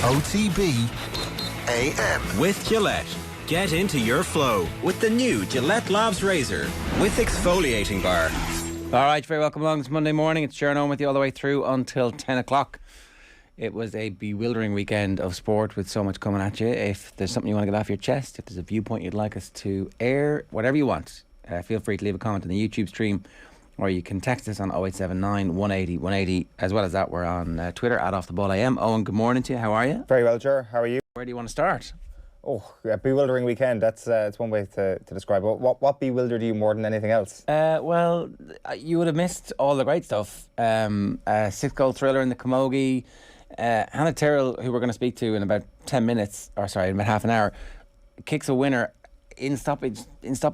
OTB AM. With Gillette. Get into your flow with the new Gillette Labs razor with exfoliating bar. All right, very welcome along this Monday morning. It's Sheahan with you all the way through until 10 o'clock. It was a bewildering weekend of sport with so much coming at you. If there's something you want to get off your chest, if there's a viewpoint you'd like us to air, whatever you want, feel free to leave a comment on the YouTube stream, or you can text us on 0879 180 180. As well as that, we're on Twitter at OffTheBallAM. Owen, good morning to you. How are you? Very well, Ger. How are you? Where do you want to start? Oh, a bewildering weekend. That's one way to describe it. What bewildered you more than anything else? Well, you would have missed all the great stuff. 6-goal thriller in the Camogie. Hannah Tyrrell, who we're going to speak to in about 10 minutes, or sorry, in about half an hour, kicks a winner in stoppage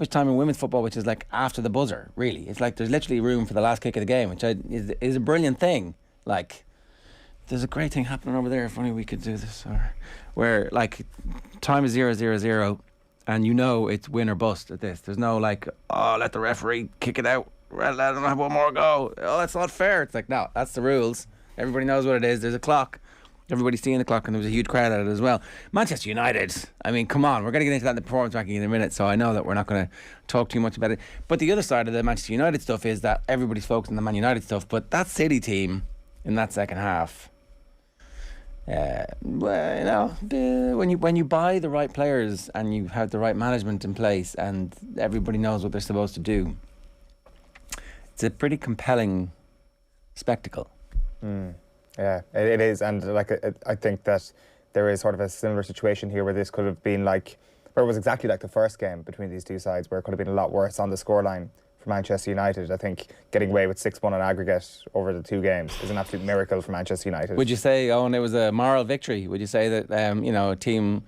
time in women's football, which is like after the buzzer, really. It's like there's literally room for the last kick of the game, which is a brilliant thing. Like, there's a great thing happening over there. If only we could do this. Or where, like, time is 0-0-0, and you know it's win or bust at this. There's no, like, oh, let the referee kick it out. Let them have one more go. Oh, that's not fair. It's like, no, that's the rules. Everybody knows what it is. There's a clock. Everybody's seeing the clock, and there was a huge crowd at it as well. Manchester United, I mean, come on, we're going to get into that in the performance ranking in a minute, so I know that we're not going to talk too much about it. But the other side of the Manchester United stuff is that everybody's focused on the Man United stuff, but that City team in that second half, well, you know, when you buy the right players and you have the right management in place and everybody knows what they're supposed to do, it's a pretty compelling spectacle. Yeah, it is, and like I think that there is sort of a similar situation here where this could have been like, where it was exactly like the first game between these two sides, where it could have been a lot worse on the scoreline for Manchester United. I think getting away with 6-1 on aggregate over the two games is an absolute miracle for Manchester United. Would you say, Owen, it was a moral victory? Would you say that you know, a team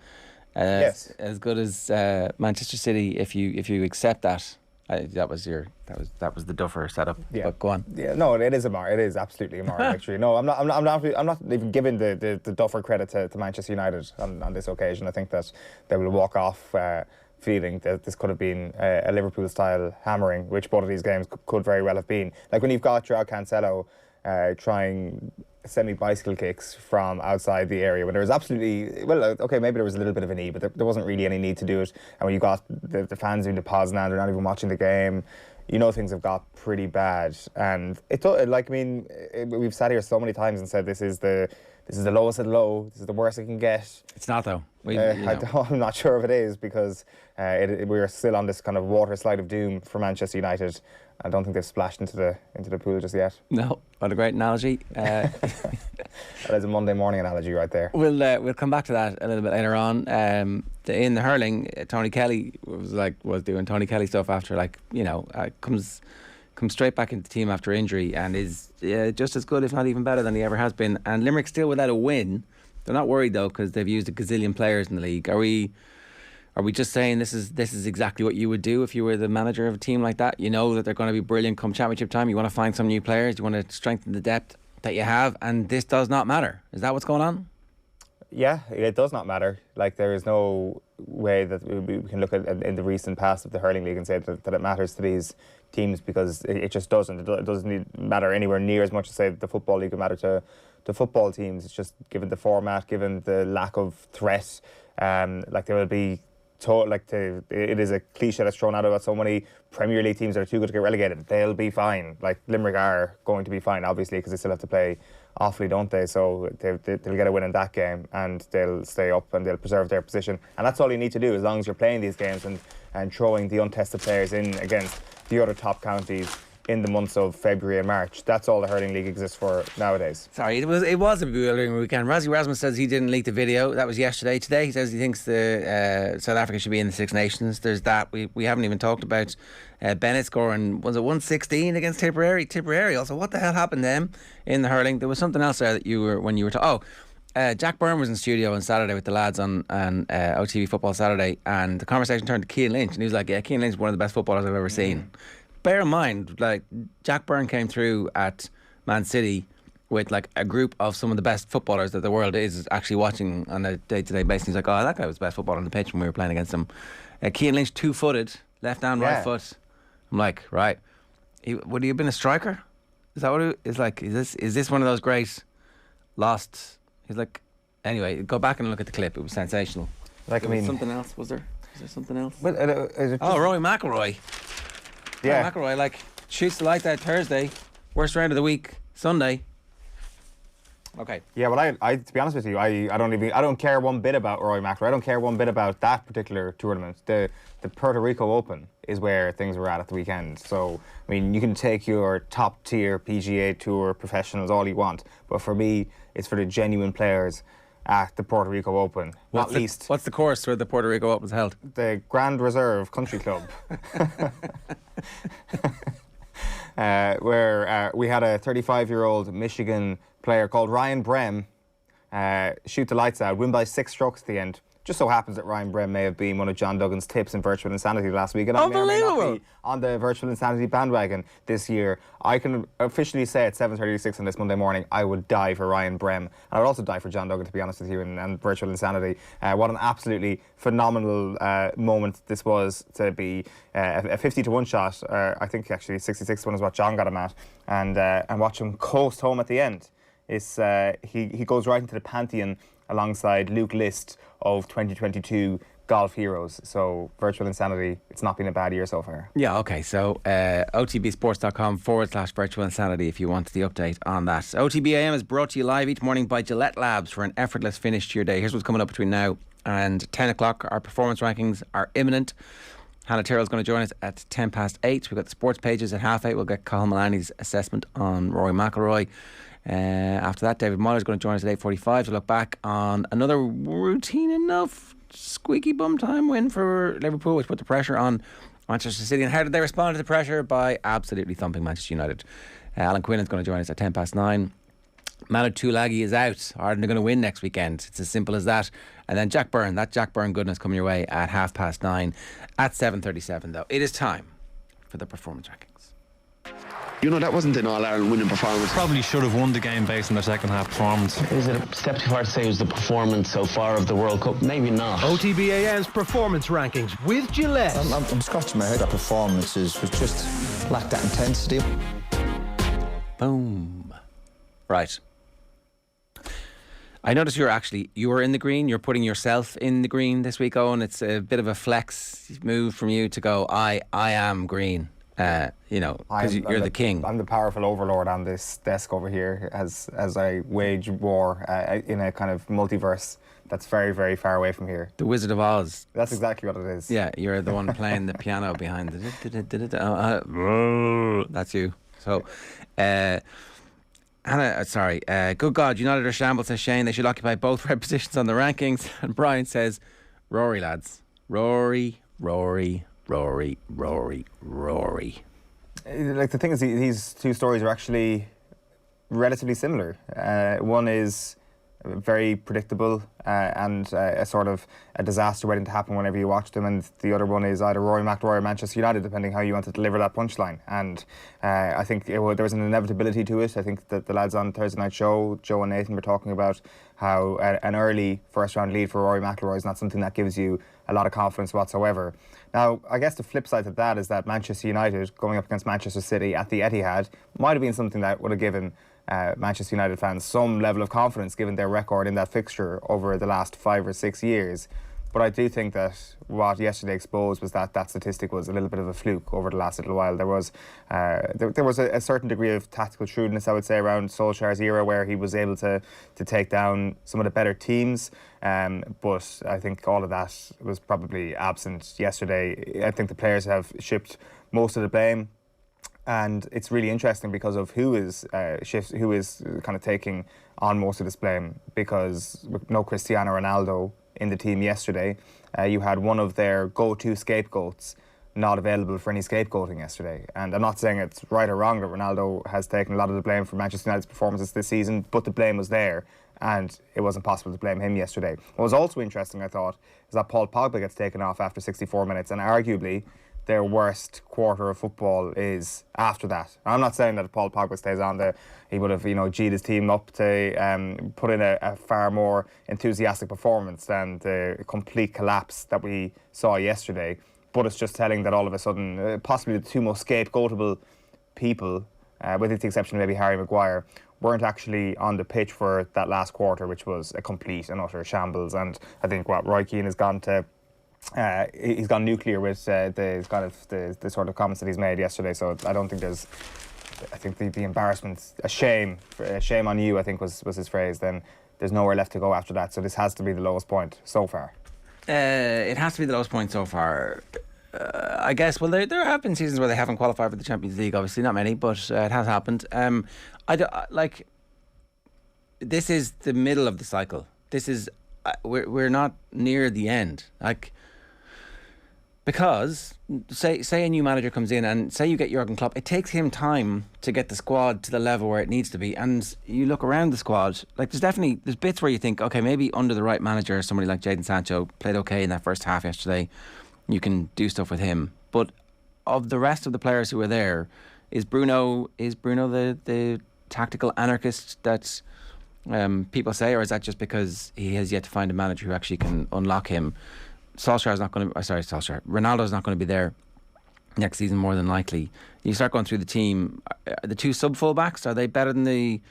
yes, as good as Manchester City, if you accept that? That was the Duffer setup. Yeah. But go on. Yeah, no, it is absolutely a moral victory. No, I'm not even giving the Duffer credit to Manchester United on this occasion. I think that they will walk off feeling that this could have been a Liverpool style hammering, which both of these games could very well have been. Like when you've got Joao Cancelo trying semi-bicycle kicks from outside the area when there was absolutely, well, okay, maybe there was a little bit of a need, but there wasn't really any need to do it. And when you got the fans doing the pause now, they're not even watching the game, you know things have got pretty bad. And we've sat here so many times and said this is the lowest of the low, this is the worst it can get. It's not, though. I'm not sure if it is, because we're still on this kind of water slide of doom for Manchester United. I don't think they've splashed into the pool just yet. No, what a great analogy. That is a Monday morning analogy right there. We'll come back to that a little bit later on. In the hurling, Tony Kelly was doing Tony Kelly stuff after, like, you know, comes straight back into the team after injury and is just as good, if not even better, than he ever has been. And Limerick still without a win. They're not worried though, because they've used a gazillion players in the league. Are we just saying this is exactly what you would do if you were the manager of a team like that? You know that they're going to be brilliant come championship time. You want to find some new players. You want to strengthen the depth that you have, and this does not matter. Is that what's going on? Yeah, it does not matter. Like, there is no way that we can look at in the recent past of the hurling league and say that it matters to these teams, because it just doesn't. It doesn't matter anywhere near as much as, say, the football league would matter to football teams. It's just given the format, given the lack of threat. Like, there will be. It is a cliche that's thrown out about so many Premier League teams that are too good to get relegated. They'll be fine. Like, Limerick are going to be fine, obviously, because they still have to play Offaly, don't they? So they'll get a win in that game, and they'll stay up and they'll preserve their position. And that's all you need to do, as long as you're playing these games and throwing the untested players in against the other top counties in the months of February and March. That's all the hurling league exists for nowadays. Sorry, it was a bewildering weekend. Rassie Rasmus says he didn't leak the video. That was yesterday. Today he says he thinks the South Africa should be in the Six Nations. There's that. We haven't even talked about Bennett scoring, was it 116 against Tipperary? Tipperary also. What the hell happened then in the hurling? There was something else there that you were Jack Byrne was in studio on Saturday with the lads on OTB Football Saturday, and the conversation turned to Cian Lynch, and he was like, yeah, Cian Lynch is one of the best footballers I've ever seen. Bear in mind, like, Jack Byrne came through at Man City with like a group of some of the best footballers that the world is actually watching on a day-to-day basis. He's like, oh, that guy was the best footballer on the pitch when we were playing against him. Cian Lynch, 2-footed, left hand, right foot. I'm like, right, would he have been a striker? Is that what it is? Like, is this one of those great lost? He's like, Anyway, go back and look at the clip. It was sensational. Like, I mean, something else, was there? Was there something else? But, Rory McIlroy. Yeah. Rory McIlroy, like, shoots the lights out Thursday. Worst round of the week, Sunday. Okay. Yeah, well, I to be honest with you, I don't care one bit about Rory McIlroy. I don't care one bit about that particular tournament. The Puerto Rico Open is where things were at the weekend. So, I mean, you can take your top tier PGA Tour professionals all you want, but for me, it's for the genuine players at the Puerto Rico Open. What's the course where the Puerto Rico Open was held? The Grand Reserve Country Club. Where we had a 35-year-old Michigan player called Ryan Brem shoot the lights out, win by 6 strokes at the end. Just so happens that Ryan Brem may have been one of John Duggan's tips in Virtual Insanity last week. And I may or may not be on the Virtual Insanity bandwagon this year. I can officially say at 7:36 on this Monday morning, I would die for Ryan Brem. And I would also die for John Duggan, to be honest with you, and Virtual Insanity. What an absolutely phenomenal moment this was to be a 50-1 shot. I think actually 66-1 is what John got him at. And watch him coast home at the end. He goes right into the pantheon alongside Luke List of 2022 golf heroes. So Virtual Insanity, it's not been a bad year so far. Yeah, okay. So otbsports.com/Virtual Insanity if you want the update on that. OTB AM is brought to you live each morning by Gillette Labs for an effortless finish to your day. Here's what's coming up between now and 10 o'clock. Our performance rankings are imminent. Hannah Tyrrell's going to join us at 8:10. We've got the sports pages at 8:30. We'll get Cathal Mullaney's assessment on Rory McIlroy. After that, David Meyler is going to join us at 8:45 to look back on another routine enough squeaky bum time win for Liverpool, which put the pressure on Manchester City. And how did they respond to the pressure? By absolutely thumping Manchester United. Alan Quinlan's going to join us at 9:10. Manu Tuilagi is out. Ireland are going to win next weekend. It's as simple as that. And then Jack Byrne goodness coming your way at 9:30. At 7:37 though, it is time for the performance rankings. You know, that wasn't an All-Ireland winning performance. Probably should have won the game based on their second half performance. Is it a step too far to say it was the performance so far of the World Cup? Maybe not. OTB AM's performance rankings with Gillette. I'm scratching my head. That performances was just lacked that intensity. Boom. Right. I noticed you were in the green. You're putting yourself in the green this week, Eoin. It's a bit of a flex move from you to go, I am green. Because you're the king. I'm the powerful overlord on this desk over here as I wage war in a kind of multiverse that's very, very far away from here. The Wizard of Oz. That's exactly what it is. Yeah, you're the one playing the piano behind the... That's you. So, Hannah, good God, United are shambles, says Shane. They should occupy both red positions on the rankings. And Brian says, Rory, lads. Rory. Like, the thing is, these two stories are actually relatively similar. One is very predictable and a sort of a disaster waiting to happen whenever you watch them, and the other one is either Rory McIlroy or Manchester United, depending how you want to deliver that punchline. And I think there was an inevitability to it. I think that the lads on Thursday Night Show, Joe and Nathan, were talking about how an early first round lead for Rory McIlroy is not something that gives you a lot of confidence whatsoever. Now, I guess the flip side to that is that Manchester United going up against Manchester City at the Etihad might have been something that would have given Manchester United fans some level of confidence given their record in that fixture over the last 5 or 6 years. But I do think that what yesterday exposed was that statistic was a little bit of a fluke over the last little while. There was a certain degree of tactical shrewdness, I would say, around Solskjaer's era where he was able to take down some of the better teams. But I think all of that was probably absent yesterday. I think the players have shipped most of the blame. And it's really interesting because of who is kind of taking on most of this blame. Because with no Cristiano Ronaldo in the team yesterday, you had one of their go-to scapegoats not available for any scapegoating yesterday. And I'm not saying it's right or wrong that Ronaldo has taken a lot of the blame for Manchester United's performances this season, but the blame was there, and it wasn't possible to blame him yesterday. What was also interesting, I thought, is that Paul Pogba gets taken off after 64 minutes, and arguably their worst quarter of football is after that. I'm not saying that if Paul Pogba stays on, he would have, G'd his team up to put in a far more enthusiastic performance than the complete collapse that we saw yesterday. But it's just telling that all of a sudden, possibly the two most scapegoatable people, with the exception of maybe Harry Maguire, weren't actually on the pitch for that last quarter, which was a complete and utter shambles. And I think what Roy Keane has gone to. He's gone nuclear with the sort of comments that he's made yesterday. So I don't think there's. I think the embarrassment, a shame on you, I think was his phrase. Then there's nowhere left to go after that. So this has to be the lowest point so far. It has to be the lowest point so far. I guess. Well, there have been seasons where they haven't qualified for the Champions League. Obviously, not many, but it has happened. This is the middle of the cycle. This is we're not near the end. Because say a new manager comes in and say you get Jurgen Klopp, it takes him time to get the squad to the level where it needs to be. And you look around the squad, there's bits where you think, okay, maybe under the right manager, somebody like Jadon Sancho played okay in that first half yesterday. You can do stuff with him. But of the rest of the players who are there, is Bruno the tactical anarchist that people say, or is that just because he has yet to find a manager who actually can unlock him? Ronaldo's not going to be there next season, more than likely. You start going through the team. The two sub fullbacks, are they better than the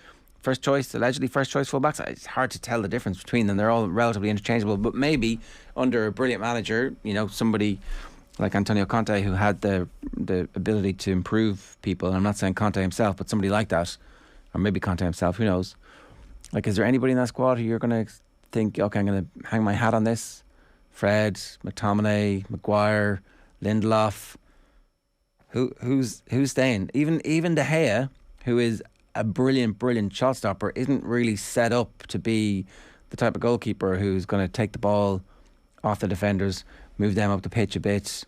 allegedly first choice fullbacks? It's hard to tell the difference between them. They're all relatively interchangeable. But maybe under a brilliant manager, somebody like Antonio Conte, who had the ability to improve people. And I'm not saying Conte himself, but somebody like that, or maybe Conte himself. Who knows? Is there anybody in that squad who you're going to think, okay, I'm going to hang my hat on this? Fred, McTominay, Maguire, Lindelof. Who's staying? Even De Gea, who is a brilliant shot stopper, isn't really set up to be the type of goalkeeper who's going to take the ball off the defenders, move them up the pitch a bit,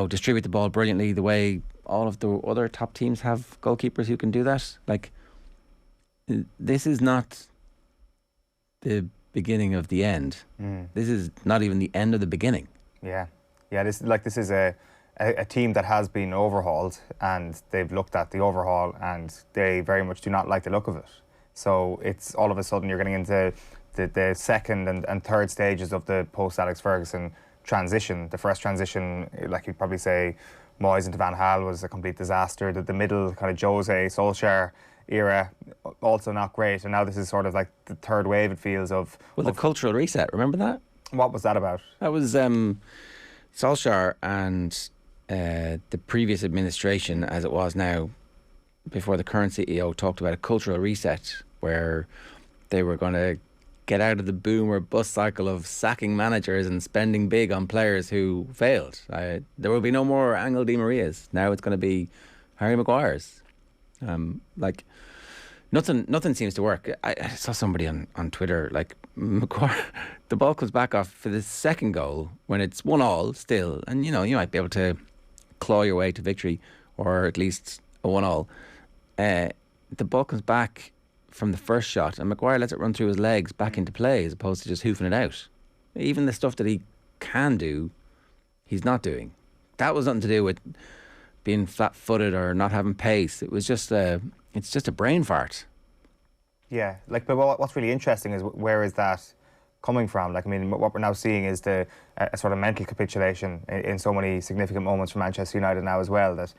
distribute the ball brilliantly the way all of the other top teams have goalkeepers who can do that. This is not the beginning of the end. This is not even the end of the beginning. Yeah. This is a team that has been overhauled, and they've looked at the overhaul, and they very much do not like the look of it. So it's all of a sudden you're getting into the second and third stages of the post Alex Ferguson transition. The first transition, like you'd probably say, Moyes into Van Gaal was a complete disaster. The middle kind of Jose Solskjaer era, also not great, and now this is sort of like the third wave, it feels, of the cultural reset. Remember that? What was that about? That was Solskjaer and the previous administration, as it was now, before the current CEO, talked about a cultural reset where they were going to get out of the boom or bust cycle of sacking managers and spending big on players who failed. There will be no more Angel Di Marias. Now it's going to be Harry Maguire's. Nothing seems to work. I saw somebody on Twitter, Maguire, the ball comes back off for the second goal when it's 1-1 still, and you might be able to claw your way to victory, or at least a 1-1. The ball comes back from the first shot, and Maguire lets it run through his legs back into play, as opposed to just hoofing it out. Even the stuff that he can do, he's not doing. That was nothing to do with being flat-footed or not having pace. It was just it's just a brain fart. Yeah, but what's really interesting is where is that coming from? What we're now seeing is a sort of mental capitulation in so many significant moments for Manchester United now as well, that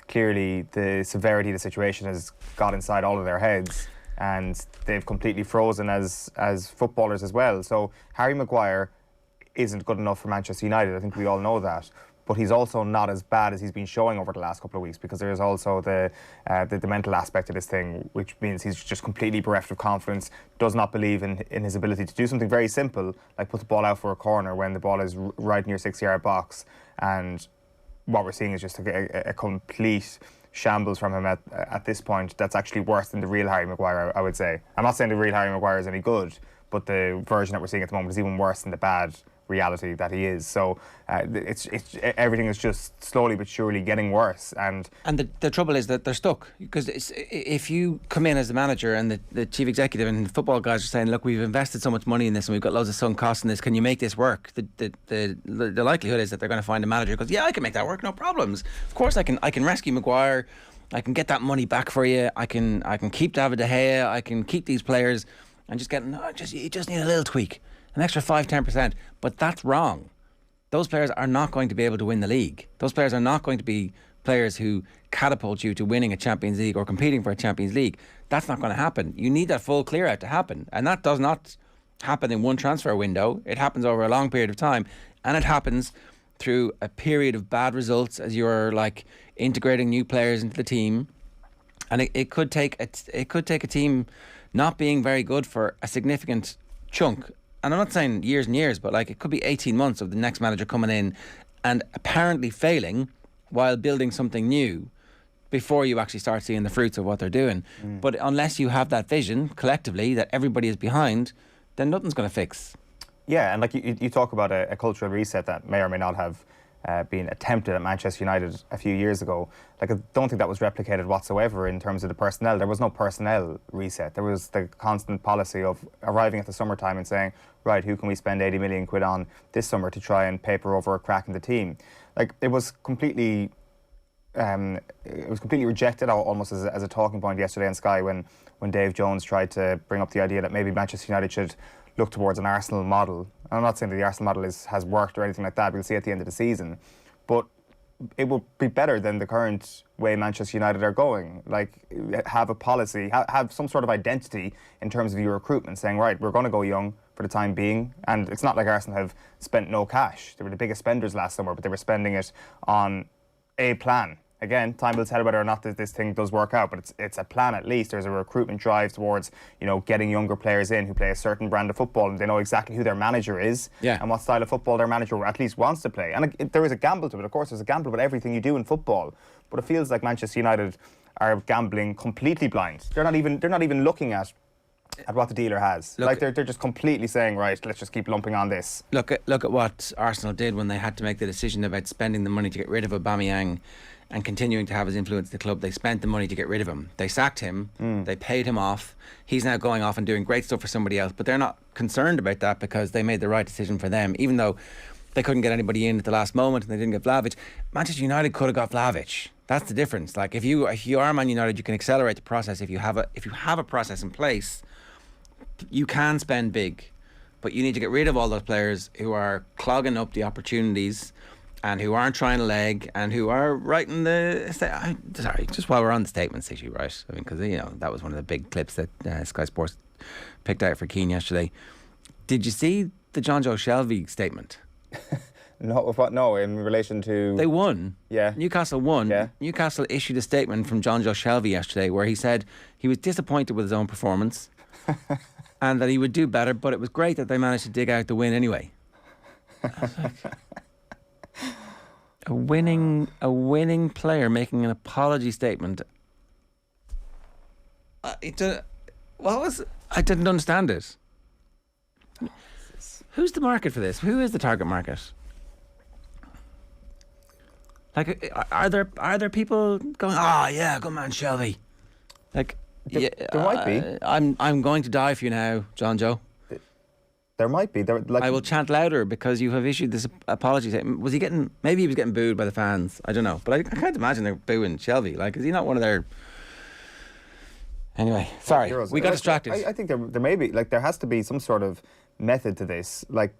clearly the severity of the situation has got inside all of their heads, and they've completely frozen as footballers as well. So Harry Maguire isn't good enough for Manchester United. I think we all know that. But he's also not as bad as he's been showing over the last couple of weeks, because there is also the mental aspect of this thing, which means he's just completely bereft of confidence, does not believe in his ability to do something very simple, like put the ball out for a corner when the ball is right in your 6-yard box. And what we're seeing is just a complete shambles from him at this point. That's actually worse than the real Harry Maguire, I would say. I'm not saying the real Harry Maguire is any good, but the version that we're seeing at the moment is even worse than the bad reality that he is. So it's everything is just slowly but surely getting worse, and the trouble is that they're stuck, because if you come in as the manager and the chief executive and the football guys are saying, look, we've invested so much money in this and we've got loads of sunk costs in this, can you make this work? The likelihood is that they're going to find a manager who goes, yeah, I can make that work, no problems, of course I can rescue Maguire, I can get that money back for you, I can keep David De Gea, I can keep these players, and you just need a little tweak, an extra 5-10%. But that's wrong. Those players are not going to be able to win the league. Those players are not going to be players who catapult you to winning a Champions League or competing for a Champions League. That's not going to happen. You need that full clear out to happen. And that does not happen in one transfer window. It happens over a long period of time. And it happens through a period of bad results as you're like integrating new players into the team. And it could take a team not being very good for a significant chunk. And I'm not saying years and years, but like it could be 18 months of the next manager coming in and apparently failing while building something new before you actually start seeing the fruits of what they're doing. But unless you have that vision collectively that everybody is behind, then nothing's going to fix. Yeah, and like you talk about a cultural reset that may or may not have been attempted at Manchester United a few years ago. Like, I don't think that was replicated whatsoever in terms of the personnel. There was no personnel reset. There was the constant policy of arriving at the summertime and saying, right, who can we spend 80 million quid on this summer to try and paper over a crack in the team? Like, it was completely rejected almost as a talking point yesterday on Sky when Dave Jones tried to bring up the idea that maybe Manchester United should look towards an Arsenal model. And I'm not saying that the Arsenal model has worked or anything like that. We'll see at the end of the season. But it will be better than the current way Manchester United are going. Like, have a policy, have some sort of identity in terms of your recruitment, saying, right, we're going to go young for the time being. And it's not like Arsenal have spent no cash. They were the biggest spenders last summer, but they were spending it on a plan. Again, time will tell whether or not this thing does work out, but it's a plan at least. There's a recruitment drive towards, getting younger players in who play a certain brand of football, and they know exactly who their manager is and what style of football their manager at least wants to play. And there is a gamble to it. Of course, there's a gamble with everything you do in football, but it feels like Manchester United are gambling completely blind. They're not even looking at what the dealer has. They're just completely saying, right, let's just keep lumping on this. Look at what Arsenal did when they had to make the decision about spending the money to get rid of Aubameyang and continuing to have his influence at the club. They spent the money to get rid of him. They sacked him. They paid him off. He's now going off and doing great stuff for somebody else, but they're not concerned about that because they made the right decision for them, even though they couldn't get anybody in at the last moment and they didn't get Vlahovic. Manchester United could have got Vlahovic. That's the difference. Like, if you are Man United, you can accelerate the process. If you have a process in place, you can spend big, but you need to get rid of all those players who are clogging up the opportunities and who aren't trying to leg and who are writing sorry, just while we're on the statements issue, right? I mean, because that was one of the big clips that Sky Sports picked out for Keane yesterday. Did you see the Jonjo Shelvey statement? No, what? No, in relation to... They won. Yeah. Newcastle won. Yeah. Newcastle issued a statement from Jonjo Shelvey yesterday where he said he was disappointed with his own performance and that he would do better, but it was great that they managed to dig out the win anyway. A winning player making an apology statement. I didn't understand it. Who's the market for this? Who is the target market? Like, are there people going, yeah, good man, Shelvey? Like, there might be. I'm going to die for you now, Jonjo. There might be. I will chant louder because you have issued this apology statement. Maybe he was getting booed by the fans. I don't know. But I can't imagine they're booing Shelvey. Like, is he not one of their... Anyway, sorry. Heroes. We got distracted. I think there may be, there has to be some sort of method to this. Like,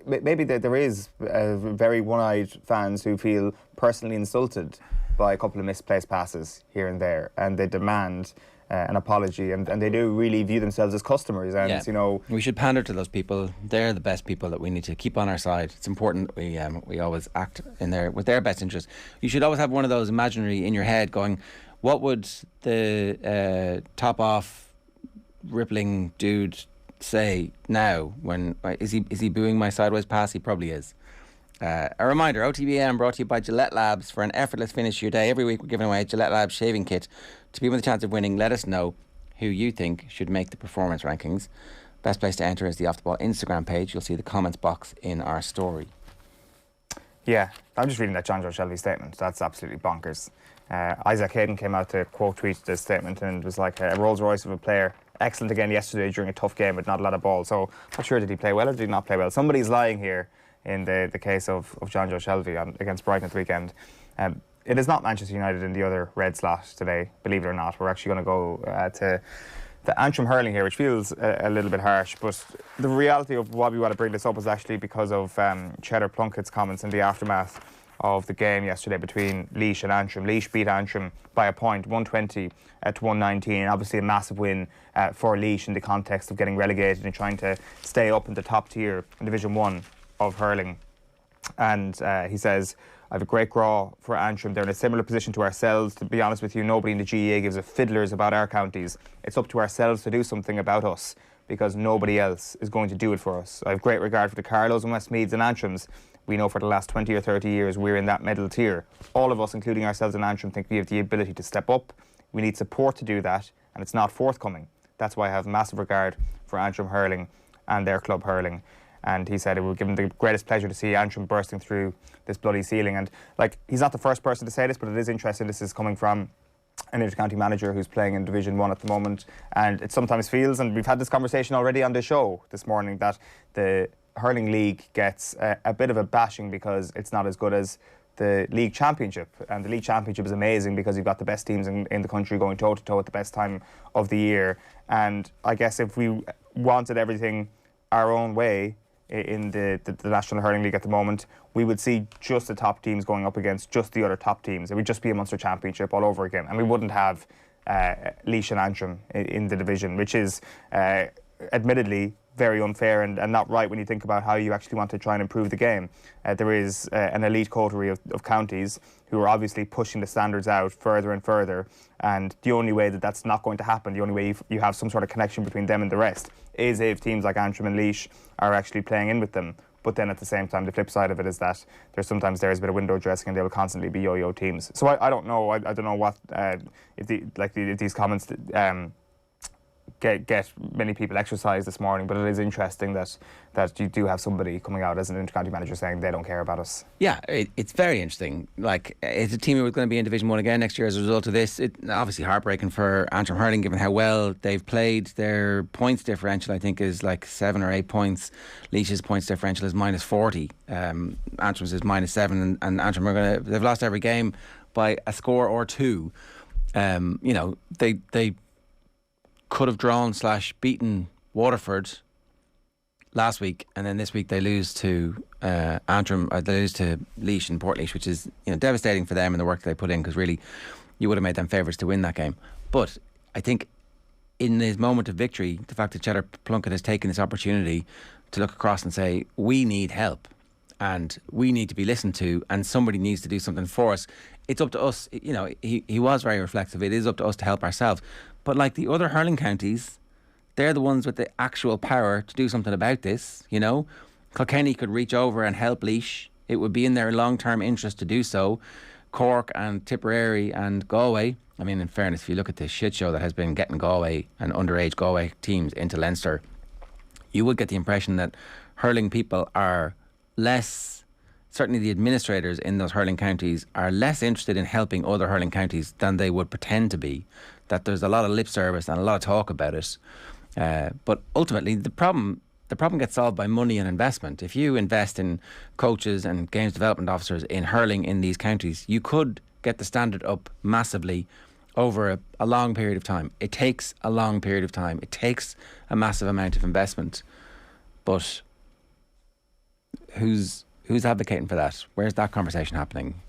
maybe there is very one-eyed fans who feel personally insulted by a couple of misplaced passes here and there, and they demand an apology, and they do really view themselves as customers. And we should pander to those people. They're the best people that we need to keep on our side. It's important we always act with their best interest. You should always have one of those imaginary in your head going, what would the top off rippling dude say now? When is he booing my sideways pass? He probably is. A reminder, OTB AM brought to you by Gillette Labs. For an effortless finish to your day, every week we're giving away a Gillette Labs shaving kit. To be with a chance of winning, let us know who you think should make the performance rankings. Best place to enter is the Off The Ball Instagram page. You'll see the comments box in our story. Yeah, I'm just reading that Jonjo Shelvey statement. That's absolutely bonkers. Isaac Hayden came out to quote tweet this statement and it was like a Rolls Royce of a player. Excellent again yesterday during a tough game with not a lot of ball. So not sure, did he play well or did he not play well? Somebody's lying here in the case of Jonjo Shelvey against Brighton at the weekend. It is not Manchester United in the other red slot today, believe it or not. We're actually going to go to the Antrim Hurling here, which feels a little bit harsh, but the reality of why we want to bring this up is actually because of Cheddar Plunkett's comments in the aftermath of the game yesterday between Laois and Antrim. Laois beat Antrim by a point, 120 to 119. Obviously a massive win for Laois in the context of getting relegated and trying to stay up in the top tier in Division 1 of hurling. And he says, I have a great graw for Antrim. They're in a similar position to ourselves. To be honest with you, nobody in the GAA gives a fiddlers about our counties. It's up to ourselves to do something about us, because nobody else is going to do it for us. I have great regard for the Carlows and Westmeads and Antrims. We know for the last 20 or 30 years we're in that middle tier. All of us, including ourselves in Antrim, think we have the ability to step up. We need support to do that, and it's not forthcoming. That's why I have massive regard for Antrim hurling and their club hurling. And he said it would give him the greatest pleasure to see Antrim bursting through this bloody ceiling. And like, he's not the first person to say this, but it is interesting. This is coming from an inter-county manager who's playing in Division 1 at the moment, and it sometimes feels, and we've had this conversation already on the show this morning, that the hurling league gets a bit of a bashing because it's not as good as the league championship. And the league championship is amazing because you've got the best teams in the country going toe-to-toe at the best time of the year. And I guess if we wanted everything our own way in the National Hurling League at the moment, we would see just the top teams going up against just the other top teams. It would just be a Munster Championship all over again, and we wouldn't have Laois and Antrim in the division, which is admittedly very unfair and not right when you think about how you actually want to try and improve the game. There is an elite coterie of counties who are obviously pushing the standards out further and further, and the only way that that's not going to happen, the only way you have some sort of connection between them and the rest, is if teams like Antrim and Laois are actually playing in with them. But then at the same time, the flip side of it is that there's a bit of window dressing and they will constantly be yo-yo teams. So I don't know. I don't know what if these comments get many people exercised this morning, but it is interesting that you do have somebody coming out as an inter-county manager saying they don't care about us. Yeah, it's very interesting. Like, it's a team who are going to be in Division 1 again next year as a result of this. It obviously heartbreaking for Antrim hurling, given how well they've played. Their points differential, I think, is like 7 or 8 points. Laois's points differential is -40. Antrim's is -7, and Antrim they've lost every game by a score or two. They could have drawn / beaten Waterford last week, and then this week they lose to Antrim. They lose to Laois and Portlaoise, which is devastating for them and the work they put in, because really you would have made them favourites to win that game. But I think in this moment of victory, the fact that Cheddar Plunkett has taken this opportunity to look across and say, we need help and we need to be listened to, and somebody needs to do something for us. It's up to us. He was very reflective. It is up to us to help ourselves. But like the other hurling counties, they're the ones with the actual power to do something about this. Kilkenny could reach over and help Laois. It would be in their long-term interest to do so. Cork and Tipperary and Galway. I mean, in fairness, if you look at the shit show that has been getting Galway and underage Galway teams into Leinster, you would get the impression that hurling people are less, certainly the administrators in those hurling counties are less interested in helping other hurling counties than they would pretend to be. That there's a lot of lip service and a lot of talk about it. But ultimately, the problem gets solved by money and investment. If you invest in coaches and games development officers in hurling in these counties, you could get the standard up massively over a long period of time. It takes a long period of time. It takes a massive amount of investment. But who's advocating for that? Where's that conversation happening?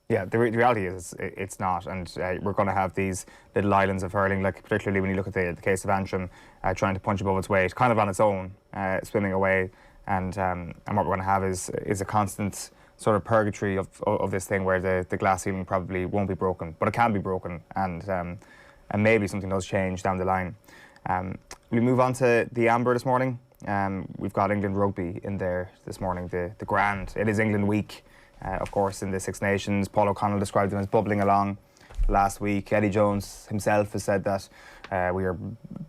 Yeah, the reality is it's not, and we're going to have these little islands of hurling, like particularly when you look at the case of Antrim trying to punch above its weight, kind of on its own, swimming away, and what we're going to have is a constant sort of purgatory of this thing where the glass ceiling probably won't be broken, but it can be broken, and maybe something does change down the line. We move on to the Amber this morning. We've got England Rugby in there this morning, the Grand. It is England week. Of course, in the Six Nations, Paul O'Connell described them as bubbling along last week. Eddie Jones himself has said that we are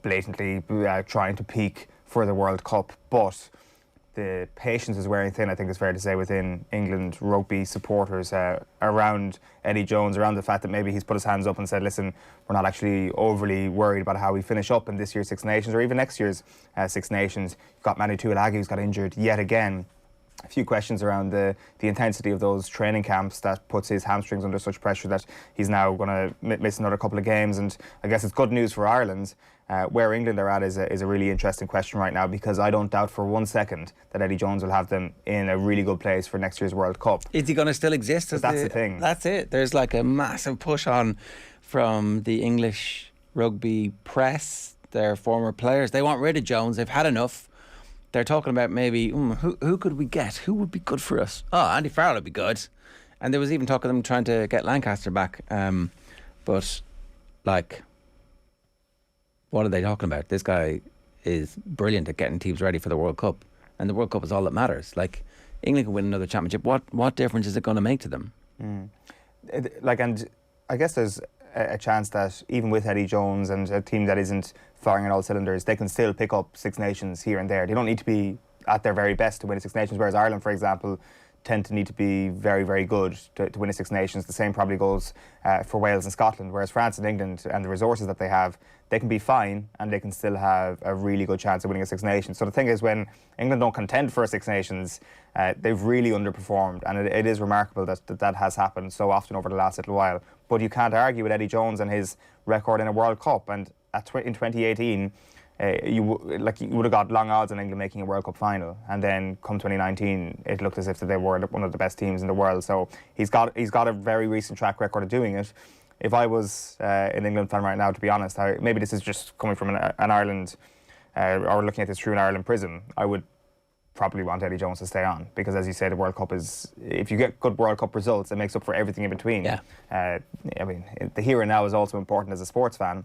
blatantly trying to peak for the World Cup, but the patience is wearing thin, I think it's fair to say, within England Rugby supporters around Eddie Jones, around the fact that maybe he's put his hands up and said, listen, we're not actually overly worried about how we finish up in this year's Six Nations or even next year's Six Nations. You've got Manu Tuilagi, who's got injured yet again. a few questions around the intensity of those training camps that puts his hamstrings under such pressure that he's now going to miss another couple of games. And I guess it's good news for Ireland. Where England are at is a really interesting question right now, because I don't doubt for 1 second that Eddie Jones will have them in a really good place for next year's World Cup. Is he going to still exist? That's the thing. That's it. There's like a massive push on from the English rugby press, their former players. They want rid of Jones. They've had enough. They're talking about maybe, who could we get? Who would be good for us? Oh, Andy Farrell would be good. And there was even talk of them trying to get Lancaster back. But, like, what are they talking about? This guy is brilliant at getting teams ready for the World Cup. And the World Cup is all that matters. Like, England can win another championship. What difference is it going to make to them? And I guess there's a chance that even with Eddie Jones and a team that isn't firing on all cylinders, they can still pick up Six Nations here and there. They don't need to be at their very best to win a Six Nations, whereas Ireland, for example, tend to need to be very, very good to win a Six Nations. The same probably goes for Wales and Scotland, whereas France and England and the resources that they have, they can be fine and they can still have a really good chance of winning a Six Nations. So the thing is, when England don't contend for a Six Nations, they've really underperformed, and it is remarkable that has happened so often over the last little while. But you can't argue with Eddie Jones and his record in a World Cup, and in 2018, you would have got long odds on England making a World Cup final, and then come 2019, it looked as if they were one of the best teams in the world. So he's got a very recent track record of doing it. If I was an England fan right now, to be honest, maybe this is just coming from an Ireland, or looking at this through an Ireland prism, I would probably want Eddie Jones to stay on, because, as you say, the World Cup is, if you get good World Cup results, it makes up for everything in between. Yeah. I mean, the here and now is also important as a sports fan,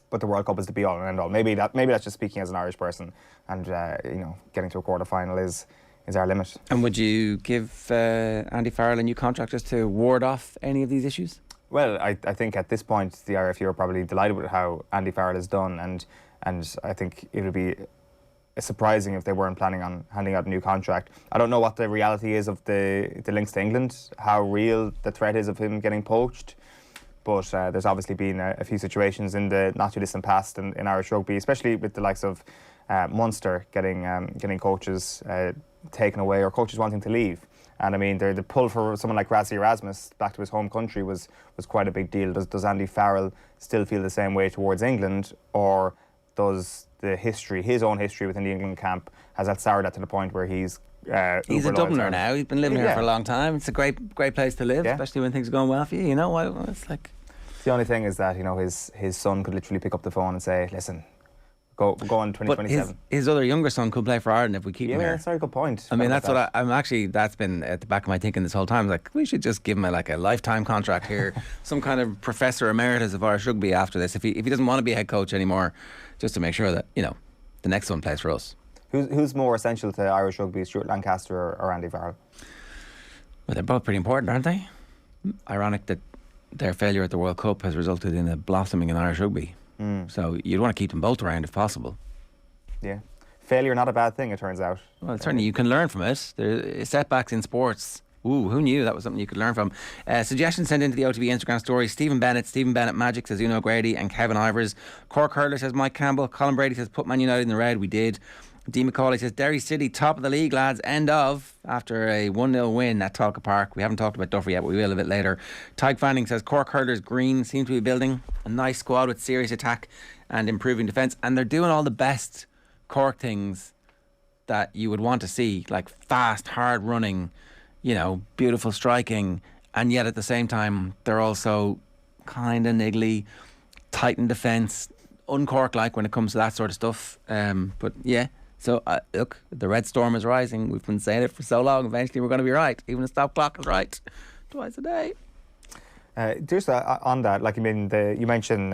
but the World Cup is the be all and end all. Maybe that's just speaking as an Irish person, and getting to a quarter final is our limit. And would you give Andy Farrell a new contract just to ward off any of these issues? Well, I think at this point the RFU are probably delighted with how Andy Farrell has done, and I think it would be surprising if they weren't planning on handing out a new contract. I don't know what the reality is of the links to England, how real the threat is of him getting poached, but there's obviously been a few situations in the not too distant past in Irish rugby, especially with the likes of Munster getting coaches taken away, or coaches wanting to leave. And I mean, the pull for someone like Rassie Erasmus back to his home country was quite a big deal. Does Andy Farrell still feel the same way towards England, or does his own history within the England camp, has that soured that to the point where he's a Dubliner now? He's been living here for a long time. It's a great place to live, especially when things are going well for you. You know, it's like, the only thing is that his son could literally pick up the phone and say, "Listen, go on 2027." But his other younger son could play for Ireland if we keep him here. Yeah, that's a very good point. I mean, that's what I'm actually. That's been at the back of my thinking this whole time. Like, we should just give him a lifetime contract here, some kind of professor emeritus of Irish rugby after this. If he doesn't want to be a head coach anymore, just to make sure that the next one plays for us. Who's more essential to Irish rugby, Stuart Lancaster or Andy Farrell? Well, they're both pretty important, aren't they? Ironic that their failure at the World Cup has resulted in a blossoming in Irish rugby. So you'd want to keep them both around if possible. Yeah. Failure, not a bad thing, it turns out. Well, certainly you can learn from it. There are setbacks in sports. Ooh, who knew that was something you could learn from? Suggestions sent into the OTB Instagram story. Stephen Bennett Magic says Uno Grady and Kevin Ivers. Cork Hurler says Mike Campbell. Colin Brady says put Man United in the red. We did. D. McCauley says Derry City top of the league, lads. End of, after a 1-0 win at Talca Park. We haven't talked about Duffy yet, but we will a bit later. Tyke Fanning says Cork Hurlers green seem to be building a nice squad with serious attack and improving defence, and they're doing all the best Cork things that you would want to see, like fast, hard running, beautiful striking, and yet at the same time they're also kind of niggly, tight in defence, un-Cork-like when it comes to that sort of stuff. But yeah, so look, the red storm is rising. We've been saying it for so long. Eventually we're going to be right. Even the stop clock is right twice a day. Just on that, like, I mean, you mentioned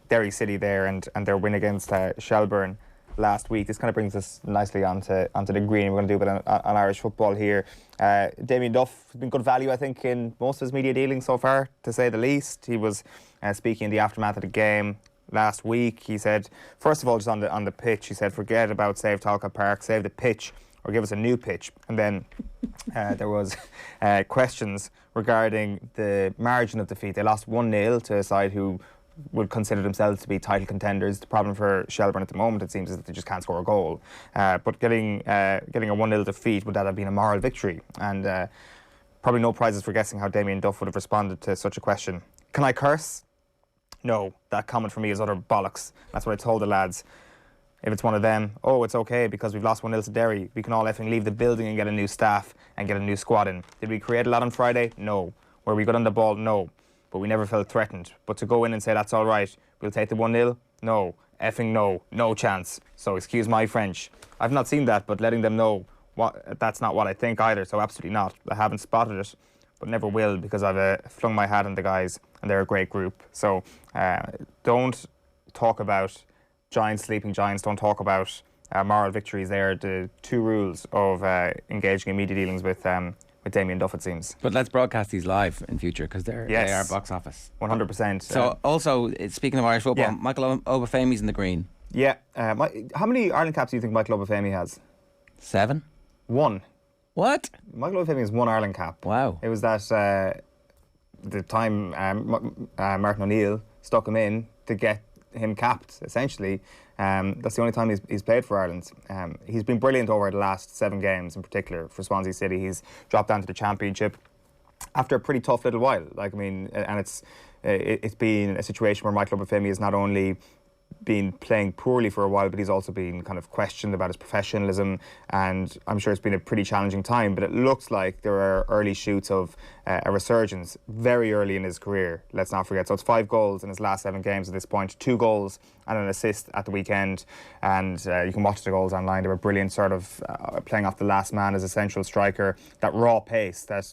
Derry City there and their win against Shelburne last week. This kind of brings us nicely onto the green. We're going to do a bit on Irish football here. Damien Duff has been good value, I think, in most of his media dealings so far, to say the least. He was speaking in the aftermath of the game last week. He said, first of all, just on the pitch, he said, forget about save Talca Park, save the pitch, or give us a new pitch. And then there was questions regarding the margin of defeat. They lost 1-0 to a side who would consider themselves to be title contenders. The problem for Shelburne at the moment, it seems, is that they just can't score a goal. But getting a 1-0 defeat, would that have been a moral victory? And probably no prizes for guessing how Damien Duff would have responded to such a question. Can I curse? No, that comment from me is utter bollocks. That's what I told the lads. If it's one of them, oh, it's okay because we've lost 1-0 to Derry. We can all effing leave the building and get a new staff and get a new squad in. Did we create a lot on Friday? No. Were we good on the ball? No. But we never felt threatened. But to go in and say that's all right, we'll take the 1-0? No. Effing no. No chance. So excuse my French. I've not seen that, but letting them know that's not what I think either, so absolutely not. I haven't spotted it, but never will, because I've flung my hat on the guys and they're a great group. So don't talk about giants sleeping giants, don't talk about moral victories. They're the two rules of engaging in media dealings with Damien Duff, it seems. But let's broadcast these live in future, because they are box office. 100%. So also, speaking of Irish football, Michael Obafemi's in the green. Yeah. How many Ireland caps do you think Michael Obafemi has? 7. 1. What? Michael Obafemi has 1 Ireland cap. Wow. It was that the time Martin O'Neill stuck him in to get him capped, essentially. That's the only time he's played for Ireland. He's been brilliant over the last 7 games in particular for Swansea City. He's dropped down to the Championship after a pretty tough little while. And it's been a situation where Michael Obafemi has not only been playing poorly for a while, but he's also been kind of questioned about his professionalism, and I'm sure it's been a pretty challenging time, but it looks like there are early shoots of a resurgence very early in his career, let's not forget. So it's 5 goals in his last 7 games at this point, 2 goals and an assist at the weekend, and you can watch the goals online. They were brilliant, sort of playing off the last man as a central striker. That raw pace that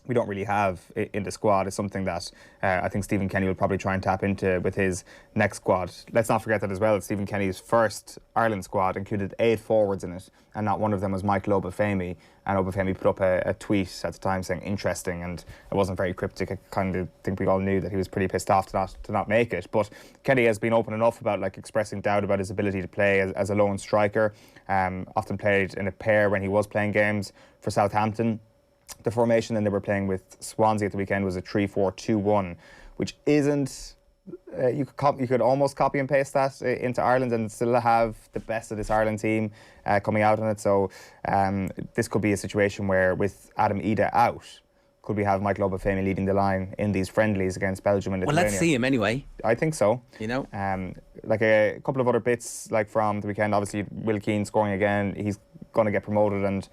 we don't really have in the squad is something that I think Stephen Kenny will probably try and tap into with his next squad. Let's not forget that as well. Stephen Kenny's first Ireland squad included 8 forwards in it, and not one of them was Michael Obafemi. And Obafemi put up a tweet at the time saying interesting, and it wasn't very cryptic. I kind of think we all knew that he was pretty pissed off to not make it. But Kenny has been open enough about expressing doubt about his ability to play as a lone striker. Often played in a pair when he was playing games for Southampton. The formation then they were playing with Swansea at the weekend was a 3-4-2-1, which isn't... you could almost copy and paste that into Ireland and still have the best of this Ireland team coming out on it. So this could be a situation where, with Adam Ida out, could we have Michael Obafemi leading the line in these friendlies against Belgium and Lithuania? Well, let's see him anyway. I think so. You know, a couple of other bits from the weekend. Obviously, Will Keane scoring again. He's going to get promoted and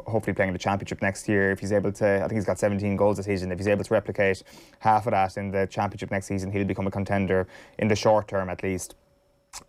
hopefully playing in the Championship next year. If he's able to, I think he's got 17 goals this season. If he's able to replicate half of that in the Championship next season, he'll become a contender in the short term at least.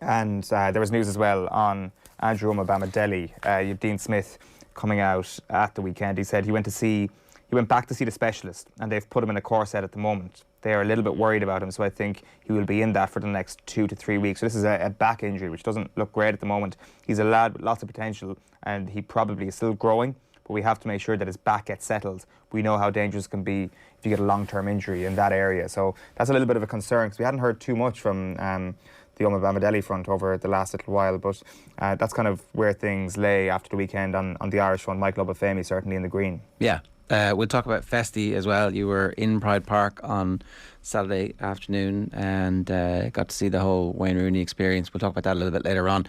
And there was news as well on Andrew Omobamidele. Dean Smith coming out at the weekend. He said he went back to see the specialist, and they've put him in a corset at the moment. They are a little bit worried about him, so I think he will be in that for the next 2 to 3 weeks. So this is a back injury, which doesn't look great at the moment. He's a lad with lots of potential, and he probably is still growing, but we have to make sure that his back gets settled. We know how dangerous it can be if you get a long-term injury in that area. So that's a little bit of a concern, because we hadn't heard too much from the Omobamidele front over the last little while, but that's kind of where things lay after the weekend on the Irish front. Michael Obafemi certainly in the green. Yeah. We'll talk about Festi as well. You were in Pride Park on Saturday afternoon and got to see the whole Wayne Rooney experience. We'll talk about that a little bit later on.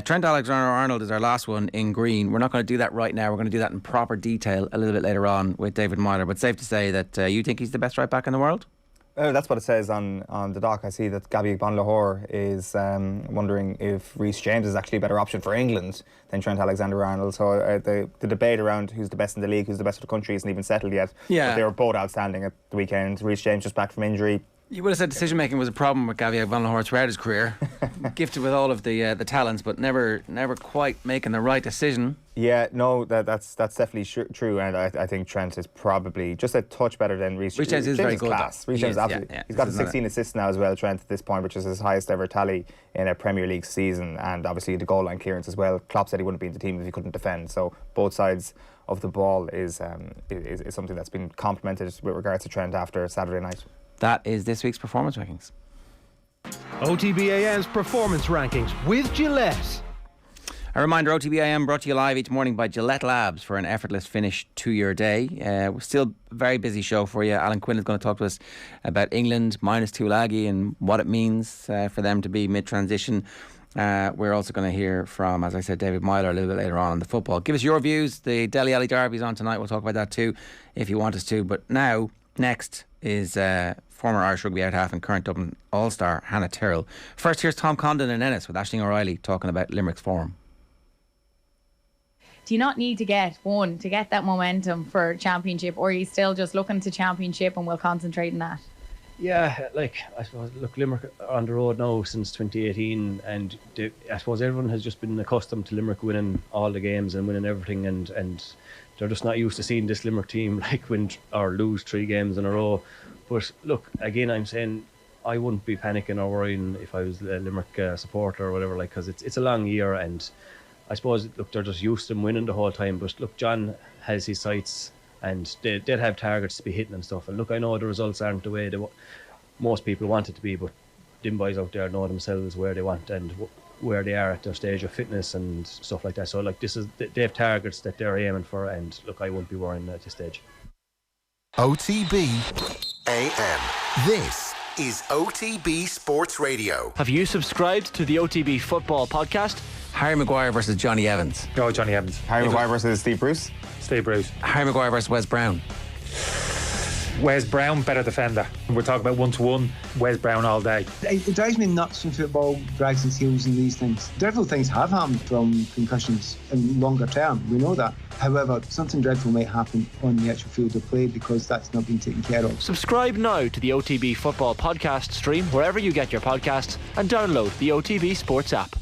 Trent Alexander-Arnold is our last one in green. We're not going to do that right now. We're going to do that in proper detail a little bit later on with David Meyler. But safe to say that you think he's the best right back in the world? That's what it says on the doc. I see that Gabby Bonlahor is wondering if Reece James is actually a better option for England than Trent Alexander-Arnold. So the debate around who's the best in the league, who's the best of the country isn't even settled yet. Yeah. But they were both outstanding at the weekend. Reece James just back from injury. You would have said decision making was a problem with Gabby Bonlahor throughout his career. Gifted with all of the talents, but never quite making the right decision. Yeah, no, that's definitely true, and I think Trent is probably just a touch better than Reece. Reece James is very good. Reece James, absolutely. He's got 16 assists now as well, Trent, at this point, which is his highest ever tally in a Premier League season, and obviously the goal line clearance as well. Klopp said he wouldn't be in the team if he couldn't defend. So both sides of the ball is something that's been complimented with regards to Trent after Saturday night. That is this week's Performance Rankings. OTB AM's Performance Rankings with Gillette. A reminder, OTB AM brought to you live each morning by Gillette Labs for an effortless finish to your day. We're still a very busy show for you. Alan Quinlan is going to talk to us about England minus Tulagi and what it means for them to be mid-transition. We're also going to hear from, as I said, David Meyler a little bit later on the football. Give us your views. The Dele Alli Derby's on tonight. We'll talk about that too if you want us to. But now, next is former Irish rugby out-half and current Dublin All-Star Hannah Tyrrell. First, here's Tom Condon in Ennis with Aisling O'Reilly talking about Limerick's form. Do you not need to get that momentum for championship, or are you still just looking to championship and we'll concentrate on that? Yeah, I suppose, look, Limerick are on the road now since 2018, and I suppose everyone has just been accustomed to Limerick winning all the games and winning everything, and they're just not used to seeing this Limerick team win or lose 3 games in a row. But look, again, I'm saying I wouldn't be panicking or worrying if I was a Limerick supporter or whatever, because it's a long year, and I suppose, look, they're just used to them winning the whole time. But look, John has his sights, and they'd have targets to be hitting and stuff. And look, I know the results aren't the way most people want it to be, but them boys out there know themselves where they want and where they are at their stage of fitness and stuff like that. So like, they have targets that they're aiming for, and look, I won't be worrying at this stage. OTB AM. This is OTB Sports Radio. Have you subscribed to the OTB Football Podcast? Harry Maguire versus Johnny Evans. Oh, Johnny Evans. Harry Maguire versus Steve Bruce. Steve Bruce. Harry Maguire versus Wes Brown. Wes Brown, better defender. We're talking about 1-to-1. Wes Brown all day. It drives me nuts when football drags its heels in these things. Dreadful things have happened from concussions in longer term. We know that. However, something dreadful might happen on the actual field of play because that's not been taken care of. Subscribe now to the OTB Football Podcast stream wherever you get your podcasts, and download the OTB Sports app.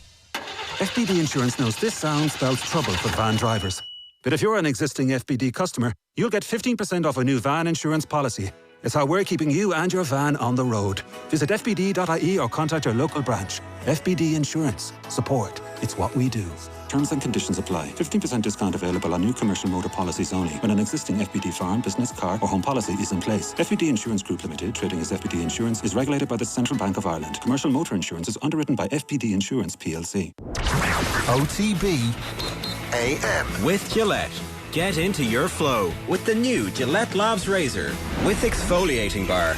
FBD Insurance knows this sound spells trouble for van drivers. But if you're an existing FBD customer, you'll get 15% off a new van insurance policy. It's how we're keeping you and your van on the road. Visit fbd.ie or contact your local branch. FBD Insurance. Support. It's what we do. Terms and conditions apply. 15% discount available on new commercial motor policies only when an existing FBD farm, business, car or home policy is in place. FBD Insurance Group Limited, trading as FBD Insurance, is regulated by the Central Bank of Ireland. Commercial motor insurance is underwritten by FBD Insurance PLC. OTB AM. With Gillette. Get into your flow with the new Gillette Labs razor with exfoliating bar.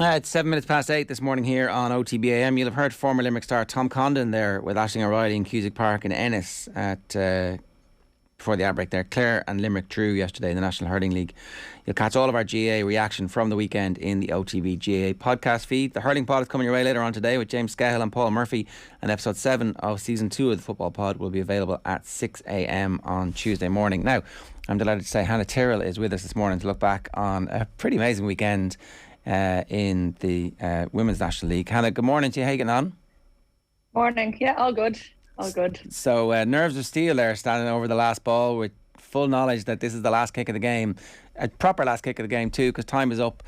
It's 7 minutes past 8 this morning here on OTB AM. You'll have heard former Limerick star Tom Condon there with Aisling O'Reilly in Cusack Park in Ennis before the outbreak there. Clare and Limerick drew yesterday in the National Hurling League. You'll catch all of our GAA reaction from the weekend in the OTB GAA podcast feed. The Hurling Pod is coming your way later on today with James Scahill and Paul Murphy, and episode 7 of season 2 of the Football Pod will be available at 6 a.m. on Tuesday morning. Now, I'm delighted to say Hannah Tyrrell is with us this morning to look back on a pretty amazing weekend in the Women's National League. Hannah, good morning to you. How you getting on? Morning. Yeah, all good. All good. So nerves of steel there, standing over the last ball with full knowledge that this is the last kick of the game, a proper last kick of the game too, because time is up.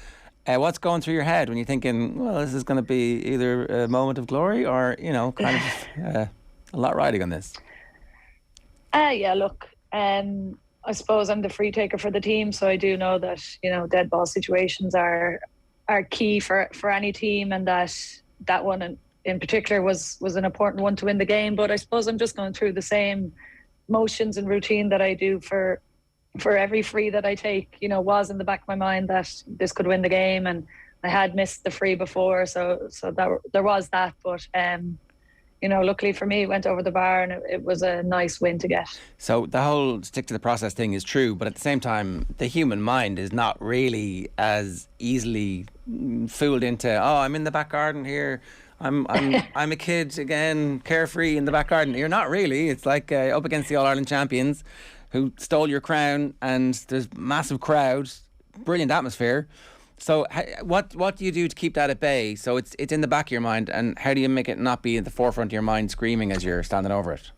What's going through your head when you're thinking, well, this is going to be either a moment of glory or, kind of a lot riding on this? Yeah, look, I suppose I'm the free taker for the team, so I do know that, dead ball situations are key for any team, and that one in particular was an important one to win the game. But I suppose I'm just going through the same motions and routine that I do for every free that I take. Was in the back of my mind that this could win the game, and I had missed the free before, so that there was that. But luckily for me, it went over the bar, and it was a nice win to get. So the whole stick to the process thing is true, but at the same time, the human mind is not really as easily fooled into, I'm in the back garden here. I'm a kid again, carefree in the back garden. You're not really. It's like up against the All-Ireland champions who stole your crown, and there's massive crowds, brilliant atmosphere. So what do you do to keep that at bay? So it's in the back of your mind, and how do you make it not be at the forefront of your mind screaming as you're standing over it?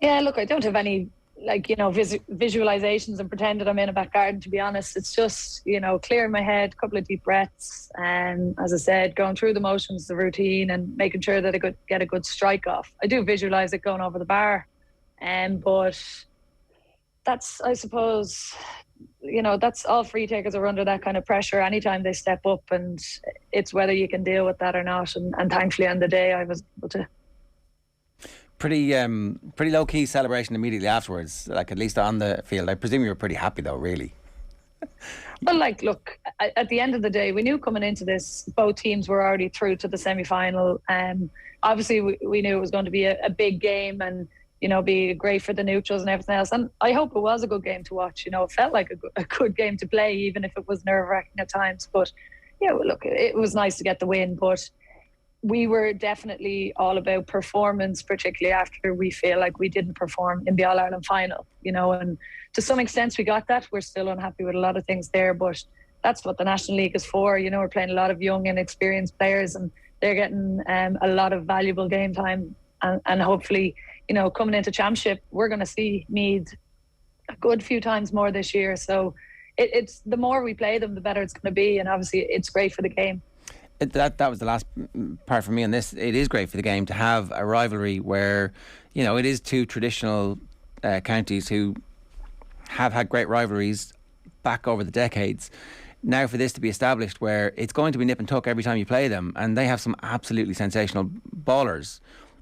Yeah, look, I don't have any visualizations and pretend that I'm in a back garden, to be honest. It's just, clearing my head, a couple of deep breaths, and as I said, going through the motions, the routine, and making sure that I could get a good strike off. I do visualize it going over the bar, but that's, I suppose, that's all free takers are under that kind of pressure anytime they step up, and it's whether you can deal with that or not. And thankfully on the day I was able to. pretty low key celebration immediately afterwards. Like at least on the field. I presume you were pretty happy though, really. Well, like, look, at the end of the day, we knew coming into this, both teams were already through to the semi-final. Obviously, we knew it was going to be a big game and, you know, be great for the neutrals and everything else. And I hope it was a good game to watch. You know, it felt like a good game to play, even if it was nerve-wracking at times. But, yeah, well, look, it was nice to get the win. But we were definitely all about performance, particularly after we feel like we didn't perform in the All-Ireland final, you know, and to some extent we got that. We're still unhappy with a lot of things there, but that's what the National League is for. You know, we're playing a lot of young and experienced players and they're getting a lot of valuable game time and hopefully, you know, coming into Championship, we're going to see Meath a good few times more this year. So it's the more we play them, the better it's going to be, and obviously it's great for the game. That was the last part for me on this. It is great for the game to have a rivalry where, you know, it is two traditional counties who have had great rivalries back over the decades. Now for this to be established where it's going to be nip and tuck every time you play them, and they have some absolutely sensational ballers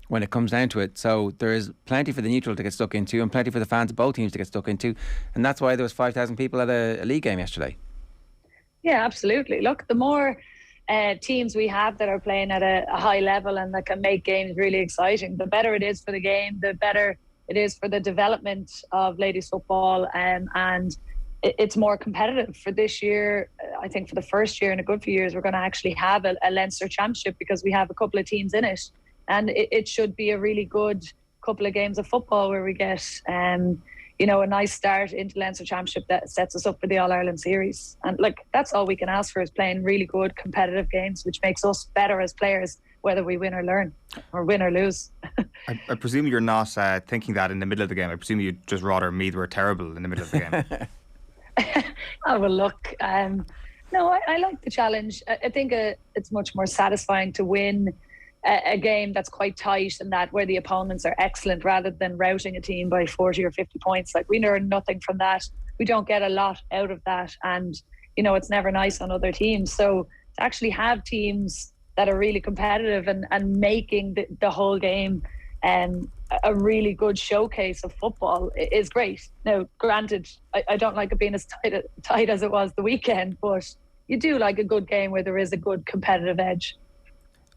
when it comes down to it. So there is plenty for the neutral to get stuck into and plenty for the fans of both teams to get stuck into, and that's why there was 5,000 people at a league game yesterday. Yeah, absolutely. Look, the more teams we have that are playing at a high level and that can make games really exciting, the better it is for the game, the better it is for the development of ladies football, and it's more competitive. For this year, I think for the first year in a good few years, we're going to actually have a Leinster Championship because we have a couple of teams in it, and it should be a really good couple of games of football where we get you know, a nice start into Leinster Championship that sets us up for the All-Ireland series. And like, that's all we can ask for, is playing really good competitive games, which makes us better as players, whether we win or learn or win or lose. I presume you're not thinking that in the middle of the game. I presume you'd just rather Meath were terrible in the middle of the game. Oh, well, look, no, I like the challenge. I think it's much more satisfying to win a game that's quite tight and that where the opponents are excellent, rather than routing a team by 40 or 50 points. Like, we learn nothing from that. We don't get a lot out of that, and you know, it's never nice on other teams. So to actually have teams that are really competitive and making the whole game a really good showcase of football is great. Now, granted, I don't like it being as tight as it was the weekend, but you do like a good game where there is a good competitive edge.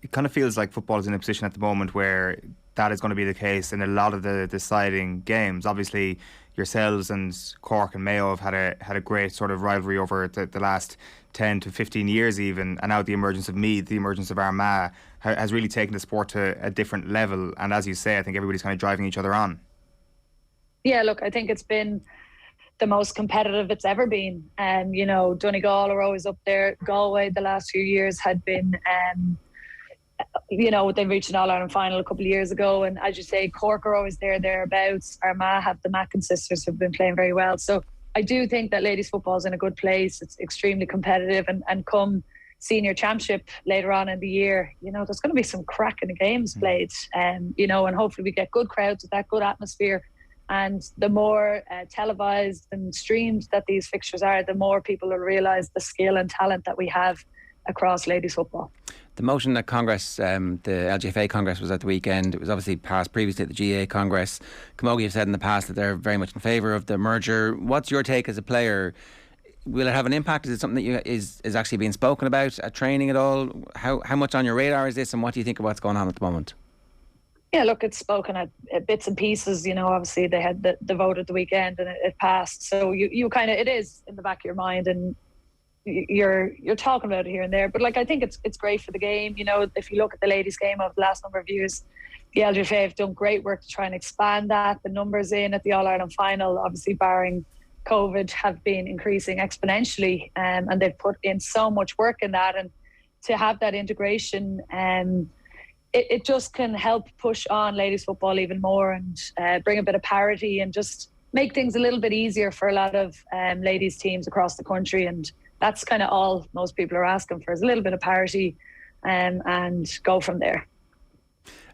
It kind of feels like football is in a position at the moment where that is going to be the case in a lot of the deciding games. Obviously, yourselves and Cork and Mayo have had a great sort of rivalry over the last 10 to 15 years even, and now the emergence of Meath, the emergence of Armagh has really taken the sport to a different level. And as you say, I think everybody's kind of driving each other on. Yeah, look, I think it's been the most competitive it's ever been. You know, Donegal are always up there. Galway the last few years had been you know, they reached an All-Ireland final a couple of years ago, and as you say, Cork are always thereabouts. Armagh have the Mackin sisters who've been playing very well. So I do think that ladies football is in a good place. It's extremely competitive, and come senior championship later on in the year, you know, there's going to be some cracking games played, you know, and hopefully we get good crowds with that good atmosphere. And the more televised and streamed that these fixtures are, the more people will realise the skill and talent that we have across ladies football. The motion at Congress, the LGFA Congress was at the weekend. It was obviously passed previously at the GA Congress. Camogie have said in the past that they're very much in favour of the merger. What's your take as a player? Will it have an impact? Is it something that is actually being spoken about at training at all? How much on your radar is this, and what do you think of what's going on at the moment? Yeah, look, it's spoken at bits and pieces. You know, obviously they had the vote at the weekend and it passed. So you kind of, it is in the back of your mind, and you're talking about it here and there. But like, I think it's great for the game. You know, if you look at the ladies' game over the last number of years, the LGFA have done great work to try and expand that. The numbers in at the All-Ireland final, obviously barring COVID, have been increasing exponentially, and they've put in so much work in that. And to have that integration, it just can help push on ladies football even more, and bring a bit of parity and just make things a little bit easier for a lot of ladies teams across the country. And that's kind of all most people are asking for, is a little bit of parity, and go from there.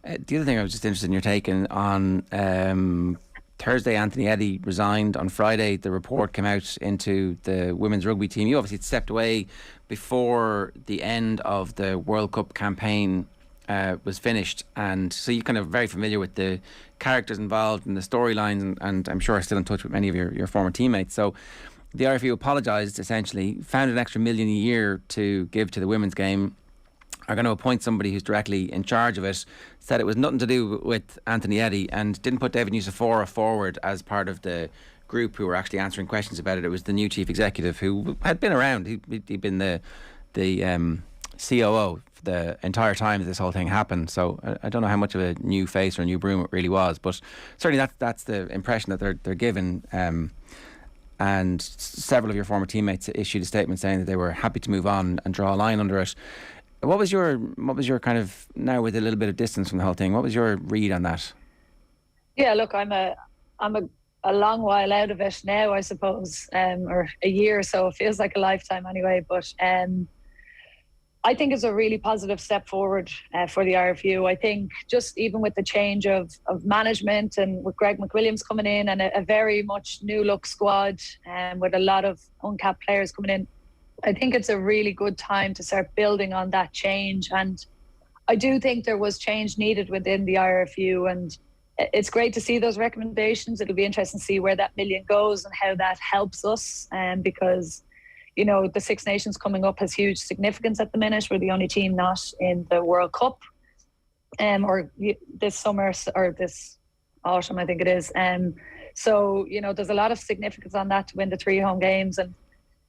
The other thing I was just interested in your take on, Thursday Anthony Eddy resigned. On Friday the report came out into the women's rugby team. You obviously stepped away before the end of the World Cup campaign was finished, and so you're kind of very familiar with the characters involved and the storylines, and I'm sure still in touch with many of your former teammates. So the RFU apologised, essentially, found an extra $1 million a year to give to the women's game, are going to appoint somebody who's directly in charge of it, said it was nothing to do with Anthony Eddy, and didn't put David Nucifora forward as part of the group who were actually answering questions about it. It was the new chief executive who had been around. He'd been the COO for the entire time that this whole thing happened. So I don't know how much of a new face or a new broom it really was, but certainly that's the impression that they're given. And several of your former teammates issued a statement saying that they were happy to move on and draw a line under it. What was your kind of, now with a little bit of distance from the whole thing, what was your read on that? Yeah, look, I'm a long while out of it now, I suppose, or a year or so. It feels like a lifetime anyway. But I think it's a really positive step forward for the RFU. I think just even with the change of management and with Greg McWilliams coming in and a very much new look squad with a lot of uncapped players coming in, I think it's a really good time to start building on that change. And I do think there was change needed within the RFU, and it's great to see those recommendations. It'll be interesting to see where that $1 million goes and how that helps us, because the Six Nations coming up has huge significance at the minute. We're the only team not in the World Cup, or this summer or this autumn, I think it is. So there's a lot of significance on that to win the 3 home games, and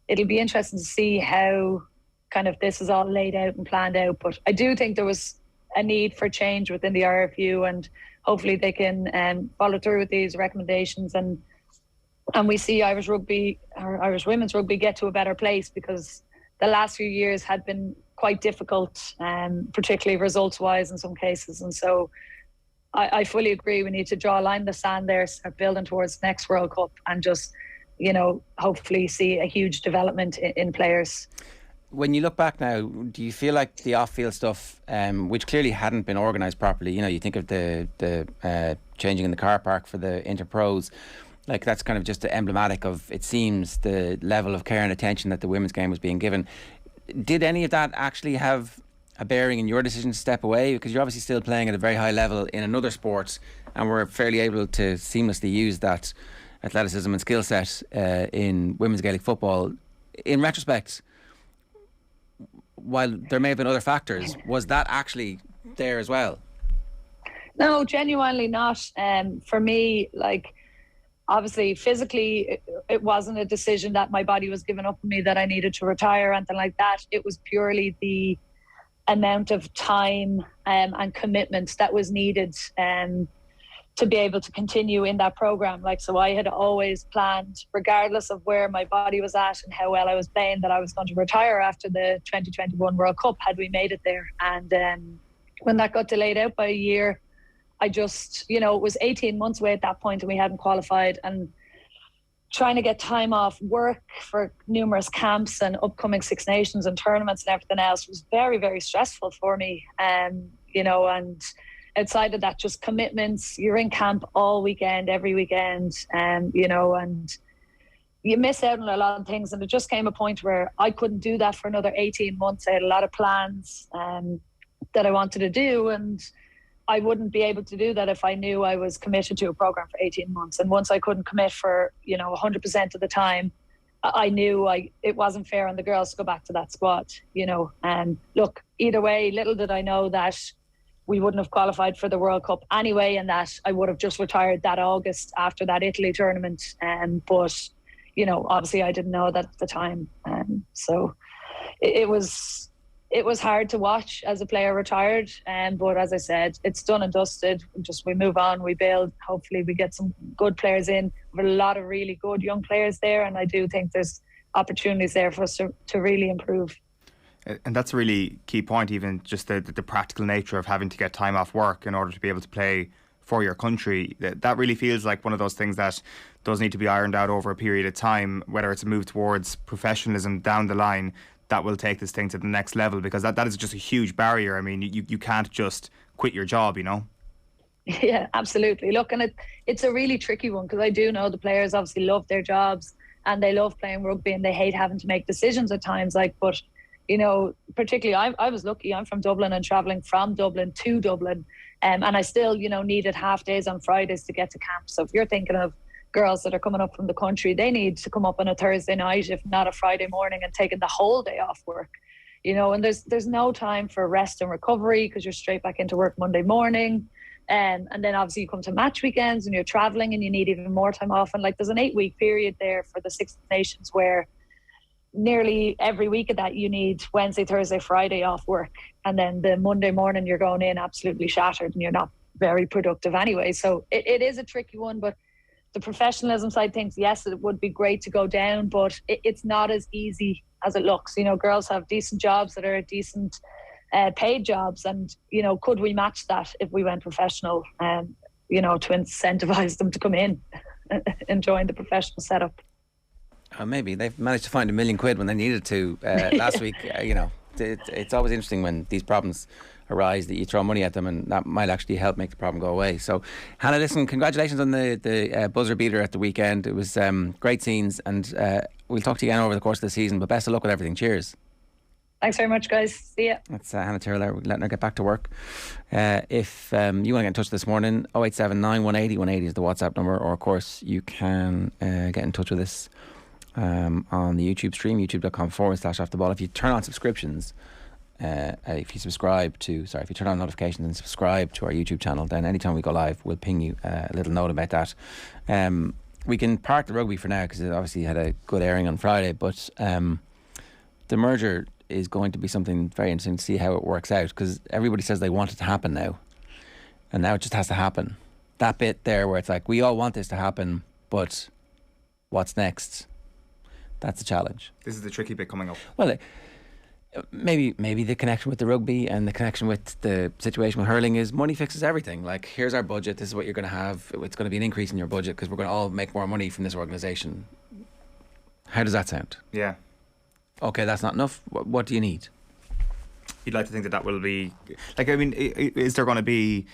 it'll be interesting to see how kind of this is all laid out and planned out. But I do think there was a need for change within the RFU, and hopefully they can follow through with these recommendations, and we see Irish rugby, or Irish women's rugby, get to a better place, because the last few years had been quite difficult, particularly results-wise in some cases. And so I fully agree we need to draw a line in the sand there, start building towards the next World Cup, and just hopefully see a huge development in players. When you look back now, do you feel like the off-field stuff, which clearly hadn't been organised properly, you think of the changing in the car park for the Interpros, like that's kind of just emblematic of, it seems, the level of care and attention that the women's game was being given. Did any of that actually have a bearing in your decision to step away? Because you're obviously still playing at a very high level in another sport, and were fairly able to seamlessly use that athleticism and skill set in women's Gaelic football. In retrospect, while there may have been other factors, was that actually there as well? No, genuinely not. For me, obviously physically it wasn't a decision that my body was giving up on me that I needed to retire or anything like that. It was purely the amount of time and commitment that was needed to be able to continue in that program. So I had always planned, regardless of where my body was at and how well I was playing, that I was going to retire after the 2021 World Cup, had we made it there. And when that got delayed out by a year, I just, it was 18 months away at that point and we hadn't qualified, and trying to get time off work for numerous camps and upcoming Six Nations and tournaments and everything else was very, very stressful for me. And outside of that, just commitments. You're in camp all weekend, every weekend, and you miss out on a lot of things. And it just came a point where I couldn't do that for another 18 months. I had a lot of plans that I wanted to do, and I wouldn't be able to do that if I knew I was committed to a program for 18 months. And once I couldn't commit for 100% of the time, I knew it wasn't fair on the girls to go back to that squad. And look, either way, little did I know that we wouldn't have qualified for the World Cup anyway, and that I would have just retired that August after that Italy tournament. But obviously I didn't know that at the time. So it was hard to watch as a player retired. But as I said, it's done and dusted. We move on, we build. Hopefully we get some good players in. We have a lot of really good young players there, and I do think there's opportunities there for us to really improve. And that's a really key point, even just the practical nature of having to get time off work in order to be able to play for your country. That really feels like one of those things that does need to be ironed out over a period of time, whether it's a move towards professionalism down the line that will take this thing to the next level, because that is just a huge barrier. I mean, you can't just quit your job, Yeah, absolutely. Look, and it's a really tricky one, because I do know the players obviously love their jobs and they love playing rugby and they hate having to make decisions at times. But particularly I was lucky. I'm from Dublin and travelling from Dublin to Dublin. And I still, needed half days on Fridays to get to camp. So if you're thinking of girls that are coming up from the country, they need to come up on a Thursday night, if not a Friday morning, and taking the whole day off work. And there's no time for rest and recovery because you're straight back into work Monday morning. And then obviously you come to match weekends and you're travelling and you need even more time off. And there's an 8-week period there for the Six Nations where nearly every week of that you need Wednesday, Thursday, Friday off work. And then the Monday morning you're going in absolutely shattered and you're not very productive anyway. So it is a tricky one, but the professionalism side thinks, yes, it would be great to go down, but it's not as easy as it looks. Girls have decent jobs that are decent paid jobs, and could we match that if we went professional, to incentivize them to come in and join the professional setup? Maybe they've managed to find £1 million when they needed to last week. It's always interesting when these problems arise that you throw money at them, and that might actually help make the problem go away. So Hannah, listen, congratulations on the buzzer beater at the weekend. It was great scenes, and we'll talk to you again over the course of the season, but best of luck with everything. Cheers. Thanks very much, guys. See ya. That's Hannah Tyrrell. We're letting her get back to work. If you want to get in touch this morning, 0879 180 180 is the WhatsApp number, or of course you can get in touch with us on the YouTube stream, youtube.com/offtheball. If you turn on subscriptions, if you turn on notifications and subscribe to our YouTube channel, then anytime we go live, we'll ping you a little note about that. We can park the rugby for now because it obviously had a good airing on Friday, but the merger is going to be something very interesting to see how it works out, because everybody says they want it to happen now, and now it just has to happen. That bit there where it's like, we all want this to happen, but what's next? That's the challenge. This is the tricky bit coming up. Well, maybe the connection with the rugby and the connection with the situation with hurling is money fixes everything. Like, here's our budget, this is what you're going to have. It's going to be an increase in your budget because we're going to all make more money from this organisation. How does that sound? Yeah. Okay, that's not enough. What do you need? You'd like to think that will be is there going to be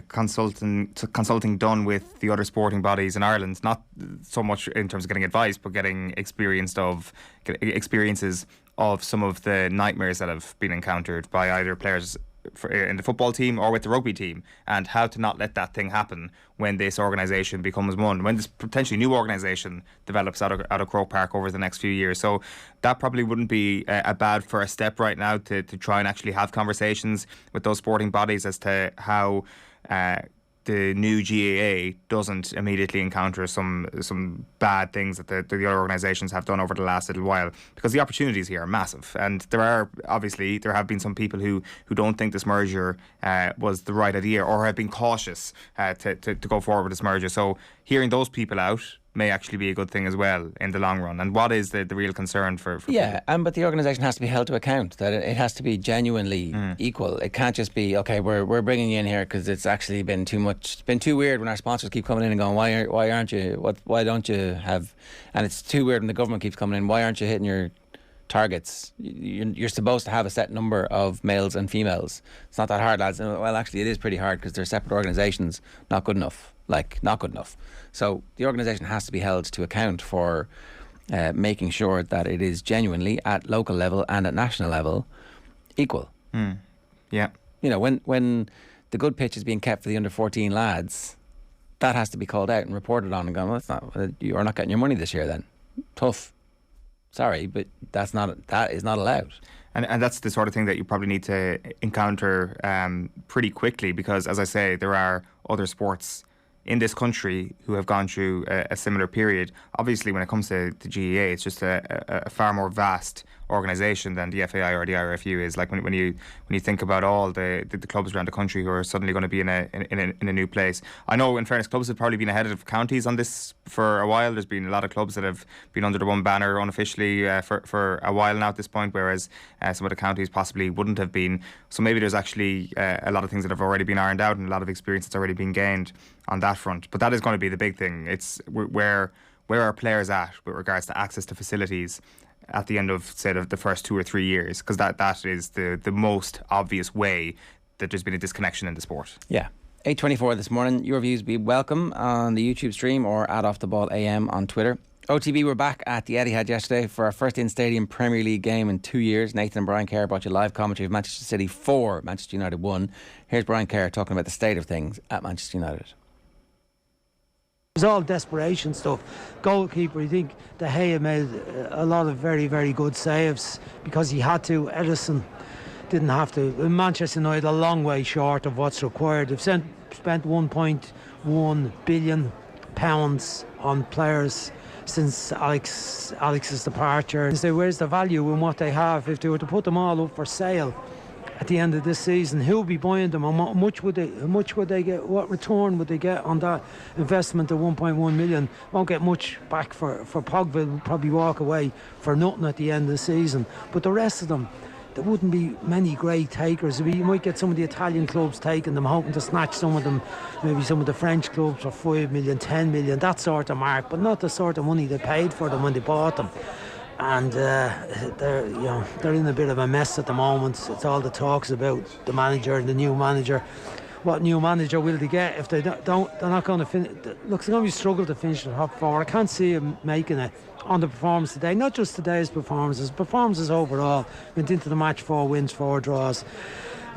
consulting done with the other sporting bodies in Ireland, not so much in terms of getting advice, but getting experiences of some of the nightmares that have been encountered by either players in the football team or with the rugby team, and how to not let that thing happen when this organisation becomes one, when this potentially new organisation develops out of Croke Park over the next few years. So that probably wouldn't be a bad first step right now to try and actually have conversations with those sporting bodies as to how the new GAA doesn't immediately encounter some bad things that the other organisations have done over the last little while, because the opportunities here are massive, and there have been some people who don't think this merger was the right idea, or have been cautious to go forward with this merger. So hearing those people out may actually be a good thing as well in the long run. And what is the real concern for yeah, but the organisation has to be held to account, that it has to be genuinely equal. It can't just be, okay, we're bringing you in here because it's actually been too much, it's been too weird when our sponsors keep coming in and going, why aren't you, why don't you have, and it's too weird when the government keeps coming in, why aren't you hitting your targets? You're supposed to have a set number of males and females. It's not that hard, lads. Well, actually it is pretty hard because they're separate organisations. Not good enough. So the organisation has to be held to account for making sure that it is genuinely at local level and at national level equal. Yeah. When the good pitch is being kept for the under 14 lads, that has to be called out and reported on and gone, well, you're not getting your money this year then. Tough. Sorry, but that is not allowed. And that's the sort of thing that you probably need to encounter pretty quickly, because, as I say, there are other sports in this country who have gone through a similar period. Obviously, when it comes to the GAA, it's just a far more vast organisation than the FAI or the IRFU is. Like when you think about all the clubs around the country who are suddenly going to be in a new place. I know, in fairness, clubs have probably been ahead of counties on this for a while. There's been a lot of clubs that have been under the one banner unofficially for a while now at this point, whereas some of the counties possibly wouldn't have been. So maybe there's actually a lot of things that have already been ironed out and a lot of experience that's already been gained on that front. But that is going to be the big thing. It's where are players at with regards to access to facilities at the end of, say, the first 2 or 3 years, because that is the most obvious way that there's been a disconnection in the sport. Yeah. 8:24 this morning. Your views be welcome on the YouTube stream or at Off the Ball AM on Twitter. OTB were back at the Etihad yesterday for our first in-stadium Premier League game in 2 years. Nathan and Brian Kerr brought you live commentary of Manchester City 4, Manchester United 1. Here's Brian Kerr talking about the state of things at Manchester United. It was all desperation stuff. Goalkeeper, I think De Gea made a lot of very, very good saves because he had to. Edison didn't have to. Manchester United a long way short of what's required. They've spent £1.1 billion on players since Alex's departure. You say, where's the value in what they have? If they were to put them all up for sale at the end of this season, who would be buying them? How much would they get? What return would they get on that investment of 1.1 million? Won't get much back for Pogba. Will probably walk away for nothing at the end of the season. But the rest of them, there wouldn't be many great takers. You might get some of the Italian clubs taking them, hoping to snatch some of them, maybe some of the French clubs for 5 million, 10 million, that sort of mark, but not the sort of money they paid for them when they bought them. And they're in a bit of a mess at the moment. It's all the talks about the manager and the new manager. What new manager will they get if they don't? They're not going to finish. Look, they're going to struggle to finish the top four. I can't see them making it on the performance today. Not just today's performances overall. Went into the match 4 wins, 4 draws.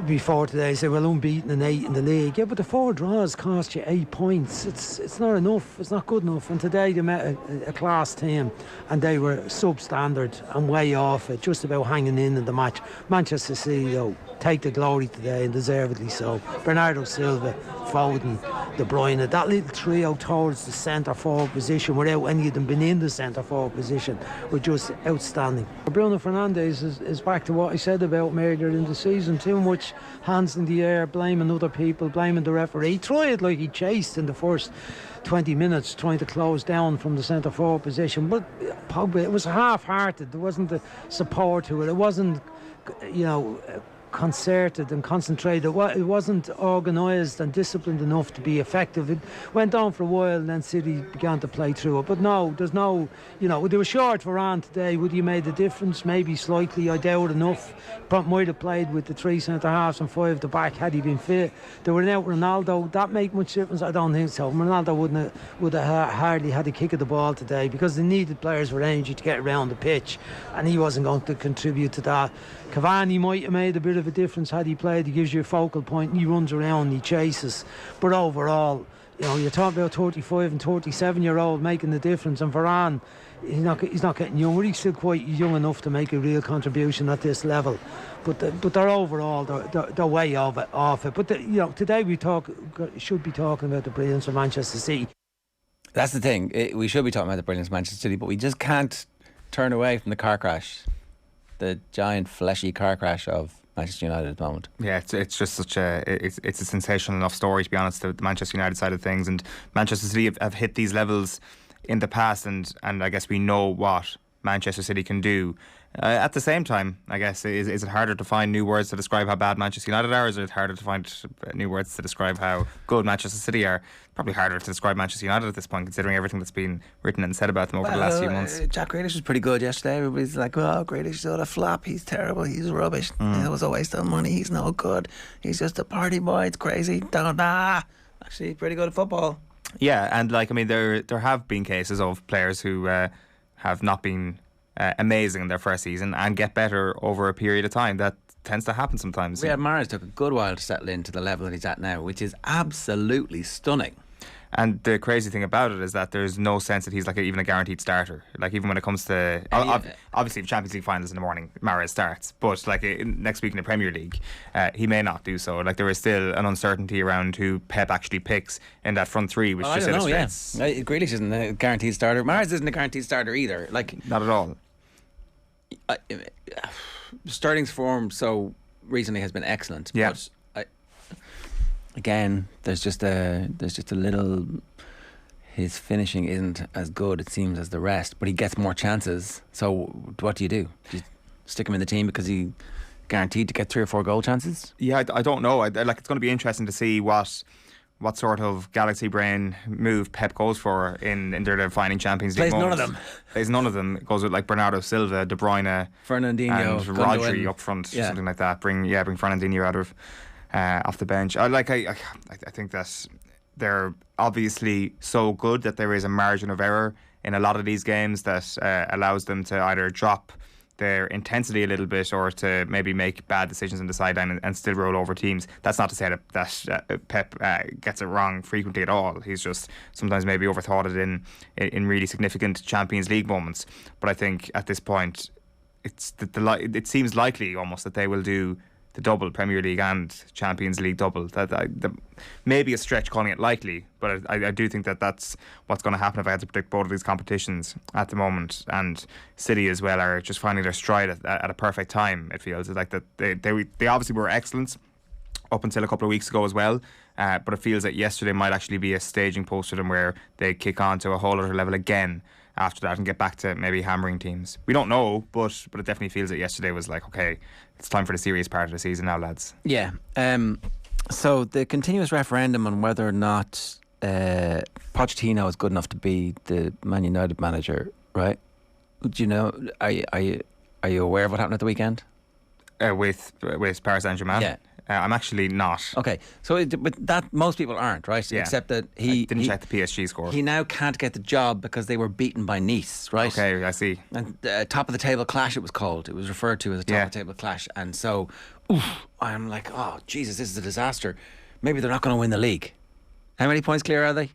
Before today, say, well, unbeaten and 8 in the league. Yeah, but the 4 draws cost you 8 points. It's not enough. It's not good enough. And today they met a class team, and they were substandard and way off it, just about hanging in the match. Manchester City, though, take the glory today, and deservedly so. Bernardo Silva, Foden, De Bruyne, that little trio towards the centre forward position, without any of them being in the centre forward position, were just outstanding. Bruno Fernandes is back to what I said about Meyler in the season. Too much hands in the air, blaming other people, blaming the referee. He tried like he chased in the first 20 minutes, trying to close down from the centre forward position. But Pogba, it was half-hearted. There wasn't the support to it. It wasn't, concerted and concentrated. It wasn't organised and disciplined enough to be effective. It went on for a while, and then City began to play through it. But no, there's no, they were short for Varane today. Would he have made a difference? Maybe slightly. I doubt enough. Might have played with the 3 centre halves and 5 at the back had he been fit. They were out Ronaldo. That make much difference? I don't think so. Ronaldo would have hardly had a kick of the ball today because they needed players with energy to get around the pitch, and he wasn't going to contribute to that. Cavani might have made a bit of a difference had he played. He gives you a focal point and he runs around and he chases. But overall, you're talking about 35 and 37-year-old making the difference, and Varane, he's not getting younger. He's still quite young enough to make a real contribution at this level. But they're overall they're way off it. But today we should be talking about the brilliance of Manchester City. That's the thing. We should be talking about the brilliance of Manchester City, but we just can't turn away from the car crash. The giant fleshy car crash of Manchester United at the moment. Yeah, it's just such it's a sensational enough story, to be honest, the Manchester United side of things. And Manchester City have hit these levels in the past, and I guess we know what Manchester City can do. At the same time, I guess, is it harder to find new words to describe how bad Manchester United are, or is it harder to find new words to describe how good Manchester City are? Probably harder to describe Manchester United at this point, considering everything that's been written and said about them over the last few months. Jack Grealish was pretty good yesterday. Everybody's like, oh, Grealish is all a flop, he's terrible, he's rubbish, it was a waste of money, he's no good, he's just a party boy, it's crazy. Actually, pretty good at football. Yeah, and there have been cases of players who have not been amazing in their first season and get better over a period of time. That tends to happen sometimes. Riyad Mahrez took a good while to settle into the level that he's at now, which is absolutely stunning. And the crazy thing about it is that there's no sense that he's even a guaranteed starter. Even when it comes to obviously the Champions League finals in the morning, Mahrez starts, but next week in the Premier League, he may not do so. There is still an uncertainty around who Pep actually picks in that front three, which just illustrates. Grealish isn't a guaranteed starter. Mahrez isn't a guaranteed starter either. Not at all. Sterling's form so recently has been excellent. Yeah. But again, there's just a little. His finishing isn't as good, it seems, as the rest, but he gets more chances. So what do? Do you stick him in the team because he guaranteed to get 3 or 4 goal chances? Yeah, I don't know. It's going to be interesting to see what sort of galaxy brain move Pep goes for in their defining Champions League moments. Plays none of them. Goes with Bernardo Silva, De Bruyne, Fernandinho, and Rodri up front, something like that. Bring Fernandinho out of off the bench. I think that they're obviously so good that there is a margin of error in a lot of these games that allows them to either drop their intensity a little bit or to maybe make bad decisions on the sideline and still roll over teams. That's not to say that Pep gets it wrong frequently at all. He's just sometimes maybe overthought it in really significant Champions League moments. But I think at this point, it seems likely almost that they will do the double, Premier League and Champions League double. That maybe a stretch calling it likely, but I do think that that's what's going to happen if I had to predict both of these competitions at the moment. And City as well are just finding their stride at a perfect time, it feels. It's like that they obviously were excellent up until a couple of weeks ago as well, but it feels that yesterday might actually be a staging post for them where they kick on to a whole other level again after that and get back to maybe hammering teams. We don't know, but it definitely feels that yesterday was like, okay, it's time for the serious part of the season now, lads. Yeah. So the continuous referendum on whether or not Pochettino is good enough to be the Man United manager, right? Do you know? Are you aware of what happened at the weekend? With Paris Saint-Germain? Yeah. I'm actually not. Okay, so but that most people aren't, right? Yeah. Except that I didn't check the PSG score. He now can't get the job because they were beaten by Nice, right? Okay, I see. And top of the table clash, it was called. It was referred to as a top of the table clash. And so, I'm like, oh Jesus, this is a disaster. Maybe they're not going to win the league. How many points clear are they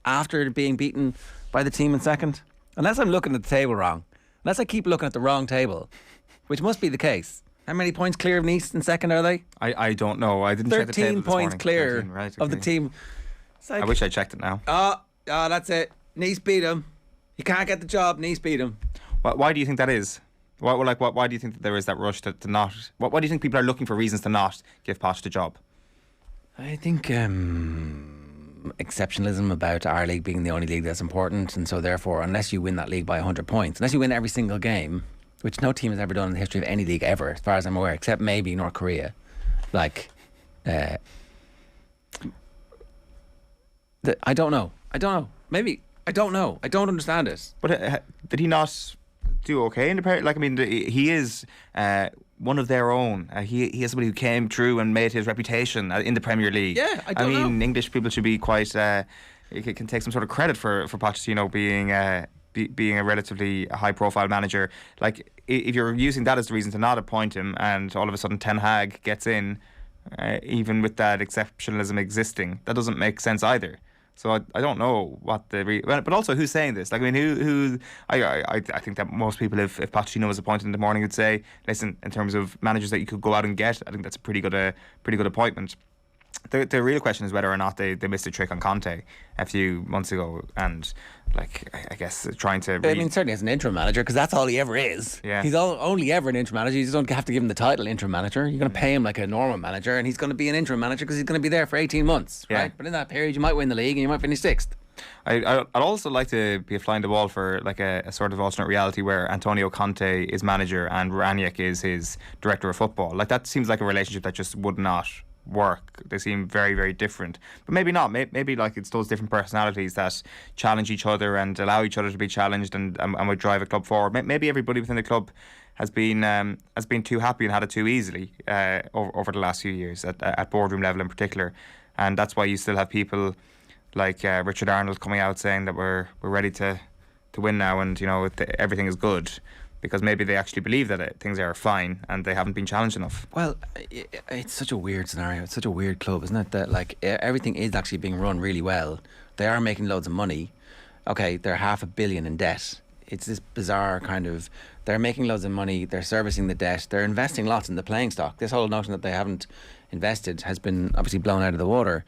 after being beaten by the team in second? Unless I'm looking at the table wrong. Unless I keep looking at the wrong table, which must be the case. How many points clear of Nice in second are they? I don't know. I didn't check the table 13 this morning. points clear 13, right, of the okay. team. I wish I checked it now. Oh, that's it. Nice beat him. He can't get the job. Nice beat him. Why do you think that is? Why do you think that there is that rush to not? Why do you think people are looking for reasons to not give Poch the job? I think exceptionalism about our league being the only league that's important, and so therefore, unless you win that league by 100 points, unless you win every single game, which no team has ever done in the history of any league ever, as far as I'm aware, except maybe North Korea. Like, I don't know. Maybe I don't know. I don't understand it. But did he not do okay in the Premier? Like, I mean, he is one of their own. He is somebody who came through and made his reputation in the Premier League. Yeah, I don't know. English people should be quite. Can take some sort of credit for Pochettino being a relatively high-profile manager. Like, if you're using that as the reason to not appoint him, and all of a sudden Ten Hag gets in, even with that exceptionalism existing, that doesn't make sense either. So I don't know what but also who's saying this? Like, I mean, I think that most people, if Pochettino was appointed in the morning, would say, listen, in terms of managers that you could go out and get, I think that's a pretty good appointment. The real question is whether or not they missed a trick on Conte a few months ago, and like, I guess trying to. I mean, certainly as an interim manager, because that's all he ever is. Yeah. He's only ever an interim manager. You just don't have to give him the title interim manager. You're going to pay him like a normal manager, and he's going to be an interim manager because he's going to be there for 18 months, right? But in that period, you might win the league and you might finish sixth. I'd also like to be a fly in the wall for like a sort of alternate reality where Antonio Conte is manager and Ranić is his director of football. Like, that seems like a relationship that just would not work. They seem very, very different, but maybe not. Maybe like it's those different personalities that challenge each other and allow each other to be challenged and would drive a club forward. Maybe everybody within the club has been too happy and had it too easily over the last few years at boardroom level in particular, and that's why you still have people like Richard Arnold coming out saying that we're ready to win now, and everything is good. Because maybe they actually believe that things are fine and they haven't been challenged enough. Well, it's such a weird scenario. It's such a weird club, isn't it? That like everything is actually being run really well. They are making loads of money. Okay, they're $500 million in debt. It's this bizarre kind of. They're making loads of money. They're servicing the debt. They're investing lots in the playing stock. This whole notion that they haven't invested has been obviously blown out of the water.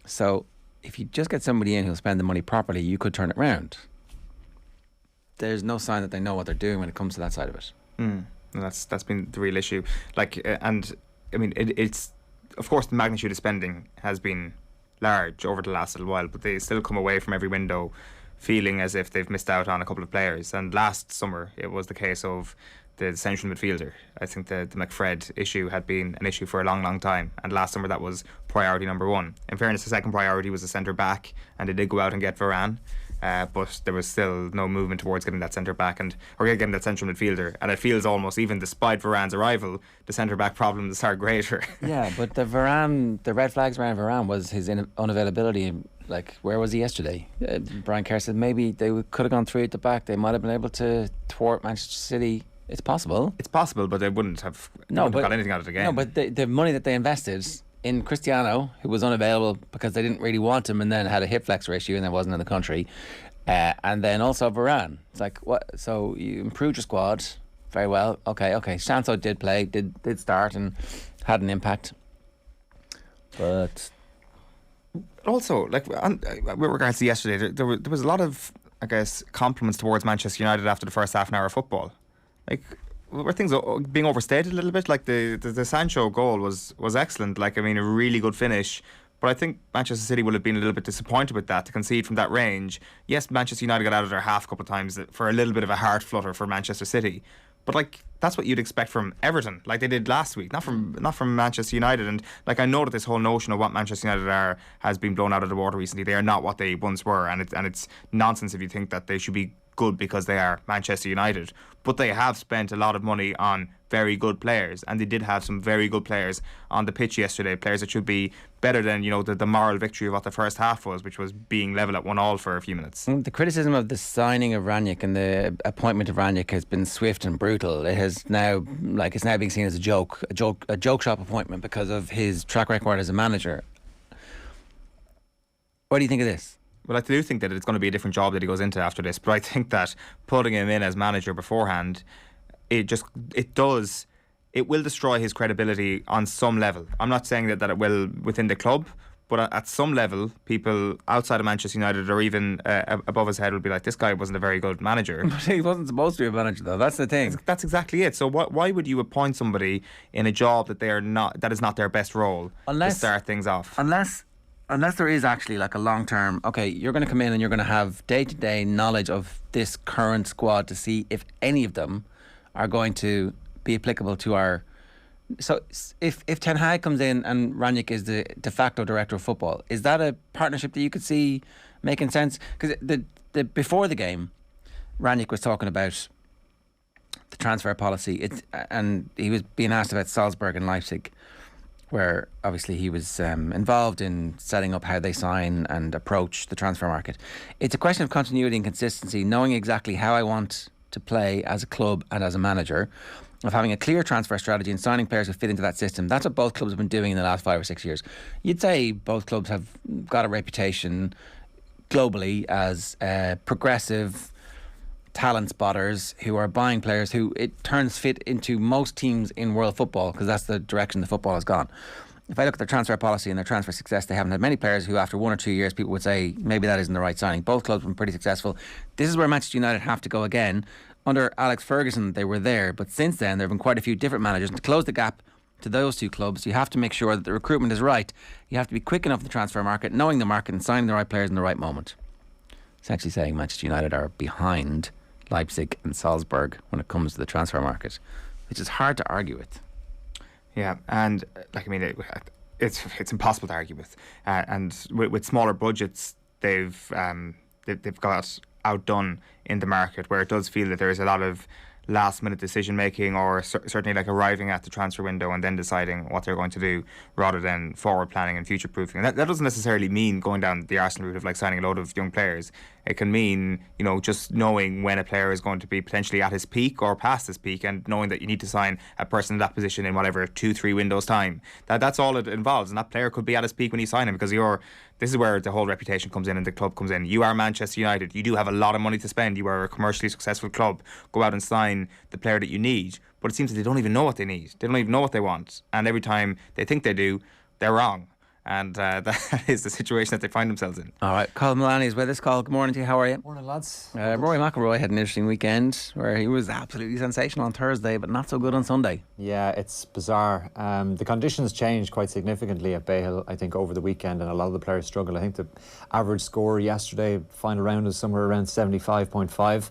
So if you just get somebody in who'll spend the money properly, you could turn it around. There's no sign that they know what they're doing when it comes to that side of it. That's been the real issue. Like, and I mean, it's of course the magnitude of spending has been large over the last little while, but they still come away from every window feeling as if they've missed out on a couple of players. And last summer it was the case of the central midfielder. I think the McFred issue had been an issue for a long, long time, and last summer that was priority number one. In fairness, the second priority was the centre back, and they did go out and get Varane. but there was still no movement towards getting that centre-back or getting that central midfielder. And it feels almost, even despite Varane's arrival, the centre-back problems are greater. Yeah, but the red flags around Varane was his unavailability. Like, where was he yesterday? Brian Kerr said maybe they could have gone 3 at the back. They might have been able to thwart Manchester City. It's possible. It's possible, but they wouldn't have got anything out of the game. No, but the money that they invested in Cristiano, who was unavailable because they didn't really want him and then had a hip flexor issue and then wasn't in the country, and then also Varane. It's like, what? So you improved your squad very well. Okay. Shanso did play, did start and had an impact. But also, like, with regards to yesterday, there was a lot of, I guess, compliments towards Manchester United after the first half an hour of football. Like, were things being overstated a little bit? Like, the Sancho goal was excellent. Like, I mean, a really good finish. But I think Manchester City would have been a little bit disappointed with that, to concede from that range. Yes, Manchester United got out of their half a couple of times for a little bit of a heart flutter for Manchester City. But, like, that's what you'd expect from Everton, like they did last week, not from Manchester United. And, like, I know that this whole notion of what Manchester United are has been blown out of the water recently. They are not what they once were, and it's nonsense if you think that they should be good because they are Manchester United. But they have spent a lot of money on very good players, and they did have some very good players on the pitch yesterday, players that should be better than, you know, the moral victory of what the first half was, which was being level at 1-1 for a few minutes. The criticism of the signing of Rangnick and the appointment of Rangnick has been swift and brutal. It's now being seen as a joke shop appointment because of his track record as a manager. What do you think of this? Well, I do think that it's going to be a different job that he goes into after this, but I think that putting him in as manager beforehand, it will destroy his credibility on some level. I'm not saying that it will within the club, but at some level, people outside of Manchester United or even above his head will be like, this guy wasn't a very good manager. But he wasn't supposed to be a manager, though. That's the thing. That's exactly it. So why would you appoint somebody in a job that is not their best role to start things off? Unless there is actually like a long-term, okay, you're going to come in and you're going to have day-to-day knowledge of this current squad to see if any of them are going to be applicable to our... So if Ten Hag comes in and Rangnick is the de facto director of football, is that a partnership that you could see making sense? Because before the game, Rangnick was talking about the transfer policy, and he was being asked about Salzburg and Leipzig, where obviously he was involved in setting up how they sign and approach the transfer market. It's a question of continuity and consistency, knowing exactly how I want to play as a club and as a manager, of having a clear transfer strategy and signing players who fit into that system. That's what both clubs have been doing in the last 5 or 6 years. You'd say both clubs have got a reputation globally as progressive talent spotters who are buying players who it turns fit into most teams in world football, because that's the direction the football has gone. If I look at their transfer policy and their transfer success, they haven't had many players who after 1 or 2 years people would say maybe that isn't the right signing. Both clubs have been pretty successful. This is where Manchester United have to go again. Under Alex Ferguson they were there, but since then there have been quite a few different managers, and to close the gap to those two clubs you have to make sure that the recruitment is right. You have to be quick enough in the transfer market, knowing the market and signing the right players in the right moment. Essentially saying Manchester United are behind Leipzig and Salzburg when it comes to the transfer market, which is hard to argue with. Yeah, and like, I mean, it's impossible to argue with. And with smaller budgets, they've got outdone in the market, where it does feel that there is a lot of last-minute decision-making, or certainly like arriving at the transfer window and then deciding what they're going to do, rather than forward planning and future-proofing. And that doesn't necessarily mean going down the Arsenal route of like signing a load of young players. It can mean, you know, just knowing when a player is going to be potentially at his peak or past his peak, and knowing that you need to sign a person in that position in whatever 2-3 windows time. That's all it involves, and that player could be at his peak when you sign him, because this is where the whole reputation comes in and the club comes in. You are Manchester United. You do have a lot of money to spend. You are a commercially successful club. Go out and sign the player that you need. But it seems that they don't even know what they need. They don't even know what they want. And every time they think they do, they're wrong. And that is the situation that they find themselves in. All right, Colin Mullaney is with us. Colin, good morning to you. How are you? Morning, lads. Rory McIlroy had an interesting weekend where he was absolutely sensational on Thursday, but not so good on Sunday. Yeah, it's bizarre. The conditions changed quite significantly at Bay Hill, I think, over the weekend, and a lot of the players struggled. I think the average score yesterday, final round, was somewhere around 75.5.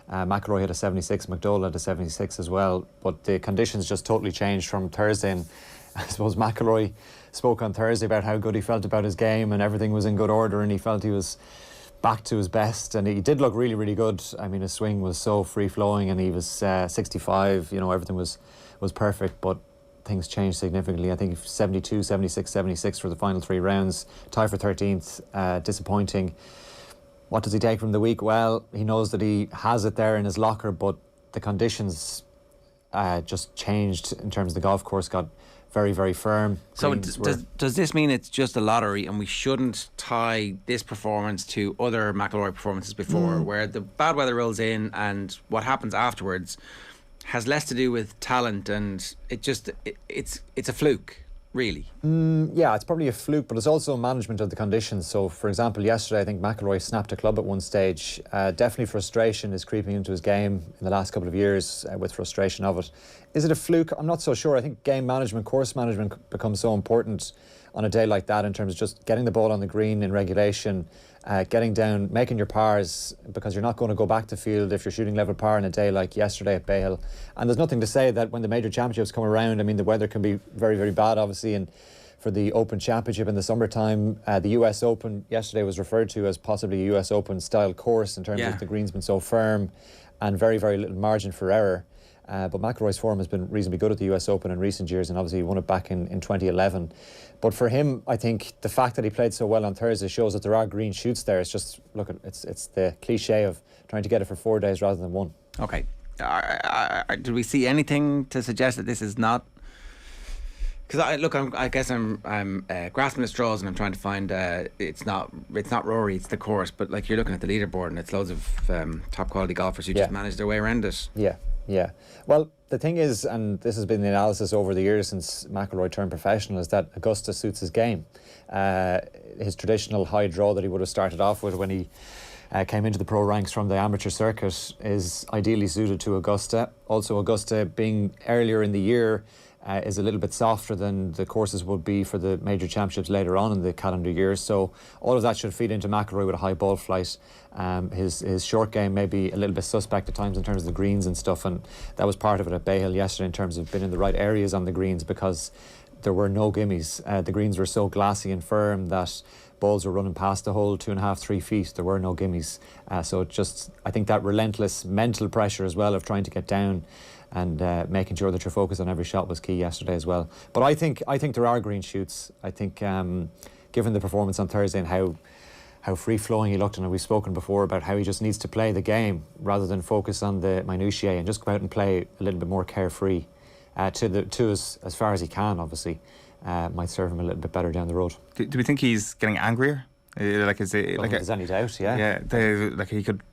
McIlroy had a 76, McDowell had a 76 as well, but the conditions just totally changed from Thursday. And I suppose McIlroy spoke on Thursday about how good he felt about his game and everything was in good order, and he felt he was back to his best, and he did look really, really good. I mean, his swing was so free-flowing, and he was 65, you know, everything was perfect, but things changed significantly. I think 72, 76, 76 for the final 3 rounds, tie for 13th, disappointing. What does he take from the week? Well, he knows that he has it there in his locker, but the conditions just changed in terms of the golf course, got very, very firm. So does this mean it's just a lottery and we shouldn't tie this performance to other McIlroy performances before, where the bad weather rolls in and what happens afterwards has less to do with talent, and it's a fluke, really? Yeah, it's probably a fluke, but it's also management of the conditions. So, for example, yesterday I think McIlroy snapped a club at one stage. Definitely frustration is creeping into his game in the last couple of years with frustration of it. Is it a fluke? I'm not so sure. I think game management, course management becomes so important on a day like that in terms of just getting the ball on the green in regulation, getting down, making your pars, because you're not going to go back to field if you're shooting level par in a day like yesterday at Bay Hill. And there's nothing to say that when the major championships come around, I mean, the weather can be very, very bad, obviously, and for the Open Championship in the summertime, the US Open yesterday was referred to as possibly a US Open style course in terms of the green's been so firm and very, very little margin for error. But McIlroy's form has been reasonably good at the US Open in recent years, and obviously he won it back in 2011. But for him, I think the fact that he played so well on Thursday shows that there are green shoots there. It's just, look, it's the cliche of trying to get it for 4 days rather than one. Okay. Do we see anything to suggest that this is not? Because I guess I'm grasping at straws and I'm trying to find it's not Rory, it's the course. But like, you're looking at the leaderboard and it's loads of top quality golfers who just manage their way around it. Yeah. Well, the thing is, and this has been the analysis over the years since McIlroy turned professional, is that Augusta suits his game. His traditional high draw that he would have started off with when he came into the pro ranks from the amateur circuit is ideally suited to Augusta. Also, Augusta being earlier in the year is a little bit softer than the courses would be for the major championships later on in the calendar year. So all of that should feed into McIlroy with a high ball flight. His short game may be a little bit suspect at times in terms of the greens and stuff, and that was part of it at Bay Hill yesterday in terms of being in the right areas on the greens, because there were no gimmies. The greens were so glassy and firm that balls were running past the hole 2.5, 3 feet. There were no gimmies. So I think that relentless mental pressure as well of trying to get down and making sure that you're focused on every shot was key yesterday as well. But I think there are green shoots. I think given the performance on Thursday and how free-flowing he looked, and we've spoken before about how he just needs to play the game rather than focus on the minutiae and just go out and play a little bit more carefree to as far as he can, obviously, might serve him a little bit better down the road. Do we think he's getting angrier? Is it like there's any doubt? Yeah. He could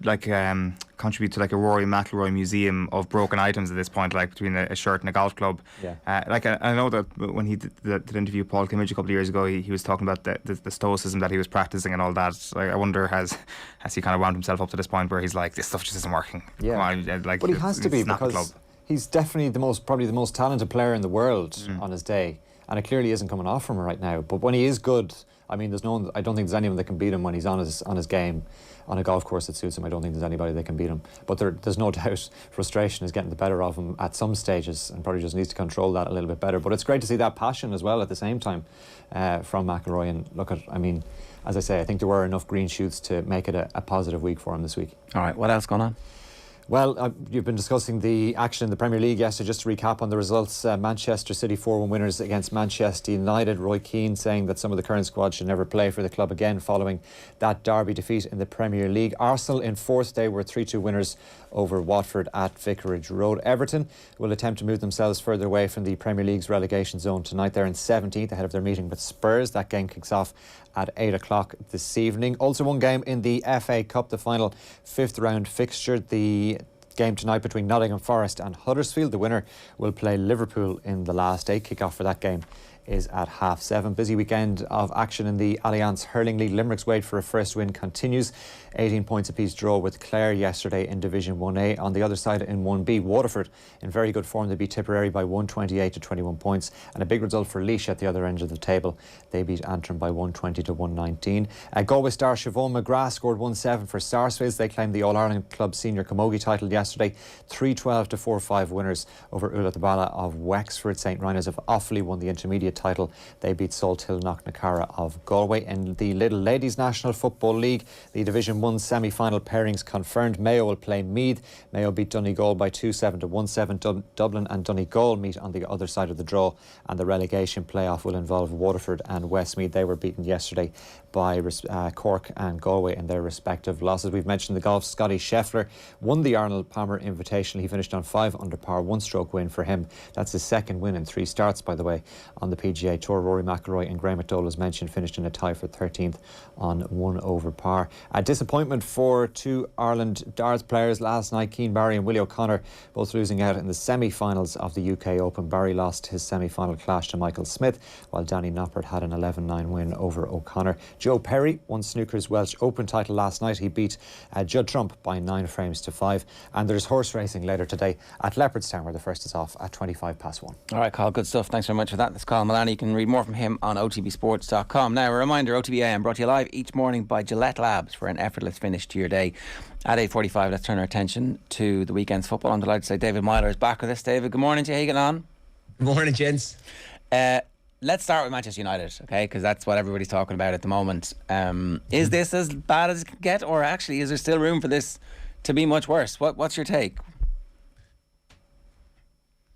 contribute to like a Rory McIlroy museum of broken items at this point, like between a shirt and a golf club. Yeah. I know that when he did interview Paul Kimmage a couple of years ago, he was talking about the stoicism that he was practicing and all that. Like, I wonder has he kind of wound himself up to this point where he's like, this stuff just isn't working. Yeah. Come on, but he has to be, because he's definitely probably the most talented player in the world on his day, and it clearly isn't coming off from him right now. But when he is good, I mean, I don't think there's anyone that can beat him when he's on his game on a golf course that suits him. I don't think there's anybody that can beat him. But there's no doubt frustration is getting the better of him at some stages, and probably just needs to control that a little bit better. But it's great to see that passion as well at the same time from McIlroy. And I mean, as I say, I think there were enough green shoots to make it a positive week for him this week. All right, what else going on? Well, you've been discussing the action in the Premier League yesterday. Just to recap on the results, Manchester City 4-1 winners against Manchester United. Roy Keane saying that some of the current squad should never play for the club again following that derby defeat in the Premier League. Arsenal in fourth, they were 3-2 winners over Watford at Vicarage Road. Everton will attempt to move themselves further away from the Premier League's relegation zone tonight. They're in 17th ahead of their meeting with Spurs. That game kicks off at 8 o'clock this evening. Also one game in the FA Cup, the final 5th round fixture. The game tonight between Nottingham Forest and Huddersfield. The winner will play Liverpool in the last 8. Kick-off for that game is at 7:30. Busy weekend of action in the Allianz Hurling League. Limerick's wait for a first win continues. 18 points apiece draw with Clare yesterday in Division 1A. On the other side in 1B, Waterford in very good form. They beat Tipperary by 128 to 21 points. And a big result for Laois at the other end of the table. They beat Antrim by 120 to 119. Galway star Siobhan McGrath scored 1-7 for Sarsfields. They claimed the All-Ireland Club Senior Camogie title yesterday. 3-12 to 4-5 winners over Ulla Tabala of Wexford. St Rhiners of Offaly won the intermediate immediate title. They beat Salthill Knocknacarra of Galway. In the Little Ladies National Football League, the Division 1 semi-final pairings confirmed. Mayo will play Meath. Mayo beat Donegal by 2-7 to 1-7. Dublin and Donegal meet on the other side of the draw, and the relegation playoff will involve Waterford and Westmeath. They were beaten yesterday by Cork and Galway in their respective losses. We've mentioned the golf. Scotty Scheffler won the Arnold Palmer Invitational. He finished on 5 under par, 1-stroke win for him. That's his second win in 3 starts, by the way, on the PGA Tour. Rory McIlroy and Graham McDowell, as mentioned, finished in a tie for 13th on 1 over par. A disappointment for 2 Ireland darts players last night. Keane Barry and Willie O'Connor both losing out in the semi-finals of the UK Open. Barry lost his semi-final clash to Michael Smith, while Danny Noppert had an 11-9 win over O'Connor. Joe Perry won snooker's Welsh Open title last night. He beat Judd Trump by 9 frames to 5. And there's horse racing later today at Leopardstown, where the first is off at 1. All right, Carl, good stuff. Thanks very much for that. That's Carl Mullaney. You can read more from him on OTBSports.com. Now, a reminder, OTB AM brought to you live each morning by Gillette Labs for an effortless finish to your day. At 8:45, let's turn our attention to the weekend's football. I'm delighted to say David Meyler is back with us. David, good morning to you. How you getting on? Good morning, gents. Let's start with Manchester United, okay? Because that's what everybody's talking about at the moment. Is this as bad as it can get, or actually is there still room for this to be much worse? What's your take?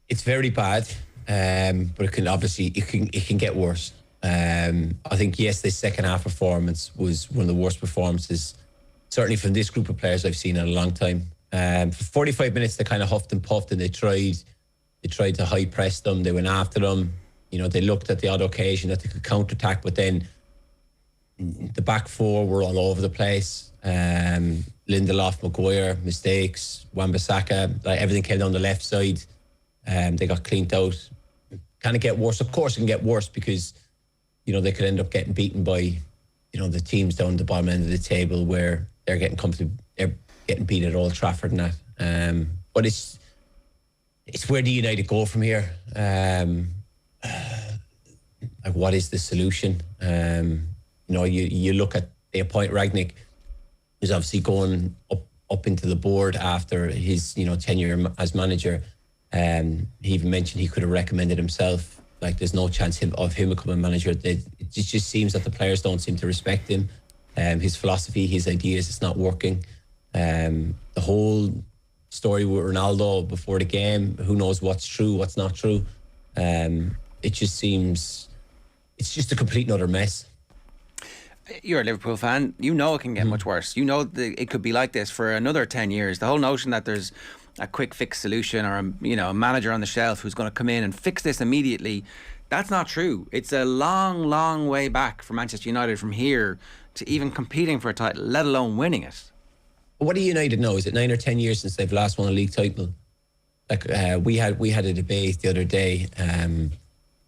It's very bad, but it can get worse. I think yesterday's second half performance was one of the worst performances, certainly from this group of players I've seen in a long time. For 45 minutes they kind of huffed and puffed, and they tried to high press them. They went after them. You know, they looked at the odd occasion that they could counter-attack, but then the back four were all over the place. Lindelof, Maguire, mistakes, Wan-Bissaka, like everything came down the left side. They got cleaned out. Can it get worse? Of course it can get worse, because, you know, they could end up getting beaten by, you know, the teams down the bottom end of the table where they're getting beat at Old Trafford and that. But it's where do United go from here? Like, what is the solution? You know, you look at, they appoint Rangnick, who's obviously going up into the board after his, you know, tenure as manager. He even mentioned he could have recommended himself. Like, there's no chance of him becoming manager. It just seems that the players don't seem to respect him. His philosophy, his ideas, it's not working. The whole story with Ronaldo before the game, who knows what's true, what's not true. It just seems, it's just a complete and utter mess. You're a Liverpool fan. You know it can get much worse. You know that it could be like this for another 10 years. The whole notion that there's a quick fix solution, or a manager on the shelf who's going to come in and fix this immediately, that's not true. It's a long, long way back for Manchester United from here to even competing for a title, let alone winning it. What do United know? Is it 9 or 10 years since they've last won a league title? Like, we had a debate the other day.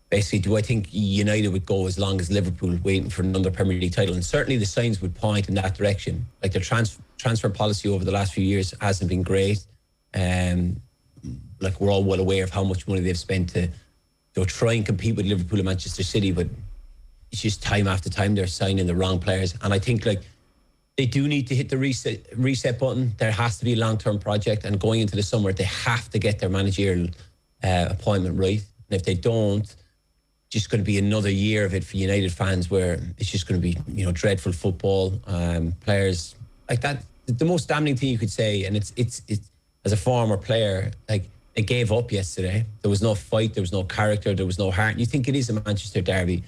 Basically, do I think United would go as long as Liverpool waiting for another Premier League title? And certainly the signs would point in that direction. Like, their transfer policy over the last few years hasn't been great. Like, we're all well aware of how much money they've spent to try and compete with Liverpool and Manchester City, but it's just time after time they're signing the wrong players. And I think, like, they do need to hit the reset button. There has to be a long-term project, and going into the summer, they have to get their managerial appointment right. And if they don't, just going to be another year of it for United fans, where it's just going to be, you know, dreadful football. Players like that. The most damning thing you could say, and it's as a former player, like, they gave up yesterday. There was no fight, there was no character, there was no heart. And you think it is a Manchester derby.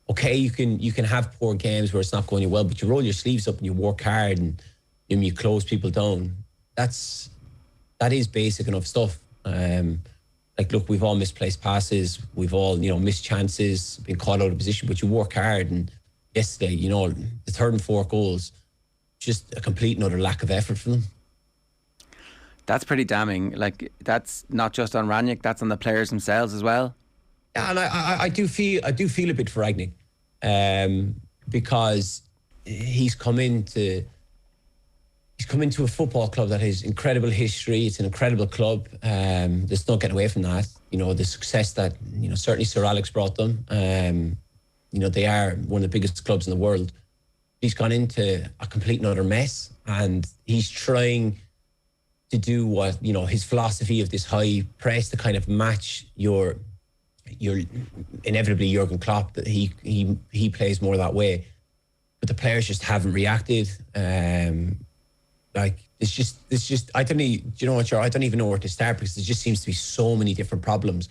Okay, you can have poor games where it's not going well, but you roll your sleeves up and you work hard and you close people down. That is basic enough stuff. Like, look, we've all misplaced passes, we've all, you know, missed chances, been caught out of position, but you work hard. And yesterday, you know, the third and fourth goals, just a complete and utter lack of effort from them. That's pretty damning. Like, that's not just on Rangnick, that's on the players themselves as well. Yeah, and I do feel a bit for Rangnick, because he's come into a football club that has incredible history. It's an incredible club. There's no getting away from that. You know, the success that, you know, certainly Sir Alex brought them. You know, they are one of the biggest clubs in the world. He's gone into a complete and utter mess, and he's trying to do what, you know, his philosophy of this high press to kind of match your you're inevitably Jurgen Klopp, that he plays more that way. But the players just haven't reacted. It's just I don't even, you know what, I don't even know where to start, because there just seems to be so many different problems.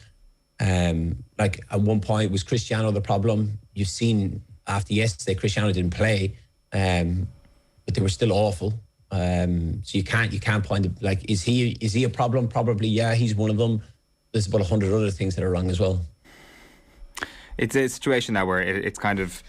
Like at one point, was Cristiano the problem? You've seen after yesterday, Cristiano didn't play, but they were still awful. So you can't point, like, is he a problem? Probably, yeah, he's one of them. There's about 100 other things that are wrong as well. It's a situation now where it's kind of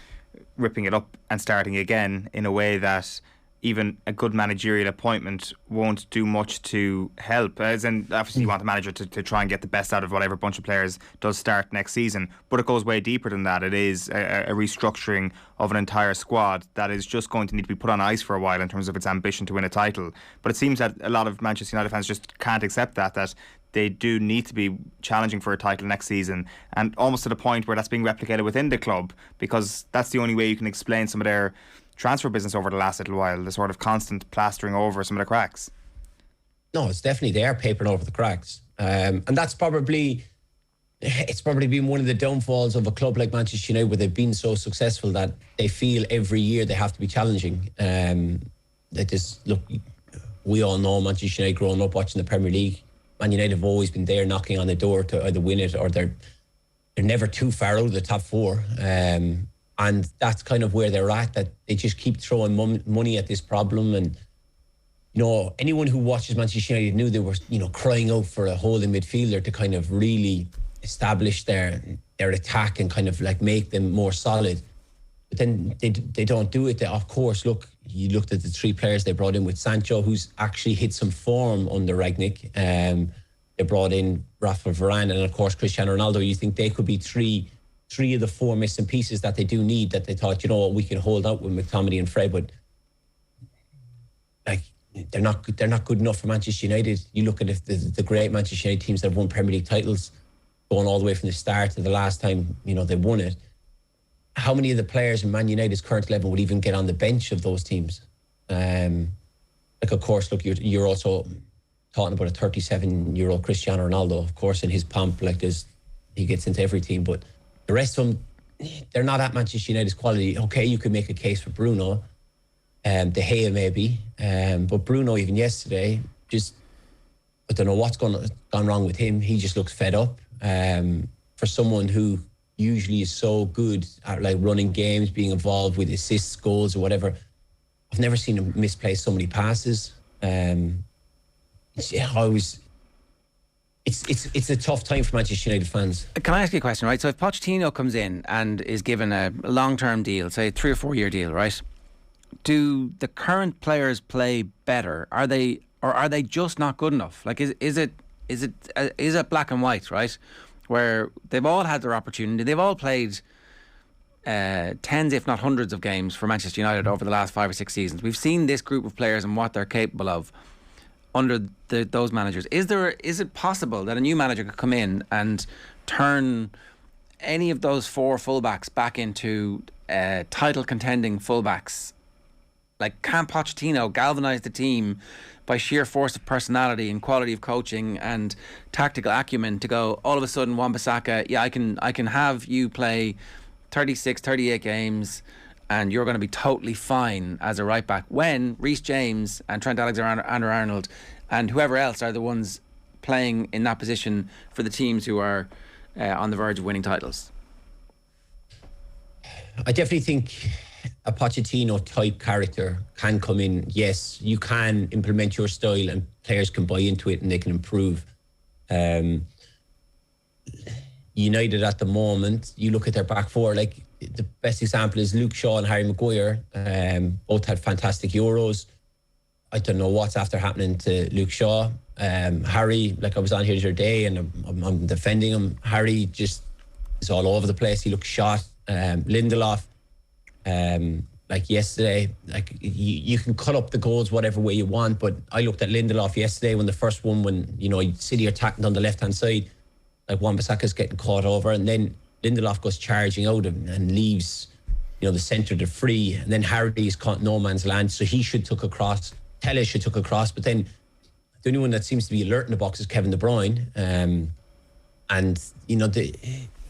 ripping it up and starting again in a way that even a good managerial appointment won't do much to help. As in, obviously you want the manager to try and get the best out of whatever bunch of players does start next season, but it goes way deeper than that. It is a restructuring of an entire squad that is just going to need to be put on ice for a while in terms of its ambition to win a title. But it seems that a lot of Manchester United fans just can't accept that they do need to be challenging for a title next season, and almost to the point where that's being replicated within the club, because that's the only way you can explain some of their transfer business over the last little while, the sort of constant plastering over some of the cracks. No, it's definitely they are papering over the cracks, and that's probably been one of the downfalls of a club like Manchester United, where they've been so successful that they feel every year they have to be challenging. Look, we all know Manchester United growing up watching the Premier League. Man United have always been there knocking on the door to either win it, or they're never too far out of the top four. And that's kind of where they're at, that they just keep throwing money at this problem. And, you know, anyone who watches Manchester United knew they were, you know, crying out for a holding midfielder to kind of really establish their attack and kind of like make them more solid. But then they don't do it. Of course, look, you looked at the three players they brought in with Sancho, who's actually hit some form under Rangnick. They brought in Rashford, Varane, and of course Cristiano Ronaldo. You think they could be three of the four missing pieces that they do need, that they thought, you know what, we can hold out with McTominay and Fred, but like they're not good enough for Manchester United. You look at the great Manchester United teams that have won Premier League titles, going all the way from the start to the last time, you know, they won it. How many of the players in Man United's current 11 would even get on the bench of those teams? Like, of course, look, you're also talking about a 37-year-old Cristiano Ronaldo, of course, in his pomp, like he gets into every team, but the rest of them, they're not at Manchester United's quality. Okay, you could make a case for Bruno, De Gea maybe, but Bruno even yesterday, just, I don't know what's gone wrong with him. He just looks fed up. For someone who usually is so good at like running games, being involved with assists, goals or whatever, I've never seen him misplace so many passes. It's a tough time for Manchester United fans. Can I ask you a question, right? So if Pochettino comes in and is given a long-term deal, say a 3 or 4 year deal, right? Do the current players play better? Are they just not good enough? Like, is it black and white, right? Where they've all had their opportunity, they've all played tens, if not hundreds, of games for Manchester United over the last 5 or 6 seasons. We've seen this group of players and what they're capable of under those managers. Is it possible that a new manager could come in and turn any of those 4 fullbacks back into title contending fullbacks? Like, can Pochettino galvanise the team by sheer force of personality and quality of coaching and tactical acumen to go, all of a sudden, Wan-Bissaka, yeah, I can have you play 36, 38 games and you're going to be totally fine as a right back, when Reece James and Trent Alexander-Arnold and whoever else are the ones playing in that position for the teams who are on the verge of winning titles? I definitely think a Pochettino type character can come in. Yes, you can implement your style and players can buy into it and they can improve. United at the moment, you look at their back four, like the best example is Luke Shaw and Harry Maguire. Both had fantastic Euros. I don't know what's after happening to Luke Shaw. Harry, like I was on here the other day and I'm defending him. Harry just is all over the place. He looks shot. Lindelof, like yesterday, like you can cut up the goals whatever way you want, but I looked at Lindelof yesterday when the first one, when, you know, City are attacking on the left-hand side, like Wan-Bissaka's getting caught over, and then Lindelof goes charging out and leaves, you know, the centre to free, and then Harry's caught no man's land, so he should took across. Telles should took across, but then the only one that seems to be alert in the box is Kevin De Bruyne, and you know,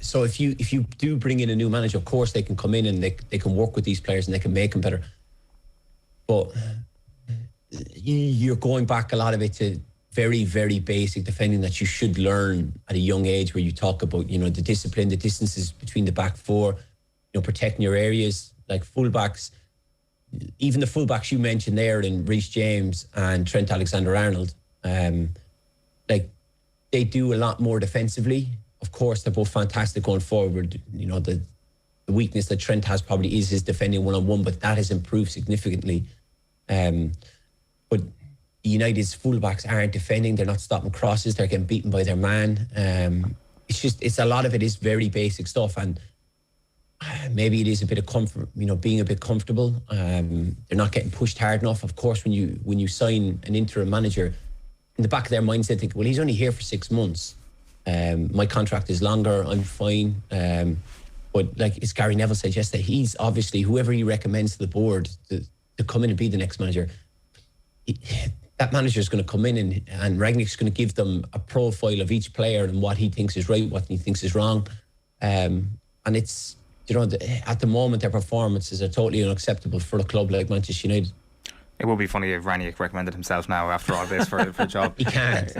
So if you do bring in a new manager, of course they can come in and they can work with these players and they can make them better. But you're going back a lot of it to very, very basic defending that you should learn at a young age, where you talk about, the discipline, the distances between the back four, protecting your areas, like fullbacks. Even the fullbacks you mentioned there in Reece James and Trent Alexander-Arnold, they do a lot more defensively. Of course, they're both fantastic going forward. The weakness that Trent has probably is his defending one-on-one, but that has improved significantly. But United's fullbacks aren't defending. They're not stopping crosses. They're getting beaten by their man. It's a lot of it is very basic stuff, and maybe it is a bit of comfort, being a bit comfortable. They're not getting pushed hard enough. Of course, when you sign an interim manager, in the back of their minds they think, well, he's only here for 6 months. My contract is longer. I'm fine. But like as Gary Neville said yesterday, he's obviously whoever he recommends to the board to come in and be the next manager. That manager is going to come in and Rangnick's going to give them a profile of each player and what he thinks is right, what he thinks is wrong. And it's, at the moment, their performances are totally unacceptable for a club like Manchester United. It would be funny if Rangnick recommended himself now after all this for a job. He can't.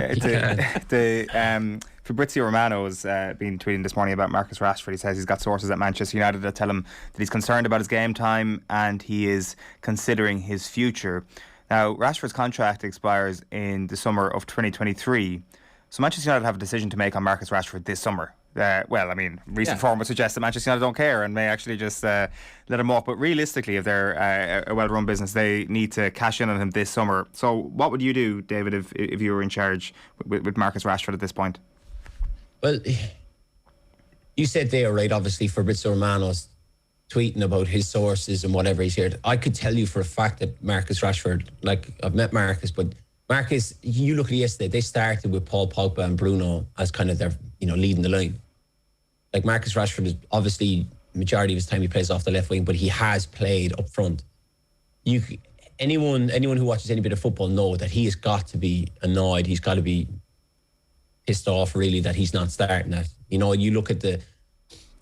Fabrizio Romano has been tweeting this morning about Marcus Rashford. He says he's got sources at Manchester United that tell him that he's concerned about his game time and he is considering his future. Now, Rashford's contract expires in the summer of 2023, so Manchester United have a decision to make on Marcus Rashford this summer. Recent form would suggest that Manchester United don't care and may actually just let him walk. But realistically, if they're a well-run business, they need to cash in on him this summer. So what would you do, David, if you were in charge with Marcus Rashford at this point? Well, you said there, right, obviously Fabrizio Romano's tweeting about his sources and whatever he's heard. I could tell you for a fact that Marcus Rashford, I've met Marcus, but Marcus, you look at yesterday, they started with Paul Pogba and Bruno as kind of their, leading the line. Like Marcus Rashford is obviously, majority of his time he plays off the left wing, but he has played up front. Anyone who watches any bit of football know that he has got to be annoyed. He's got to be pissed off, really, that he's not starting that. You look at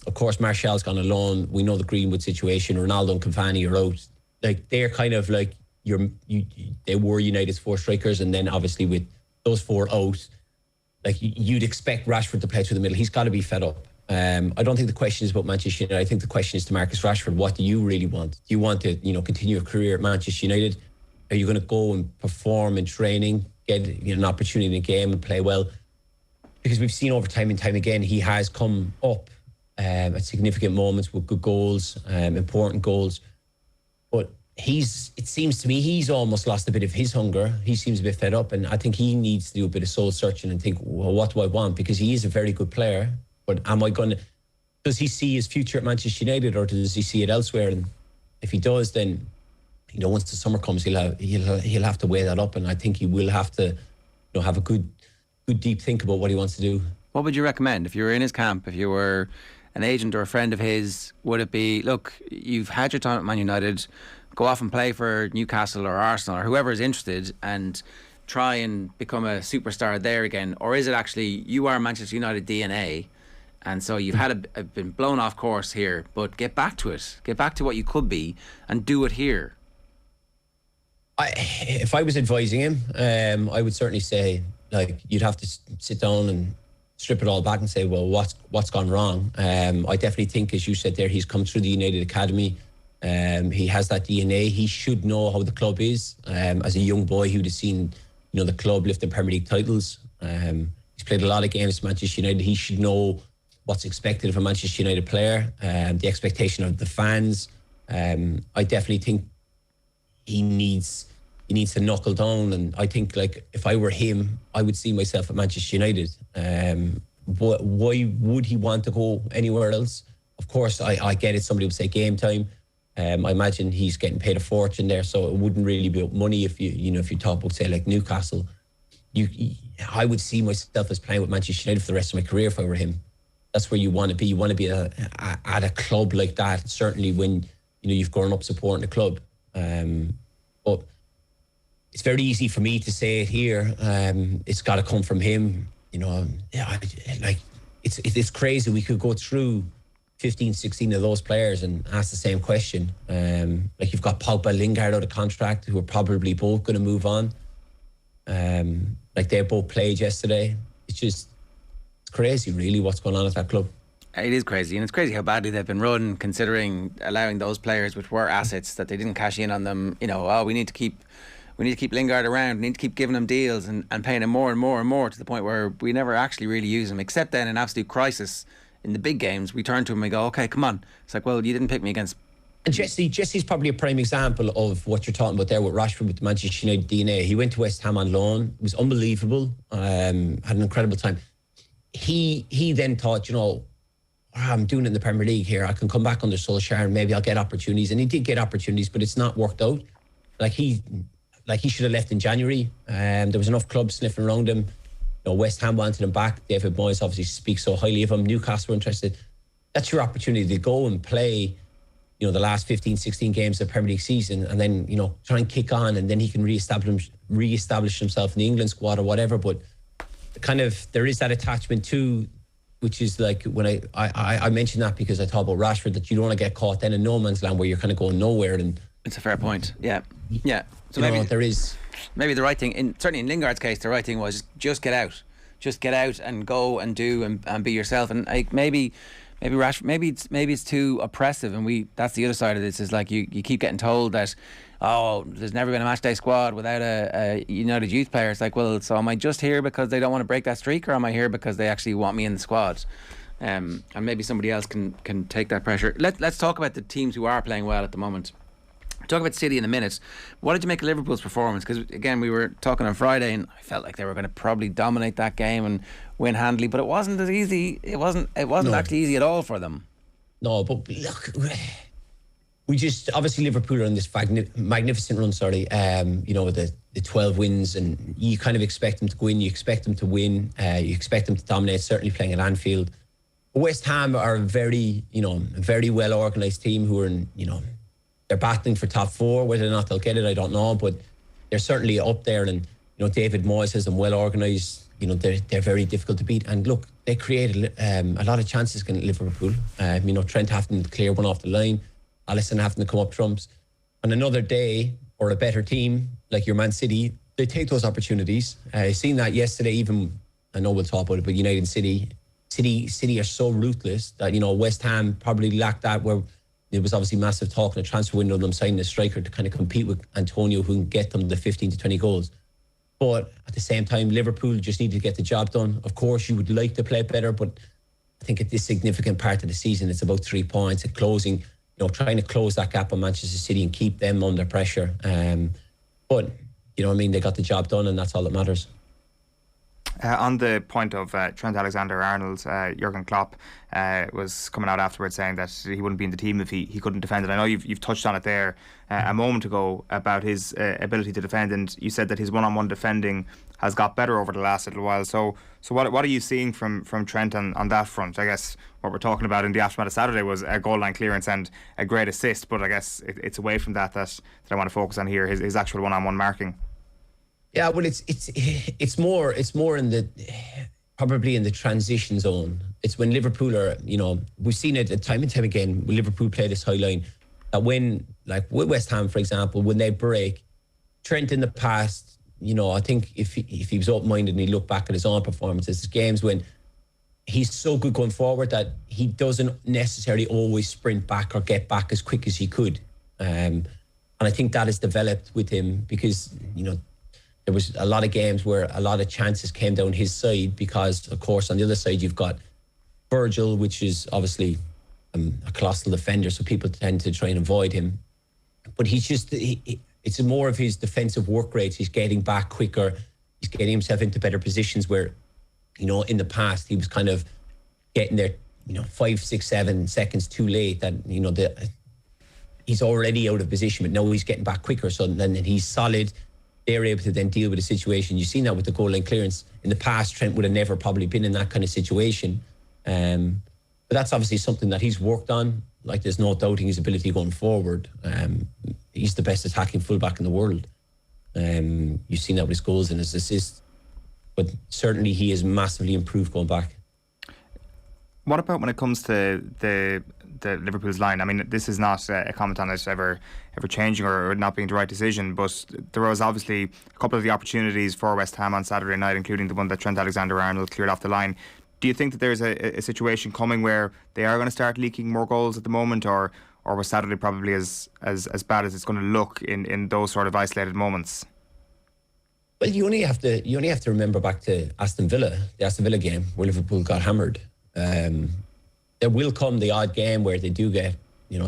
of course, Martial's gone alone. We know the Greenwood situation. Ronaldo and Cavani are out. They're kind of like they were United's 4 strikers, and then obviously with those 4 out, you'd expect Rashford to play through the middle. He's got to be fed up. I don't think the question is about Manchester United. I think the question is to Marcus Rashford. What do you really want? Do you want to, continue your career at Manchester United? Are you going to go and perform in training, get an opportunity in the game and play well? Because we've seen over time and time again, he has come up at significant moments with good goals, important goals. But it seems to me he's almost lost a bit of his hunger. He seems a bit fed up, and I think he needs to do a bit of soul searching and think, well, what do I want? Because he is a very good player, but does he see his future at Manchester United, or does he see it elsewhere? And if he does, then once the summer comes, he'll have to weigh that up, and I think he will have to have a good deep think about what he wants to do. What would you recommend if you were in his camp? If you were an agent or a friend of his, would it be, look, you've had your time at Man United, go off and play for Newcastle or Arsenal or whoever is interested and try and become a superstar there again? Or is it actually you are Manchester United DNA, and so you've had been blown off course here, but get back to it, get back to what you could be and do it here? If I was advising him, I would certainly say you'd have to sit down and strip it all back and say, well, what's gone wrong? I definitely think, as you said there, he's come through the United Academy. He has that DNA. He should know how the club is. As a young boy, he would have seen, the club lifting Premier League titles. He's played a lot of games for Manchester United. He should know what's expected of a Manchester United player, the expectation of the fans. I definitely think he needs to knuckle down, and I think if I were him, I would see myself at Manchester United. Why would he want to go anywhere else? Of course, I get it. Somebody would say game time. I imagine he's getting paid a fortune there, so it wouldn't really be about money. If you talk about, say, like Newcastle, I would see myself as playing with Manchester United for the rest of my career if I were him. That's where you want to be. You want to be at a club like that. Certainly when you've grown up supporting the club. But it's very easy for me to say it here. It's got to come from him. it's crazy. We could go through 15, 16 of those players and ask the same question. Like you've got Pogba, Lingard out of contract, who are probably both going to move on. Like they both played yesterday. It's crazy, really, what's going on at that club. It is crazy, and it's crazy how badly they've been run, considering allowing those players, which were assets, that they didn't cash in on them. You know, we need to keep Lingard around. We need to keep giving him deals and paying him more and more and more, to the point where we never actually really use him, except then in absolute crisis in the big games. We turn to him and go, okay, come on. It's like, well, you didn't pick me against. And Jesse's probably a prime example of what you're talking about there with Rashford, with the Manchester United DNA. He went to West Ham on loan. It was unbelievable. Had an incredible time. He then thought, I'm doing it in the Premier League here. I can come back under Solskjaer and maybe I'll get opportunities. And he did get opportunities, but it's not worked out. Like he should have left in January. There was enough clubs sniffing around him. West Ham wanted him back. David Moyes obviously speaks so highly of him. Newcastle were interested. That's your opportunity to go and play, the last 15, 16 games of the Premier League season, and then, try and kick on, and then he can re-establish himself in the England squad or whatever. But there is that attachment too, which is like when I mentioned that because I thought about Rashford, that you don't want to get caught then in no man's land where you're kind of going nowhere. And it's a fair point. Yeah. So maybe there is. Maybe the right thing, certainly in Lingard's case, the right thing was just get out. Just get out and go and do and be yourself. And maybe Rashford, maybe it's too oppressive. And that's the other side of this, is like you keep getting told that, there's never been a matchday squad without a United youth player. It's like, well, so am I just here because they don't want to break that streak, or am I here because they actually want me in the squad? And maybe somebody else can take that pressure. Let's talk about the teams who are playing well at the moment. Talk about City in a minute. What did you make of Liverpool's performance? Because again, we were talking on Friday, and I felt like they were going to probably dominate that game and win handily, but it wasn't as easy. It wasn't actually easy at all for them. No, but look, we just obviously Liverpool are on this magnificent run. With the 12 wins, and you kind of expect them to go in. You expect them to win. You expect them to dominate. Certainly playing at Anfield. West Ham are a very well organised team who are in, they're battling for top four. Whether or not they'll get it, I don't know, but they're certainly up there. And David Moyes has them well organised. They're very difficult to beat. And look, they created a lot of chances against Liverpool. Trent having to clear one off the line, Alisson having to come up trumps. On another day, or a better team like your Man City, they take those opportunities. I seen that yesterday. Even I know we'll talk about it, but United City are so ruthless that West Ham probably lacked that, where there was obviously massive talk in the transfer window of them signing a striker to kind of compete with Antonio, who can get them the 15 to 20 goals. But at the same time, Liverpool just need to get the job done. Of course, you would like to play better, but I think at this significant part of the season, it's about 3 points and closing, trying to close that gap on Manchester City and keep them under pressure. But, they got the job done, and that's all that matters. On the point of Trent Alexander-Arnold, Jurgen Klopp was coming out afterwards saying that he wouldn't be in the team if he couldn't defend it. I know you've touched on it there a moment ago about his ability to defend, and you said that his one-on-one defending has got better over the last little while. So what are you seeing from Trent on that front? I guess what we're talking about in the aftermath of Saturday was a goal line clearance and a great assist, but I guess it's away from that I want to focus on here, his actual one-on-one marking. Yeah, well, it's more in the probably in the transition zone. It's when Liverpool are, we've seen it time and time again when Liverpool play this high line, that when, like with West Ham, for example, when they break, Trent in the past, I think if he was open-minded and he looked back at his own performances, games when he's so good going forward that he doesn't necessarily always sprint back or get back as quick as he could. And I think that has developed with him because, there was a lot of games where a lot of chances came down his side because, of course, on the other side, you've got Virgil, which is obviously a colossal defender, so people tend to try and avoid him. But he's just, it's more of his defensive work rates. He's getting back quicker. He's getting himself into better positions where, in the past, he was kind of getting there, 5, 6, 7 seconds too late. That, he's already out of position, but now he's getting back quicker. So then he's solid. They're able to then deal with the situation. You've seen that with the goal line clearance. In the past, Trent would have never probably been in that kind of situation. But that's obviously something that he's worked on. Like, there's no doubting his ability going forward. He's the best attacking fullback in the world. You've seen that with his goals and his assists. But certainly he has massively improved going back. What about when it comes to the Liverpool's line? I mean, this is not a comment on it ever changing or not being the right decision, but there was obviously a couple of the opportunities for West Ham on Saturday night, including the one that Trent Alexander-Arnold cleared off the line. Do you think that there's a situation coming where they are going to start leaking more goals at the moment, or was Saturday probably as bad as it's going to look in those sort of isolated moments? Well, you only have to remember back to the Aston Villa game where Liverpool got hammered. There will come the odd game where they do get,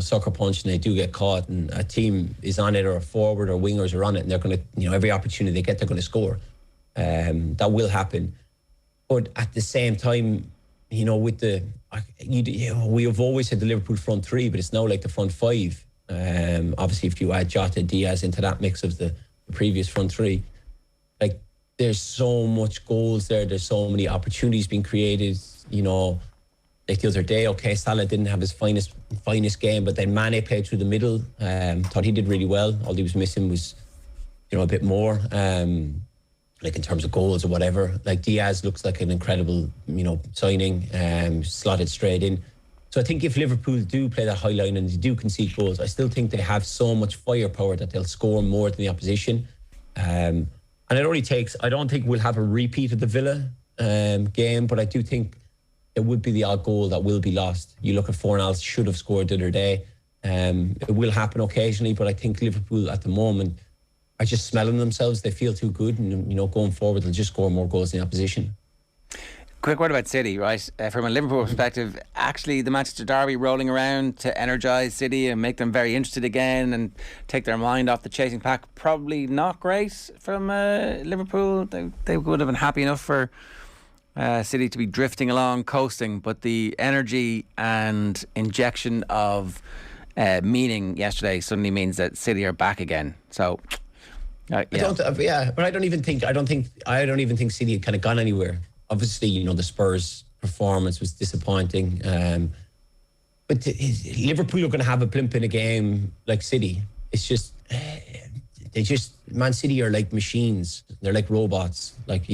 sucker punched and they do get caught, and a team is on it, or a forward or wingers are on it, and they're going to, every opportunity they get, they're going to score. That will happen. But at the same time, we have always had the Liverpool front three, but it's now like the front five. Obviously, if you add Jota, Diaz into that mix of the previous front three, like there's so much goals there. There's so many opportunities being created. Like the other day, Salah didn't have his finest game, but then Mane played through the middle. Thought he did really well. All he was missing was, a bit more. Like in terms of goals or whatever. Like Diaz looks like an incredible, signing, slotted straight in. So I think if Liverpool do play that high line and they do concede goals, I still think they have so much firepower that they'll score more than the opposition. And it only takes, I don't think we'll have a repeat of the Villa game, but I do think there would be the odd goal that will be lost. You look at Fornals, should have scored the other day. It will happen occasionally, but I think Liverpool at the moment are just smelling themselves. They feel too good, and going forward they'll just score more goals than the opposition. Quick word about City, right? From a Liverpool perspective, actually the Manchester Derby rolling around to energise City and make them very interested again and take their mind off the chasing pack, probably not great from Liverpool. They would have been happy enough for City to be drifting along, coasting, but the energy and injection of meaning yesterday suddenly means that City are back again. So but I don't even think City had kind of gone anywhere. Obviously, the Spurs performance was disappointing, but Liverpool are going to have a blimp in a game like City. It's just Man City are like machines. They're like robots. Like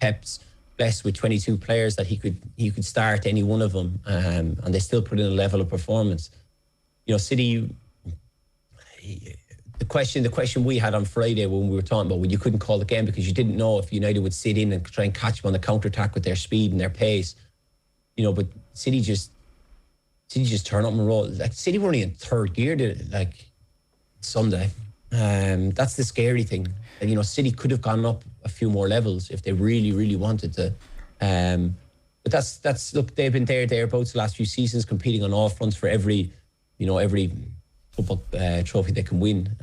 Pep's blessed with 22 players that he could start any one of them, and they still put in a level of performance. City. The question we had on Friday when we were talking about, you couldn't call the game because you didn't know if United would sit in and try and catch them on the counter-attack with their speed and their pace. But City just turn up and roll. Like City were only in third gear Sunday. That's the scary thing. City could have gone up a few more levels if they really, really wanted to. But that's look, they've been thereabouts the last few seasons, competing on all fronts for every football trophy they can win.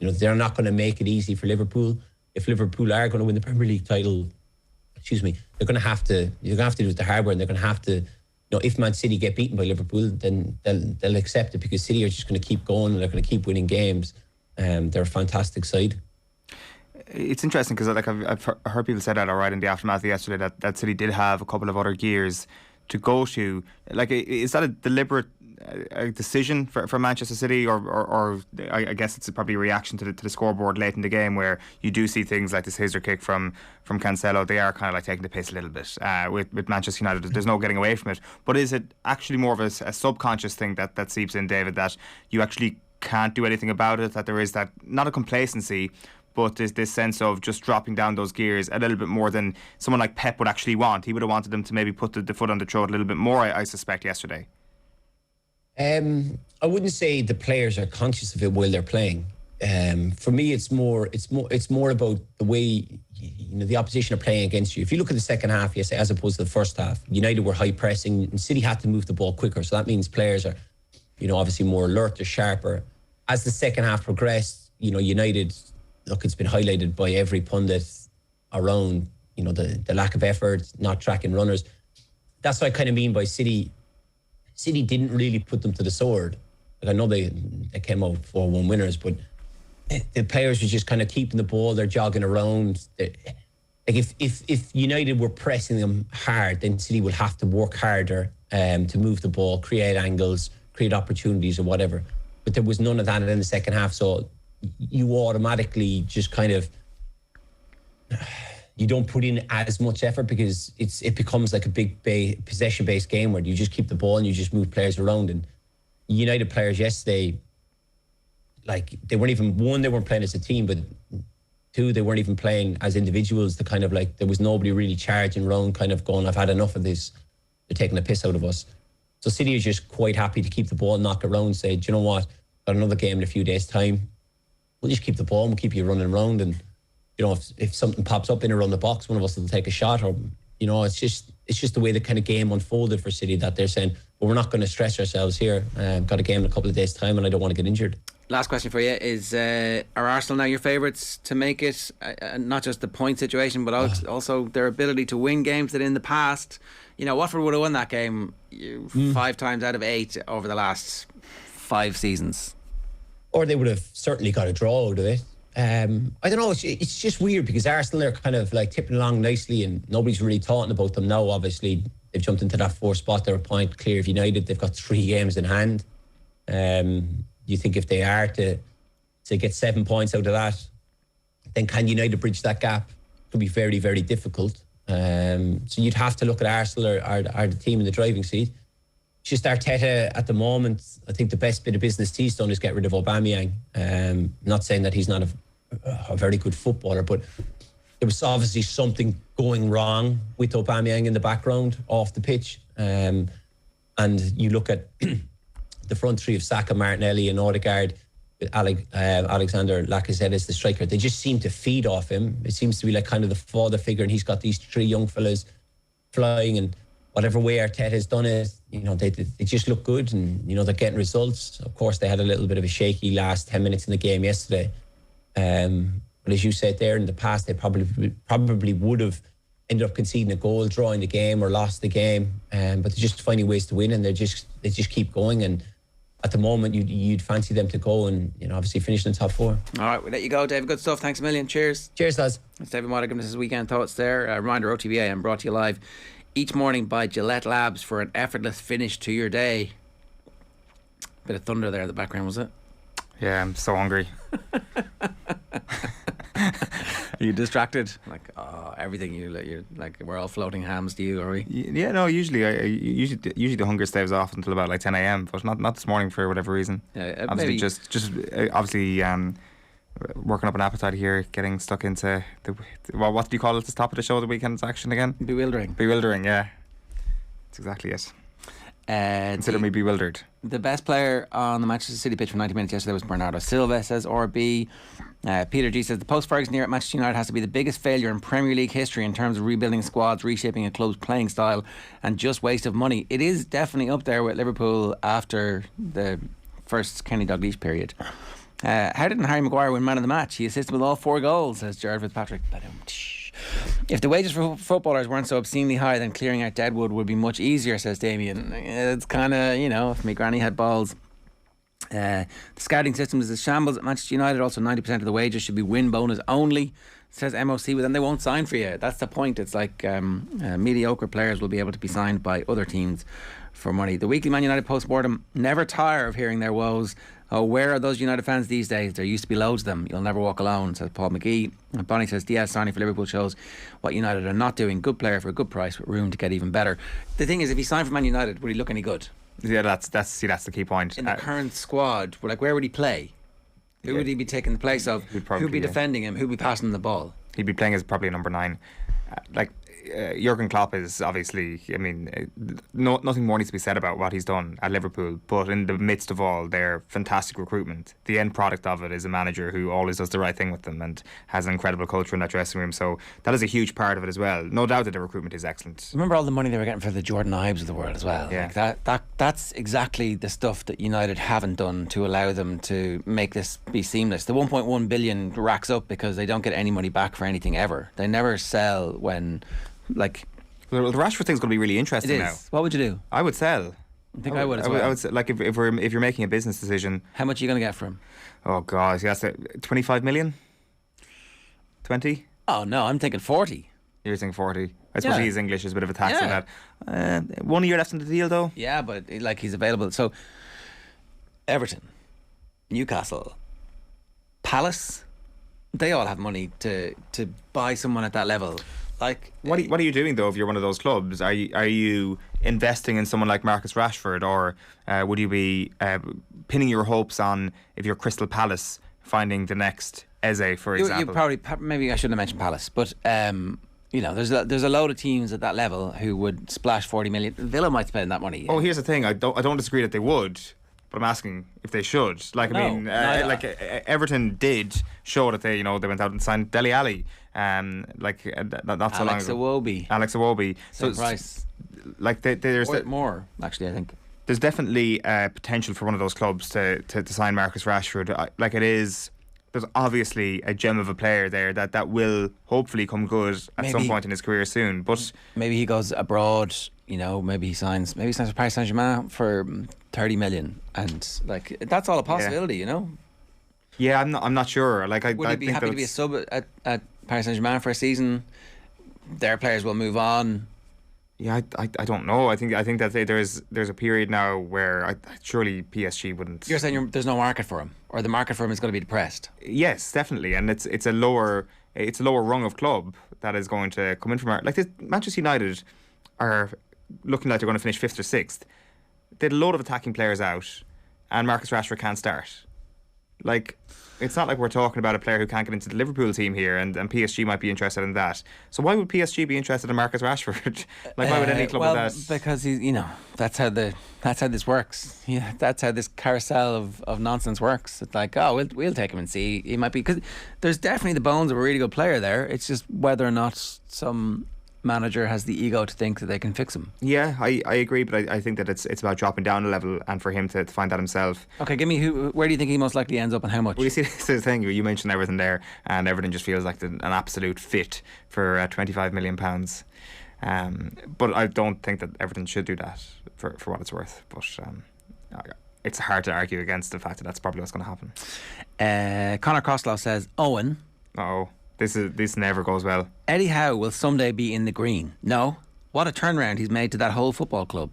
They're not going to make it easy for Liverpool. If Liverpool are going to win the Premier League title, they're going to have to. You're going to have to do it the hard way, and they're going to have to. If Man City get beaten by Liverpool, then they'll accept it, because City are just going to keep going and they're going to keep winning games. They're a fantastic side. It's interesting because I've heard people say that alright in the aftermath of yesterday, that City did have a couple of other gears to go to. Is that a deliberate decision for Manchester City, or I guess it's probably a reaction to the scoreboard late in the game, where you do see things like this scissor kick from Cancelo? They are kind of like taking the piss a little bit with Manchester United. There's no getting away from it. But is it actually more of a subconscious thing that seeps in, David, that you actually can't do anything about it, that there is that, not a complacency, but there's this sense of just dropping down those gears a little bit more than someone like Pep would actually want? He would have wanted them to maybe put the foot on the throat a little bit more, I suspect, yesterday. I wouldn't say the players are conscious of it while they're playing. For me, it's more about the way the opposition are playing against you. If you look at the second half, yes, as opposed to the first half, United were high pressing and City had to move the ball quicker. So that means players are, obviously more alert, they're sharper. As the second half progressed, United, look, it's been highlighted by every pundit around, the lack of effort, not tracking runners. That's what I kind of mean by City. City didn't really put them to the sword. I know they came out 4-1 winners, but the players were just kind of keeping the ball. They're jogging around. If United were pressing them hard, then City would have to work harder to move the ball, create angles, create opportunities or whatever. But there was none of that in the second half. So you automatically just kind of, you don't put in as much effort because it becomes like a big possession-based game where you just keep the ball and you just move players around. And United players yesterday, like they weren't playing as a team, but two, they weren't even playing as individuals. The kind of like there was nobody really charging around, kind of going, I've had enough of this. They're taking the piss out of us. So City is just quite happy to keep the ball, knock it around, say, do you know what? Got another game in a few days' time. We'll just keep the ball and we'll keep you running around. And you know, if something pops up in around the box, one of us will take a shot. Or you know, it's just the way the kind of game unfolded for City that they're saying, well, we're not going to stress ourselves here. Got a game in a couple of days' time, and I don't want to get injured. Last question for you is: are Arsenal now your favourites to make it? Not just the point situation, but also their ability to win games that in the past, you know, Watford would have won that game 5 times out of 8 over the last 5 seasons, or they would have certainly got a draw out of it. I don't know. It's just weird because Arsenal are kind of like tipping along nicely, and nobody's really talking about them now. Obviously, they've jumped into that 4th spot. They're a point clear of United. They've got 3 games in hand. You think if they are to get 7 points out of that, then can United bridge that gap? It could be very, very difficult. So you'd have to look at Arsenal are the team in the driving seat. It's just Arteta at the moment. I think the best bit of business he's done is get rid of Aubameyang. Not saying that he's not a very good footballer, but there was obviously something going wrong with Aubameyang in the background off the pitch. And you look at the front three of Saka, Martinelli and Odegaard, with Alexander Lacazette as the striker. They just seem to feed off him. It seems to be like kind of the father figure, and he's got these 3 young fellas flying, and whatever way Arteta has done it, you know, they just look good, and you know, they're getting results. Of course, they had a little bit of a shaky last 10 minutes in the game yesterday. But as you said there, in the past, they probably would have ended up conceding a goal, drawing the game or lost the game. But they're just finding ways to win, and they just keep going. And at the moment, you'd fancy them to go and, you know, obviously finish in the top 4. All right, we'll let you go, David. Good stuff. Thanks a million. Cheers. Cheers, lads. That's David Motta giving us his weekend thoughts there. Reminder, OTB AM brought to you live each morning by Gillette Labs for an effortless finish to your day. Bit of thunder there in the background, was it? Yeah, I'm so hungry. Are you distracted? Like, everything you're like, we're all floating hams to you, are we? Yeah, no. Usually the hunger staves off until about like 10 a.m. But not this morning for whatever reason. Obviously, maybe just obviously working up an appetite here, getting stuck into what do you call it at the top of the show? The weekend's action again? Bewildering. Yeah, that's exactly it. Consider me bewildered. The best player on the Manchester City pitch for 90 minutes yesterday was Bernardo Silva, says RB. Peter G says the post-Ferguson year at Manchester United has to be the biggest failure in Premier League history in terms of rebuilding squads, reshaping a club's playing style, and just waste of money. It is definitely up there with Liverpool after the first Kenny Dalglish period. How didn't Harry Maguire win man of the match? He assisted with all 4 goals, says Jared Fitzpatrick. If the wages for footballers weren't so obscenely high, then clearing out deadwood would be much easier, says Damien. It's kind of, you know, if my granny had balls. The scouting system is a shambles at Manchester United. Also, 90% of the wages should be win bonus only, says MOC. But then they won't sign for you. That's the point. It's like mediocre players will be able to be signed by other teams for money. The weekly Man United post-mortem never tire of hearing their woes. Oh, where are those United fans these days? There used to be loads of them. You'll never walk alone, says Paul McGee. And Bonnie says Diaz signing for Liverpool shows what United are not doing. Good player for a good price with room to get even better. The thing is, if he signed for Man United, would he look any good? Yeah, that's the key point. In the current squad, like, where would he play? Who would he be taking the place of? Who'd be defending him? Who'd be passing the ball? He'd be playing as probably a number 9. Jurgen Klopp is obviously, I mean, nothing more needs to be said about what he's done at Liverpool, but in the midst of all their fantastic recruitment, the end product of it is a manager who always does the right thing with them and has an incredible culture in that dressing room. So that is a huge part of it as well. No doubt that the recruitment is excellent. Remember all the money they were getting for the Jordan Ives of the world as well. Yeah. Like that's exactly the stuff that United haven't done to allow them to make this be seamless. The 1.1 billion racks up because they don't get any money back for anything ever. They never sell when... Like, the Rashford thing's going to be really interesting now. What would you do? I would sell. I think I would as well. I would say, like, if you're making a business decision. How much are you going to get from him? Oh God, that's 25 million. 20. Oh no, I'm thinking 40. You're thinking 40. I suppose he's English. There's a bit of a tax on that. 1 year left in the deal though. Yeah, but like he's available. So Everton, Newcastle, Palace, they all have money to buy someone at that level. Like, what are you doing though if you're one of those clubs? Are you investing in someone like Marcus Rashford, or would you be pinning your hopes on, if you're Crystal Palace, finding the next Eze, for example? You probably, maybe I shouldn't have mentioned Palace, but you know, there's a load of teams at that level who would splash 40 million. Villa might spend that money. Oh, here's the thing. I don't disagree that they would, but I'm asking if they should. Like, Everton did show that they went out and signed Dele Alli, not so long ago. Alex Iwobi. Same price. Like, there's more, actually, I think. There's definitely potential for one of those clubs to sign Marcus Rashford. There's obviously a gem of a player there that will hopefully come good at some point in his career soon. But maybe he goes abroad. Maybe he signs for Paris Saint-Germain for 30 million, and like, that's all a possibility. Yeah, I'm not sure. Like, would he be happy to be a sub at Paris Saint-Germain for a season? Their players will move on. Yeah, I don't know. I think that there's a period now where surely PSG wouldn't. You're saying there's no market for him, or the market for him is going to be depressed? Yes, definitely, and it's a lower rung of club that is going to come in from Manchester United are looking like they're going to finish 5th or 6th. They had a load of attacking players out, and Marcus Rashford can't start. Like, it's not like we're talking about a player who can't get into the Liverpool team here, and PSG might be interested in that. So why would PSG be interested in Marcus Rashford? Like, why would any club do that? Because that's how this works. Yeah, that's how this carousel of nonsense works. It's like, we'll take him and see. He might be, because there's definitely the bones of a really good player there. It's just whether or not some manager has the ego to think that they can fix him. Yeah, I agree, but I think that it's about dropping down a level, and for him to find that himself. Okay, give me where do you think he most likely ends up, and how much? Well, you see, this is the thing. You mentioned everything there, and everything just feels like an absolute fit for £25 million. But I don't think that Everton should do that for what it's worth. But it's hard to argue against the fact that that's probably what's going to happen. Conor Costello says, Eoin. Uh-oh. This never goes well. Eddie Howe will someday be in the green. No. What a turnaround he's made to that whole football club.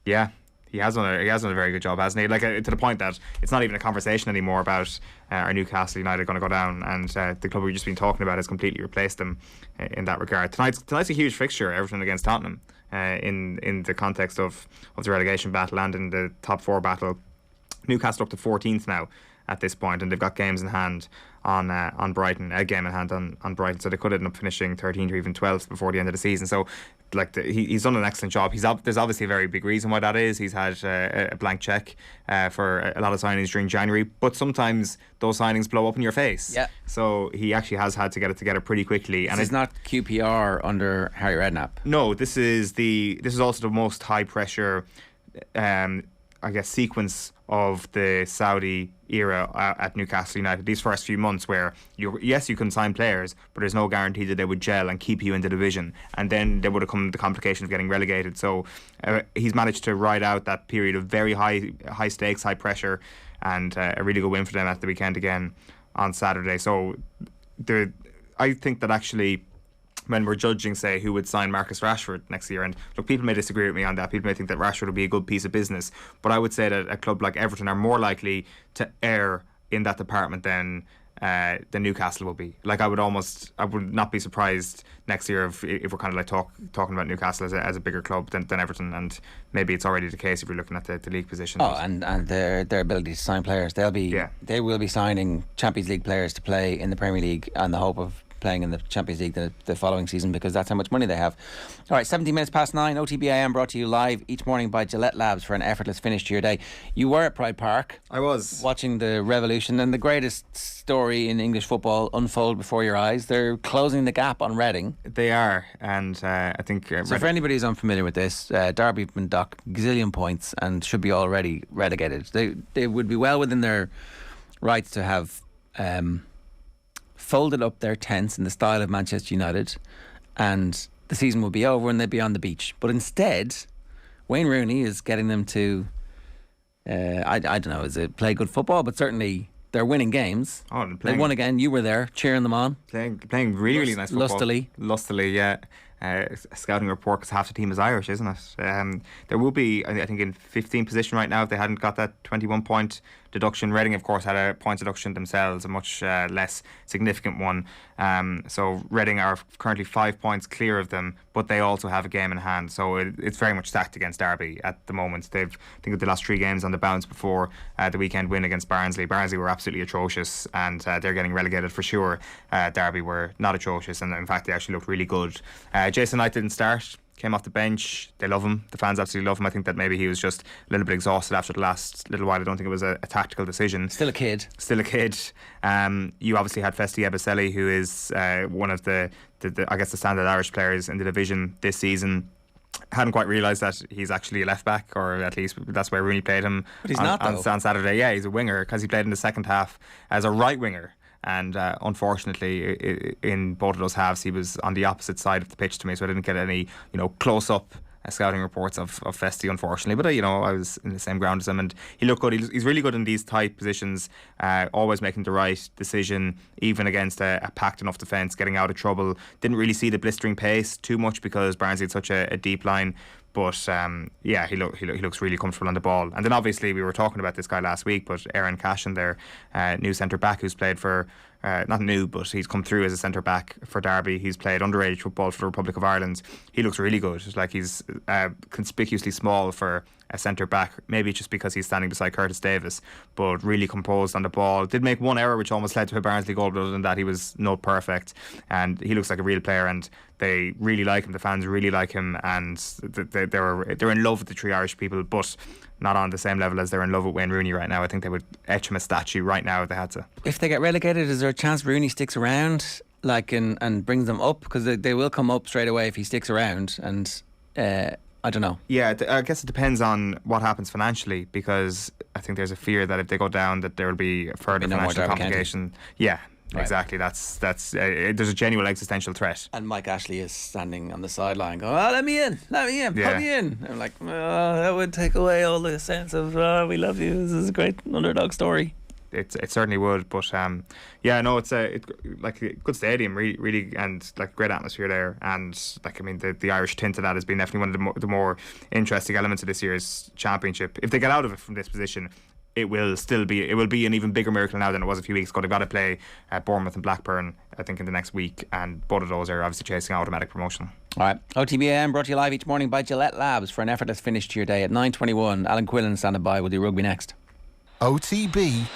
Yeah, he has done a very good job, hasn't he? Like, to the point that it's not even a conversation anymore about are Newcastle United going to go down, and the club we've just been talking about has completely replaced them in that regard. Tonight's a huge fixture, Everton against Tottenham, in the context of the relegation battle and in the top 4 battle. Newcastle up to 14th now at this point, and they've got games in hand on Brighton, a game in hand on Brighton, so they could end up finishing 13th or even 12th before the end of the season. So, like, he's done an excellent job. There's obviously a very big reason why that is. He's had a blank check for a lot of signings during January, but sometimes those signings blow up in your face. Yeah. So he actually has had to get it together pretty quickly. And it's not QPR under Harry Redknapp. No, this is also the most high pressure sequence of the Saudi era at Newcastle United. These first few months where you can sign players, but there's no guarantee that they would gel and keep you in the division, and then there would have come the complication of getting relegated. So he's managed to ride out that period of very high stakes, high pressure, and a really good win for them at the weekend again on Saturday. So I think that actually, when we're judging, say, who would sign Marcus Rashford next year, and look, people may disagree with me on that. People may think that Rashford would be a good piece of business, but I would say that a club like Everton are more likely to err in that department than Newcastle will be. Like, I would not be surprised next year if we're kind of like talking about Newcastle as a bigger club than Everton, and maybe it's already the case if you're looking at the league position. Oh, and their ability to sign players, they will be signing Champions League players to play in the Premier League on the hope of playing in the Champions League the following season, because that's how much money they have. All right, 17 minutes past 9, OTB AM brought to you live each morning by Gillette Labs for an effortless finish to your day. You were at Pride Park. I was. Watching the revolution and the greatest story in English football unfold before your eyes. They're closing the gap on Reading. They are, and I think... so for anybody who's unfamiliar with this, Derby have been docked gazillion points and should be already relegated. They would be well within their rights to have... folded up their tents in the style of Manchester United, and the season will be over and they'll be on the beach. But instead, Wayne Rooney is getting them to I don't know, is it play good football? But certainly they're winning games. They won again. You were there cheering them on. Playing really nice football. Lustily, yeah. A scouting report, because half the team is Irish, isn't it? There will be, I think, in 15th position right now if they hadn't got that 21 point deduction. Reading, of course, had a points deduction themselves, a much less significant one. So Reading are currently 5 points clear of them, but they also have a game in hand. So it's very much stacked against Derby at the moment. I think they lost 3 games on the bounce before the weekend win against Barnsley. Barnsley were absolutely atrocious, and they're getting relegated for sure. Derby were not atrocious, and in fact they actually looked really good. Jason Knight didn't start. Came off the bench. They love him. The fans absolutely love him. I think that maybe he was just a little bit exhausted after the last little while. I don't think it was a tactical decision. Still a kid. You obviously had Festi Ebeseli, who is one of the I guess the standard Irish players in the division this season. Hadn't quite realised that he's actually a left back, or at least that's where Rooney played him. But he's not, though. On Saturday. Yeah, he's a winger, because he played in the second half as a right winger. And unfortunately, in both of those halves, he was on the opposite side of the pitch to me, so I didn't get any, close-up scouting reports of Festi, unfortunately. But I was in the same ground as him, and he looked good. He's really good in these tight positions, always making the right decision, even against a packed enough defence, getting out of trouble. Didn't really see the blistering pace too much because Barnsley had such a deep line. But he looks really comfortable on the ball. And then obviously we were talking about this guy last week, but Aaron Cashin, their new centre back, who's played for not new, but he's come through as a centre back for Derby. He's played underage football for the Republic of Ireland. He looks really good. It's like he's conspicuously small for a centre back, maybe just because he's standing beside Curtis Davis, but really composed on the ball. Did make one error which almost led to a Barnsley goal, but other than that he was not perfect, and he looks like a real player, and they really like him. The fans really like him, and they're in love with the 3 Irish people, but not on the same level as they're in love with Wayne Rooney right now. I think they would etch him a statue right now if they had to. If they get relegated, is there a chance Rooney sticks around and brings them up? Because they will come up straight away if he sticks around, and I don't know. Yeah, I guess it depends on what happens financially, because I think there's a fear that if they go down that there will be further financial complication. Yeah. Right. Exactly, that's there's a genuine existential threat. And Mike Ashley is standing on the sideline going, let me in, put me in. I'm like, that would take away all the sense of, we love you, this is a great underdog story. It certainly would, but it's a good stadium, really, and like great atmosphere there, and the Irish tint of that has been definitely one of the more interesting elements of this year's championship. If they get out of it from this position, it will be an even bigger miracle now than it was a few weeks ago. They've got to play Bournemouth and Blackburn, I think, in the next week, and both of those are obviously chasing automatic promotion. Alright, OTB AM brought to you live each morning by Gillette Labs for an effortless finish to your day at 9:21. Alan Quinlan standing by with your rugby next. OTB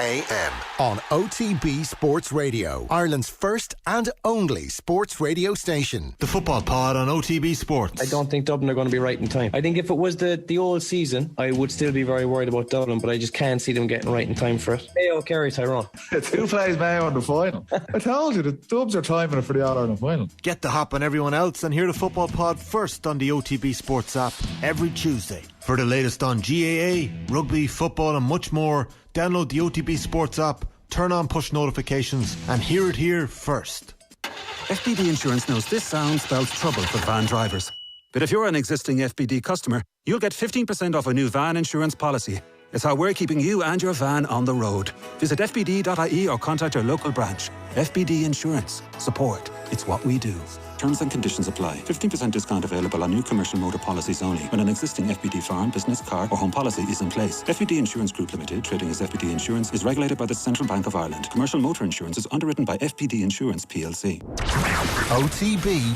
AM on OTB Sports Radio, Ireland's first and only sports radio station. The football pod on OTB Sports. I don't think Dublin are going to be right in time. I think if it was the old season, I would still be very worried about Dublin, but I just can't see them getting right in time for it. Mayo carry Tyrrell. Who plays Mayo in the final? I told you, the Dubs are timing it for the All-Ireland final. Get the hop on everyone else and hear the football pod first on the OTB Sports app every Tuesday. For the latest on GAA, rugby, football and much more, download the OTB Sports app, turn on push notifications and hear it here first. FBD Insurance knows this sound spells trouble for van drivers. But if you're an existing FBD customer, you'll get 15% off a new van insurance policy. It's how we're keeping you and your van on the road. Visit fbd.ie or contact your local branch. FBD Insurance. Support. It's what we do. Terms and conditions apply. 15% discount available on new commercial motor policies only when an existing FBD farm, business, car or home policy is in place. FBD Insurance Group Limited, trading as FBD Insurance, is regulated by the Central Bank of Ireland. Commercial motor insurance is underwritten by FBD Insurance PLC. OTB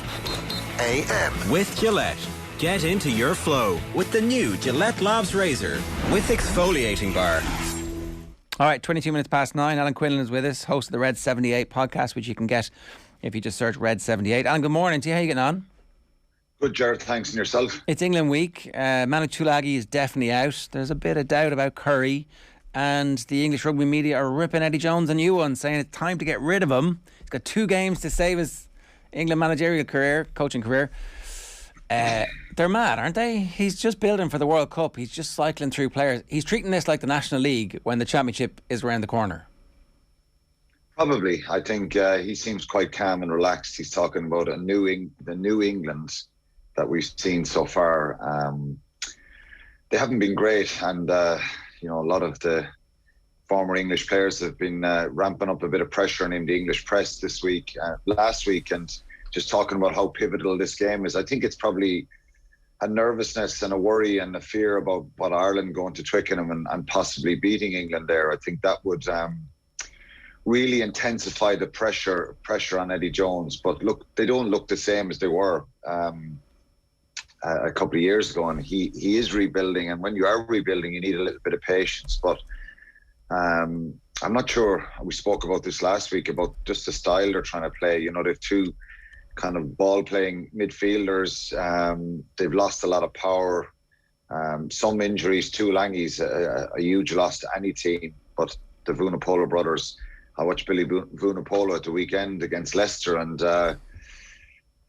AM with Gillette. Get into your flow with the new Gillette Labs razor with exfoliating bar. All right, 22 minutes past 9. Alan Quinlan is with us, host of the Red 78 podcast, which you can get if you just search Red 78. Alan, good morning to you. How are you getting on? Good, Jared. Thanks, and yourself? It's England week. Manu Tulagi is definitely out. There's a bit of doubt about Curry, and the English rugby media are ripping Eddie Jones a new one, saying it's time to get rid of him. He's got 2 games to save his England managerial career, coaching career. They're mad, aren't they? He's just building for the World Cup. He's just cycling through players. He's treating this like the National League when the Championship is around the corner. Probably. I think he seems quite calm and relaxed. He's talking about the new England that we've seen so far. They haven't been great, and a lot of the former English players have been ramping up a bit of pressure on him, the English press last week, and just talking about how pivotal this game is. I think it's probably nervousness and a worry and a fear about what Ireland going to Twickenham and possibly beating England there. I think that would really intensify the pressure on Eddie Jones. But look, they don't look the same as they were a couple of years ago, and he is rebuilding. And when you are rebuilding, you need a little bit of patience. But I'm not sure. We spoke about this last week about just the style they're trying to play. You know, they've two kind of ball-playing midfielders. They've lost a lot of power. Some injuries. Tuolangi's a huge loss to any team. But the Vunipola brothers, I watched Billy Vunipola at the weekend against Leicester, and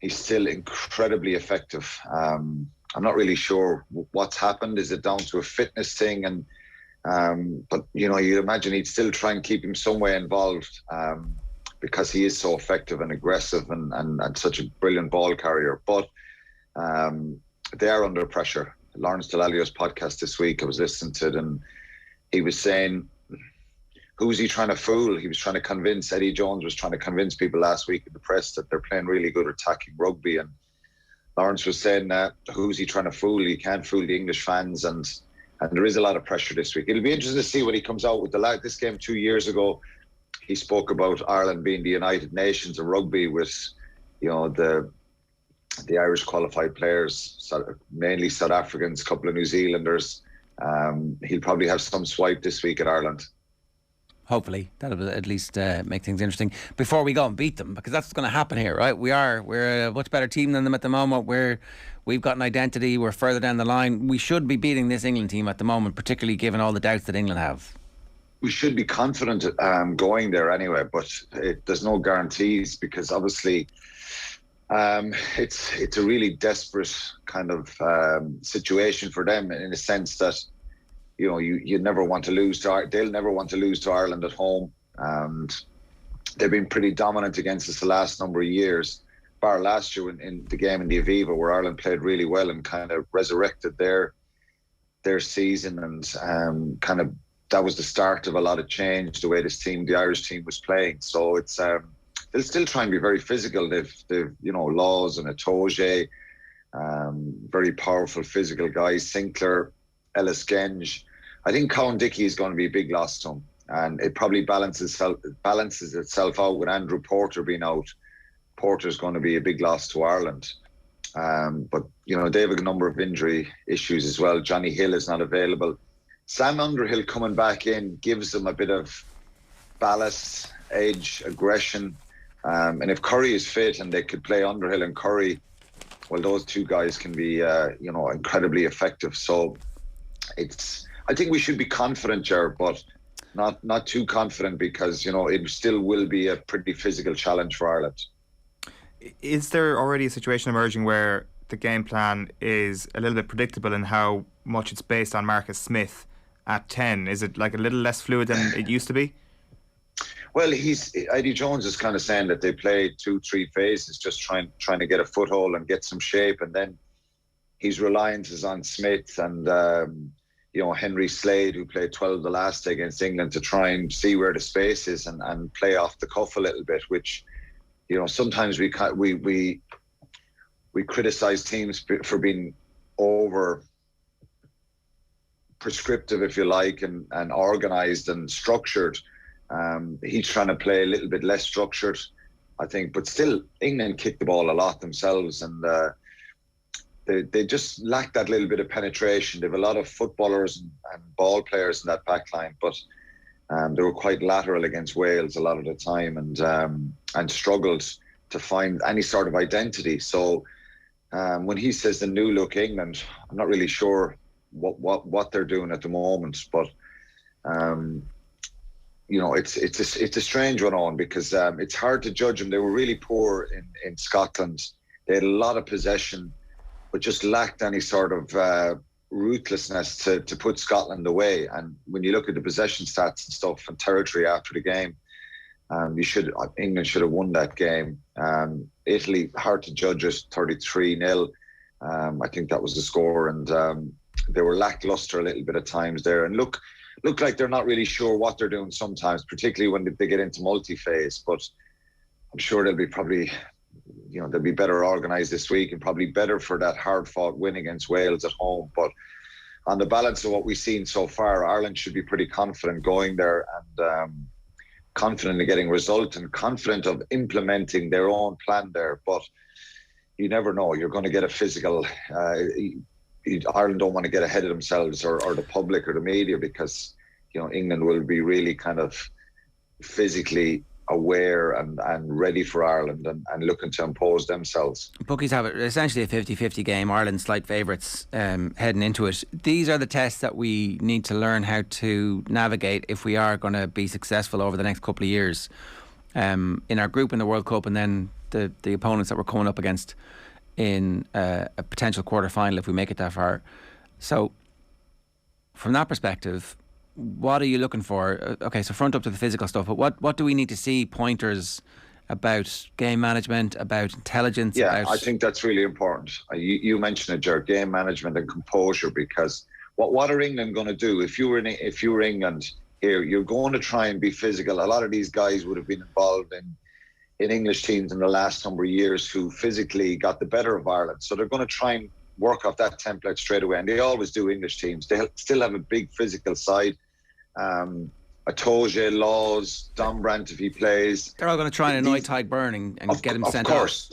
he's still incredibly effective. I'm not really sure what's happened. Is it down to a fitness thing? But you know, you'd imagine he'd still try and keep him some way involved. Because he is so effective and aggressive and such a brilliant ball carrier. But they are under pressure. Lawrence Delalio's podcast this week, I was listening to it, and he was saying, who's he trying to fool? He was trying to convince, Eddie Jones was trying to convince people last week in the press that they're playing really good attacking rugby. And Lawrence was saying, who's he trying to fool? He can't fool the English fans. And there is a lot of pressure this week. It'll be interesting to see what he comes out with. This game 2 years ago, he spoke about Ireland being the United Nations of rugby with, you know, the Irish qualified players, mainly South Africans, a couple of New Zealanders. He'll probably have some swipe this week at Ireland. Hopefully that'll at least make things interesting before we go and beat them, because that's what's going to happen here, right? We're a much better team than them at the moment. We've got an identity. We're further down the line. We should be beating this England team at the moment, particularly given all the doubts that England have. We should be confident going there anyway, but there's no guarantees, because obviously it's a really desperate kind of situation for them, in a sense that, you know, you never want to lose to they'll never want to lose to Ireland at home, and they've been pretty dominant against us the last number of years, bar last year in the game in the Aviva, where Ireland played really well and kind of resurrected their season, and kind of that was the start of a lot of change, the way the Irish team was playing. So it's they'll still try and be very physical. They've you know, Laws and Itoje, very powerful physical guys, Sinclair, Ellis Genge. I think Cowan Dickey is going to be a big loss to him, and it probably balances itself out with Andrew Porter being out. Porter's going to be a big loss to Ireland. But you know, they have a number of injury issues as well. Johnny Hill is not available. Sam Underhill coming back in gives them a bit of ballast, edge, aggression. And if Curry is fit and they could play Underhill and Curry, well, those two guys can be, you know, incredibly effective. So I think we should be confident, Jared, but not too confident, because, you know, it still will be a pretty physical challenge for Ireland. Is there already a situation emerging where the game plan is a little bit predictable in how much it's based on Marcus Smith at 10? Is it like a little less fluid than it used to be? Well, Eddie Jones is kind of saying that they play 2-3 phases, just trying to get a foothold and get some shape, and then his reliance is on Smith and you know, Henry Slade, who played 12 the last day against England, to try and see where the space is and play off the cuff a little bit, which, you know, sometimes we criticise teams for being over prescriptive, if you like, and organised and structured. He's trying to play a little bit less structured, I think, but still England kick the ball a lot themselves, and they just lack that little bit of penetration. They have a lot of footballers and ball players in that back line, but they were quite lateral against Wales a lot of the time, and struggled to find any sort of identity. So when he says the new look England, I'm not really sure what they're doing at the moment, but you know, it's a strange one on, because it's hard to judge them. They were really poor in Scotland. They had a lot of possession, but just lacked any sort of ruthlessness to put Scotland away. And when you look at the possession stats and stuff and territory after the game, England should have won that game. Italy, hard to judge it, 33-0. I think that was the score, and they were lackluster a little bit at times there, and look like they're not really sure what they're doing sometimes, particularly when they get into multi-phase. But I'm sure they'll be probably they'll be better organised this week and probably better for that hard-fought win against Wales at home. But on the balance of what we've seen so far, Ireland should be pretty confident going there and confident in getting results and confident of implementing their own plan there. But you never know. You're going to get a physical... Ireland don't want to get ahead of themselves or the public or the media, because England will be really kind of physically aware and ready for Ireland and looking to impose themselves. Bookies have it essentially a 50-50 game. Ireland slight favourites heading into it. These are the tests that we need to learn how to navigate if we are going to be successful over the next couple of years in our group in the World Cup, and then the opponents that we're coming up against in a potential quarter-final if we make it that far. So from that perspective, what are you looking for? Okay, so front up to the physical stuff, but what do we need to see pointers about game management, about intelligence? Yeah, I think that's really important. You mentioned it, Ger, game management and composure, because what are England going to do? If you were England here, you're going to try and be physical. A lot of these guys would have been involved in English teams in the last number of years who physically got the better of Ireland. So they're going to try and work off that template straight away. And they always do, English teams. They still have a big physical side. Atoje, Laws, Dombrandt if he plays. They're all going to try and annoy Ty Byrne and get him sent off. Of course.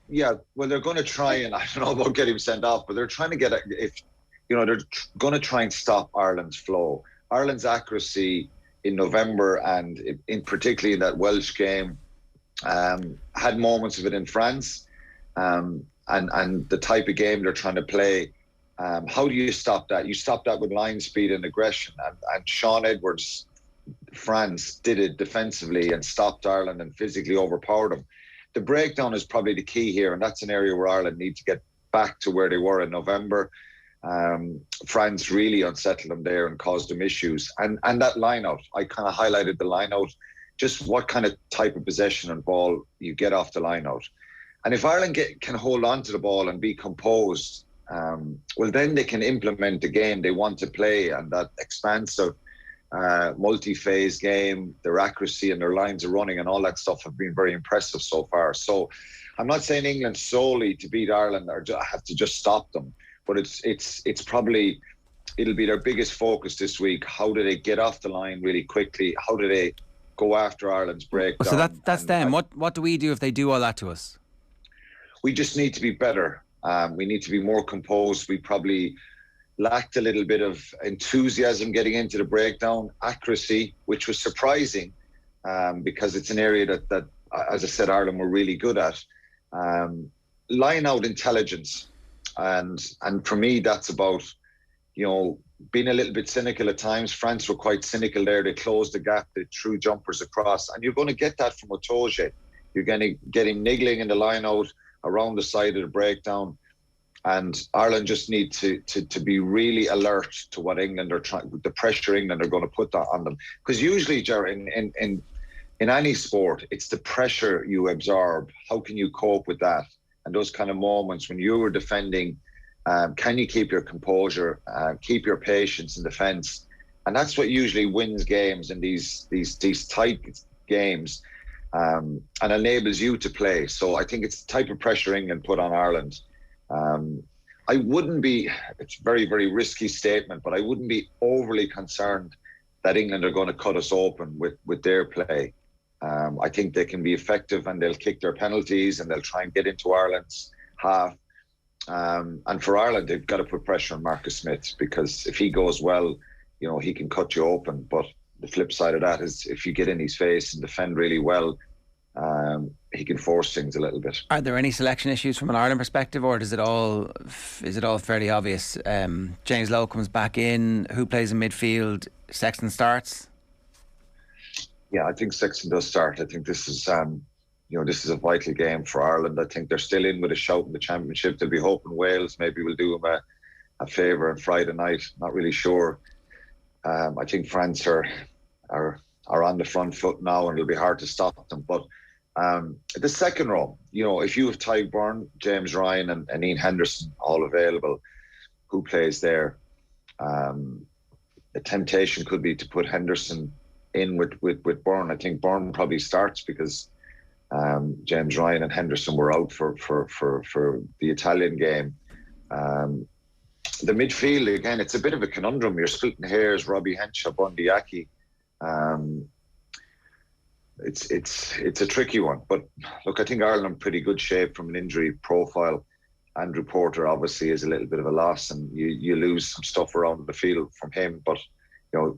Well, they're going to try and, I don't know about getting him sent off, but they're trying to they're going to try and stop Ireland's flow. Ireland's accuracy in November and in particularly in that Welsh game, had moments of it in France, and the type of game they're trying to play. How do you stop that? You stop that with line speed and aggression. And Sean Edwards, France, did it defensively and stopped Ireland and physically overpowered them. The breakdown is probably the key here, and that's an area where Ireland need to get back to where they were in November. France really unsettled them there and caused them issues. And that line-out, I kind of highlighted the line-out, just what kind of type of possession and ball you get off the line-out. And if Ireland can hold on to the ball and be composed, well, then they can implement the game they want to play, and that expansive multi-phase game, their accuracy and their lines of running and all that stuff have been very impressive so far. So I'm not saying England solely to beat Ireland or have to just stop them, but it's probably, it'll be their biggest focus this week. How do they get off the line really quickly? How do they go after Ireland's breakdown? So that's them. What do we do if they do all that to us? We just need to be better. We need to be more composed. We probably lacked a little bit of enthusiasm getting into the breakdown, accuracy, which was surprising because it's an area that, as I said, Ireland were really good at. Line out intelligence. And for me, that's about, being a little bit cynical at times. France were quite cynical there. They closed the gap. They threw jumpers across. And you're going to get that from Atoje. You're going to get him niggling in the line out around the side of the breakdown. And Ireland just need to be really alert to what England are trying, the pressure England are going to put that on them. Because usually, Jerry, in any sport, it's the pressure you absorb. How can you cope with that? And those kind of moments when you were defending, can you keep your composure, keep your patience in defence? And that's what usually wins games in these tight games, and enables you to play. So I think it's the type of pressure England put on Ireland. I wouldn't be, it's a very, very risky statement, but I wouldn't be overly concerned that England are going to cut us open with their play. I think they can be effective and they'll kick their penalties and they'll try and get into Ireland's half. And for Ireland, they've got to put pressure on Marcus Smith, because if he goes well, he can cut you open. But the flip side of that is if you get in his face and defend really well, he can force things a little bit. Are there any selection issues from an Ireland perspective, or is it all fairly obvious? James Lowe comes back in. Who plays in midfield? Sexton starts. Yeah, I think Sexton does start. I think this is this is a vital game for Ireland. I think they're still in with a shout in the championship. They'll be hoping Wales maybe will do them a favour on Friday night. Not really sure. I think France are on the front foot now, and it'll be hard to stop them. But the second row, if you have Ty Byrne, James Ryan and Ian Henderson all available, who plays there? The temptation could be to put Henderson in with Byrne. I think Byrne probably starts because James Ryan and Henderson were out for the Italian game. The midfield, again, it's a bit of a conundrum. You're splitting hairs, Robbie Henshaw, Bundy Aki. It's a tricky one. But look, I think Ireland in pretty good shape from an injury profile. Andrew Porter obviously is a little bit of a loss, and you lose some stuff around the field from him. But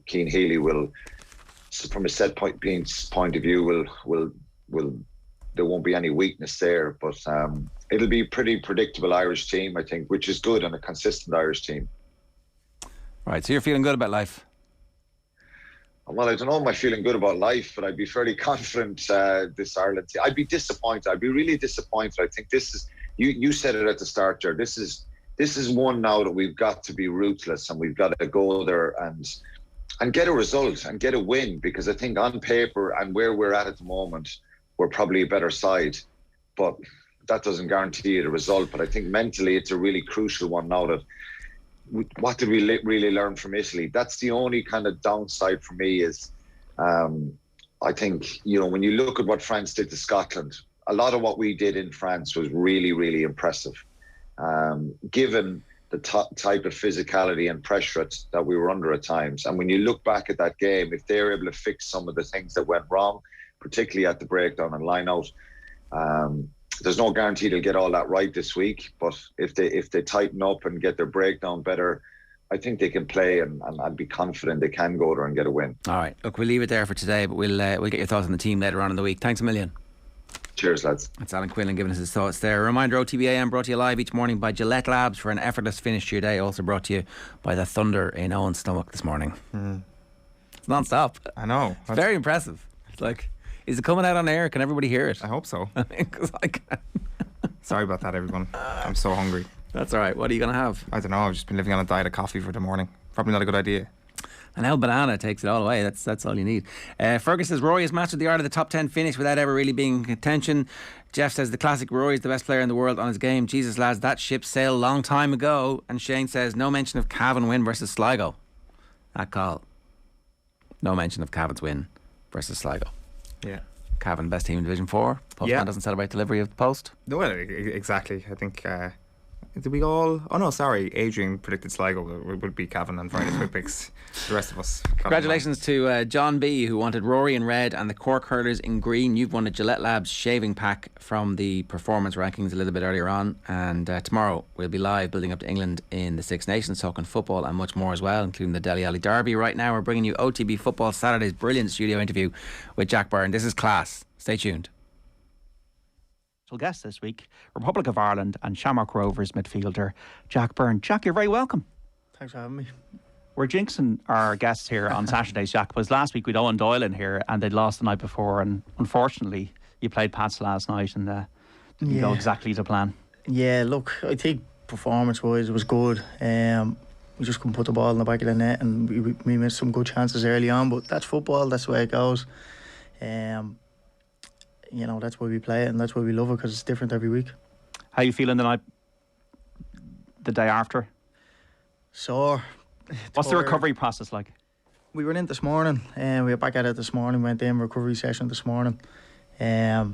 Cian Healy will, from a set point of view, will there won't be any weakness there. But it'll be a pretty predictable Irish team, I think, which is good, and a consistent Irish team. Right, so you're feeling good about life? Well, I don't know, am I feeling good about life, but I'd be fairly confident this Ireland team. I'd be disappointed. I'd be really disappointed. I think this is, you said it at the start, Ger, this is one now that we've got to be ruthless, and we've got to go there and get a result and get a win, because I think on paper and where we're at the moment, we're probably a better side. But that doesn't guarantee you the result. But I think mentally it's a really crucial one now. That what did we really learn from Italy? That's the only kind of downside for me is I think, when you look at what France did to Scotland, a lot of what we did in France was really, really impressive. Given the type of physicality and pressure that we were under at times. And when you look back at that game, if they're able to fix some of the things that went wrong, particularly at the breakdown and line out, there's no guarantee they'll get all that right this week. But if they tighten up and get their breakdown better, I think they can play, and I'd be confident they can go there and get a win. All right, look, we'll leave it there for today, but we'll get your thoughts on the team later on in the week. Thanks a million. Cheers, lads. That's Alan Quinlan giving us his thoughts there. A reminder, OTB AM brought to you live each morning by Gillette Labs for an effortless finish to your day. Also brought to you by the thunder in Eoin's stomach this morning. It's non-stop. I know. It's very impressive. It's like, is it coming out on air? Can everybody hear it? I hope so. Because I can. Sorry about that, everyone. I'm so hungry. That's all right. What are you going to have? I don't know. I've just been living on a diet of coffee for the morning. Probably not a good idea. And El Banana takes it all away. That's all you need. Fergus says Rory has mastered the art of the top 10 finish without ever really being in contention. Jeff says the classic Rory is the best player in the world on his game. Jesus, lads, that ship sailed a long time ago. And Shane says no mention of Cavan win versus Sligo. That call. No mention of Cavan's win versus Sligo. Yeah. Cavan, best team in Division 4. Postman doesn't celebrate delivery of the post. No, exactly. I think... did we all... Oh no, sorry. Adrian predicted Sligo would be Cavan on Friday's Quick Picks. The rest of us... Congratulations to John B, who wanted Rory in red and the Cork Hurlers in green. You've won a Gillette Labs shaving pack from the performance rankings a little bit earlier on. And tomorrow we'll be live building up to England in the Six Nations, talking football and much more as well, including the Dele Alli Derby. Right now we're bringing you OTB Football Saturday's brilliant studio interview with Jack Byrne. This is class. Stay tuned. Guest this week, Republic of Ireland and Shamrock Rovers midfielder Jack Byrne. Jack, you're very welcome. Thanks for having me. We're jinxing our guests here on Saturdays, Jack, because last week we'd Owen Doyle in here and they'd lost the night before, and unfortunately you played Pats last night and didn't go exactly to plan. Yeah, look, I think performance-wise it was good. We just couldn't put the ball in the back of the net, and we missed some good chances early on, but that's football, that's the way it goes. That's why we play it, and that's why we love it, because it's different every week. How are you feeling the day after? Sore. What's the recovery process like? We were in this morning, and we were back at it this morning. Went in recovery session this morning. A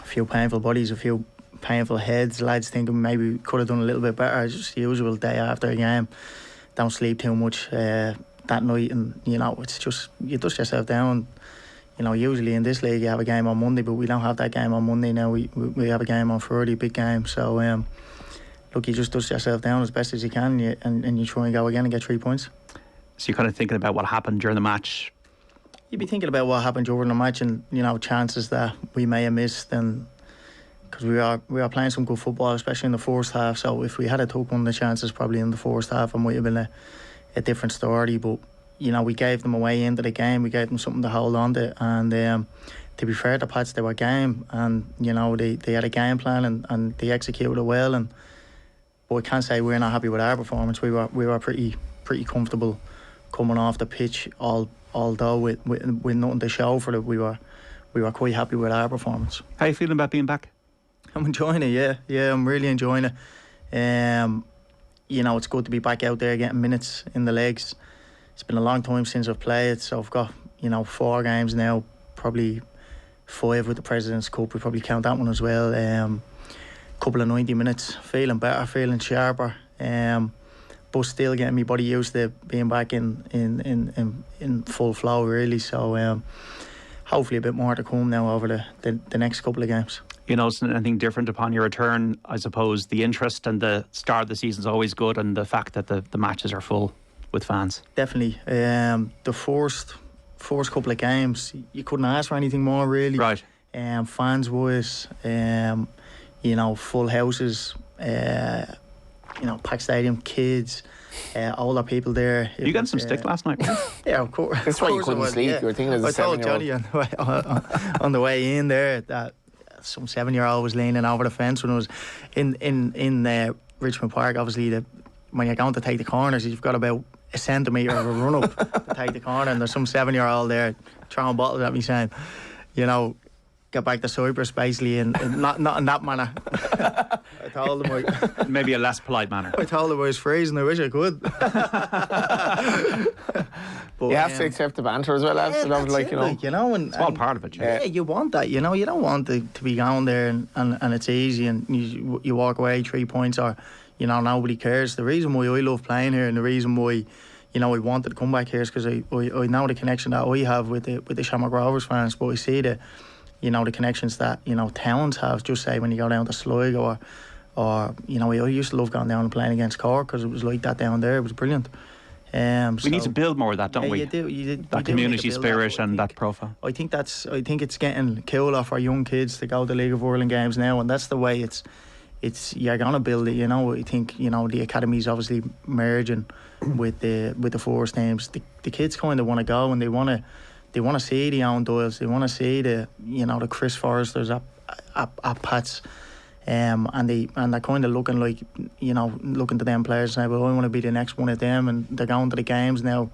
few painful bodies, a few painful heads. Lads thinking maybe we could have done a little bit better. It's just the usual day after a game. Don't sleep too much that night, and it's just you dust yourself down. Usually in this league you have a game on Monday, but we don't have that game on Monday now. We have a game on Friday, big game. So, look, you just dust yourself down as best as you can, and you try and go again and get 3 points. So you're kind of thinking about what happened during the match? You'd be thinking about what happened during the match, and, chances that we may have missed, and because we are playing some good football, especially in the first half. So if we had took one of the chances probably in the first half, it might have been a different story, but we gave them a way into the game. We gave them something to hold on to, and to be fair, the Pats, they were game, and they had a game plan, and they executed it well. But I can't say we're not happy with our performance. We were pretty comfortable coming off the pitch, although with nothing to show for it. We were quite happy with our performance. How are you feeling about being back? I'm enjoying it. Yeah, I'm really enjoying it. It's good to be back out there getting minutes in the legs. It's been a long time since I've played, so I've got 4 games now, probably 5 with the President's Cup. We probably count that one as well. Couple of 90 minutes, feeling better, feeling sharper. But still getting my body used to being back in full flow, really. So hopefully a bit more to come now over the next couple of games. You know, anything different upon your return? I suppose the interest and the start of the season is always good, and the fact that the matches are full with fans. Definitely. The first couple of games, you couldn't ask for anything more, really. Right. Fans wise, you know, full houses, you know, packed stadium, kids, older people there. You got some stick last night? Yeah, of course. That's why you couldn't sleep. You were thinking as a 7-year-old. I told Johnny on the way in there that some 7-year-old was leaning over the fence when it was in Richmond Park. Obviously, when you're going to take the corners, you've got about a centimetre of a run up to take the corner, and there's some 7-year-old there throwing bottles at me saying, you know, get back to Cyprus, basically, and not in that manner. I told him maybe a less polite manner. I told him I was freezing. I wish I could. But you have to accept the banter as well, lads. Yeah, you know, it's all part of it. Yeah, you want that. You know, you don't want to be going there and it's easy and you walk away 3 points, or you know, nobody cares. The reason why I love playing here and the reason why, you know, I wanted to come back here is because I know the connection that I have with the Shamrock Rovers fans, but I see you know, the connections that, you know, towns have. Just say when you go down to Sligo or you know, I used to love going down and playing against Cork because it was like that down there. It was brilliant. We need to build more of that, don't we? You do. That community spirit and that profile. I think it's getting cooler for young kids to go to League of Ireland games now, and that's the way it's you're gonna build it. You know, I think, you know, the academies obviously merging with the first teams. The kids kind of want to go and they want to see the Eoin Doyles. They want to see the Chris Forresters at Pats. And they're kind of looking like, you know, looking to them players now, but I want to be the next one of them, and they're going to the games now.